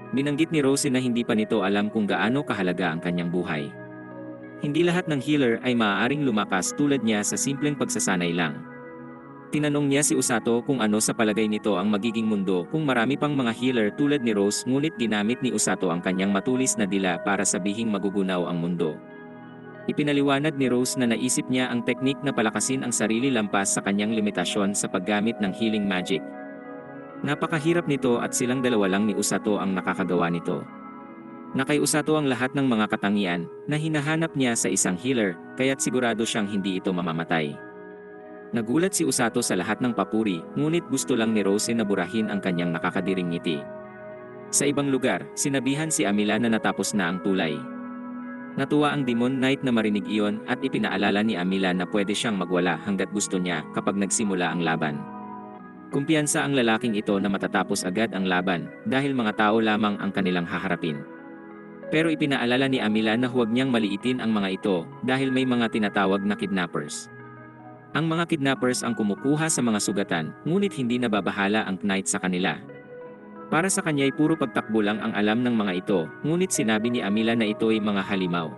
Binanggit ni Rose na hindi pa nito alam kung gaano kahalaga ang kanyang buhay. Hindi lahat ng healer ay maaaring lumakas tulad niya sa simpleng pagsasanay lang. Tinanong niya si Usato kung ano sa palagay nito ang magiging mundo kung marami pang mga healer tulad ni Rose, ngunit ginamit ni Usato ang kanyang matulis na dila para sabihing magugunaw ang mundo. Ipinaliwanag ni Rose na naisip niya ang teknik na palakasin ang sarili lampas sa kanyang limitasyon sa paggamit ng healing magic. Napakahirap nito at silang dalawa lang ni Usato ang nakakagawa nito. Na kay Usato ang lahat ng mga katangian na hinahanap niya sa isang healer, kaya't sigurado siyang hindi ito mamamatay. Nagulat si Usato sa lahat ng papuri, ngunit gusto lang ni Rose na burahin ang kanyang nakakadiring ngiti. Sa ibang lugar, sinabihan si Amila na natapos na ang tulay. Natuwa ang Demon Knight na marinig iyon at ipinaalala ni Amila na pwede siyang magwala hanggat gusto niya kapag nagsimula ang laban. Kumpiyansa ang lalaking ito na matatapos agad ang laban dahil mga tao lamang ang kanilang haharapin. Pero ipinaalala ni Amila na huwag niyang maliitin ang mga ito dahil may mga tinatawag na kidnappers. Ang mga kidnappers ang kumukuha sa mga sugatan, ngunit hindi nababahala ang knight sa kanila. Para sa kanya ay puro pagtakbo lang ang alam ng mga ito, ngunit sinabi ni Amila na ito'y mga halimaw.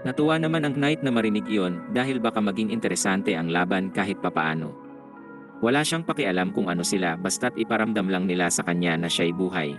Natuwa naman ang knight na marinig iyon dahil baka maging interesante ang laban kahit papaano. Wala siyang pakialam kung ano sila basta't iparamdam lang nila sa kanya na siya'y buhay.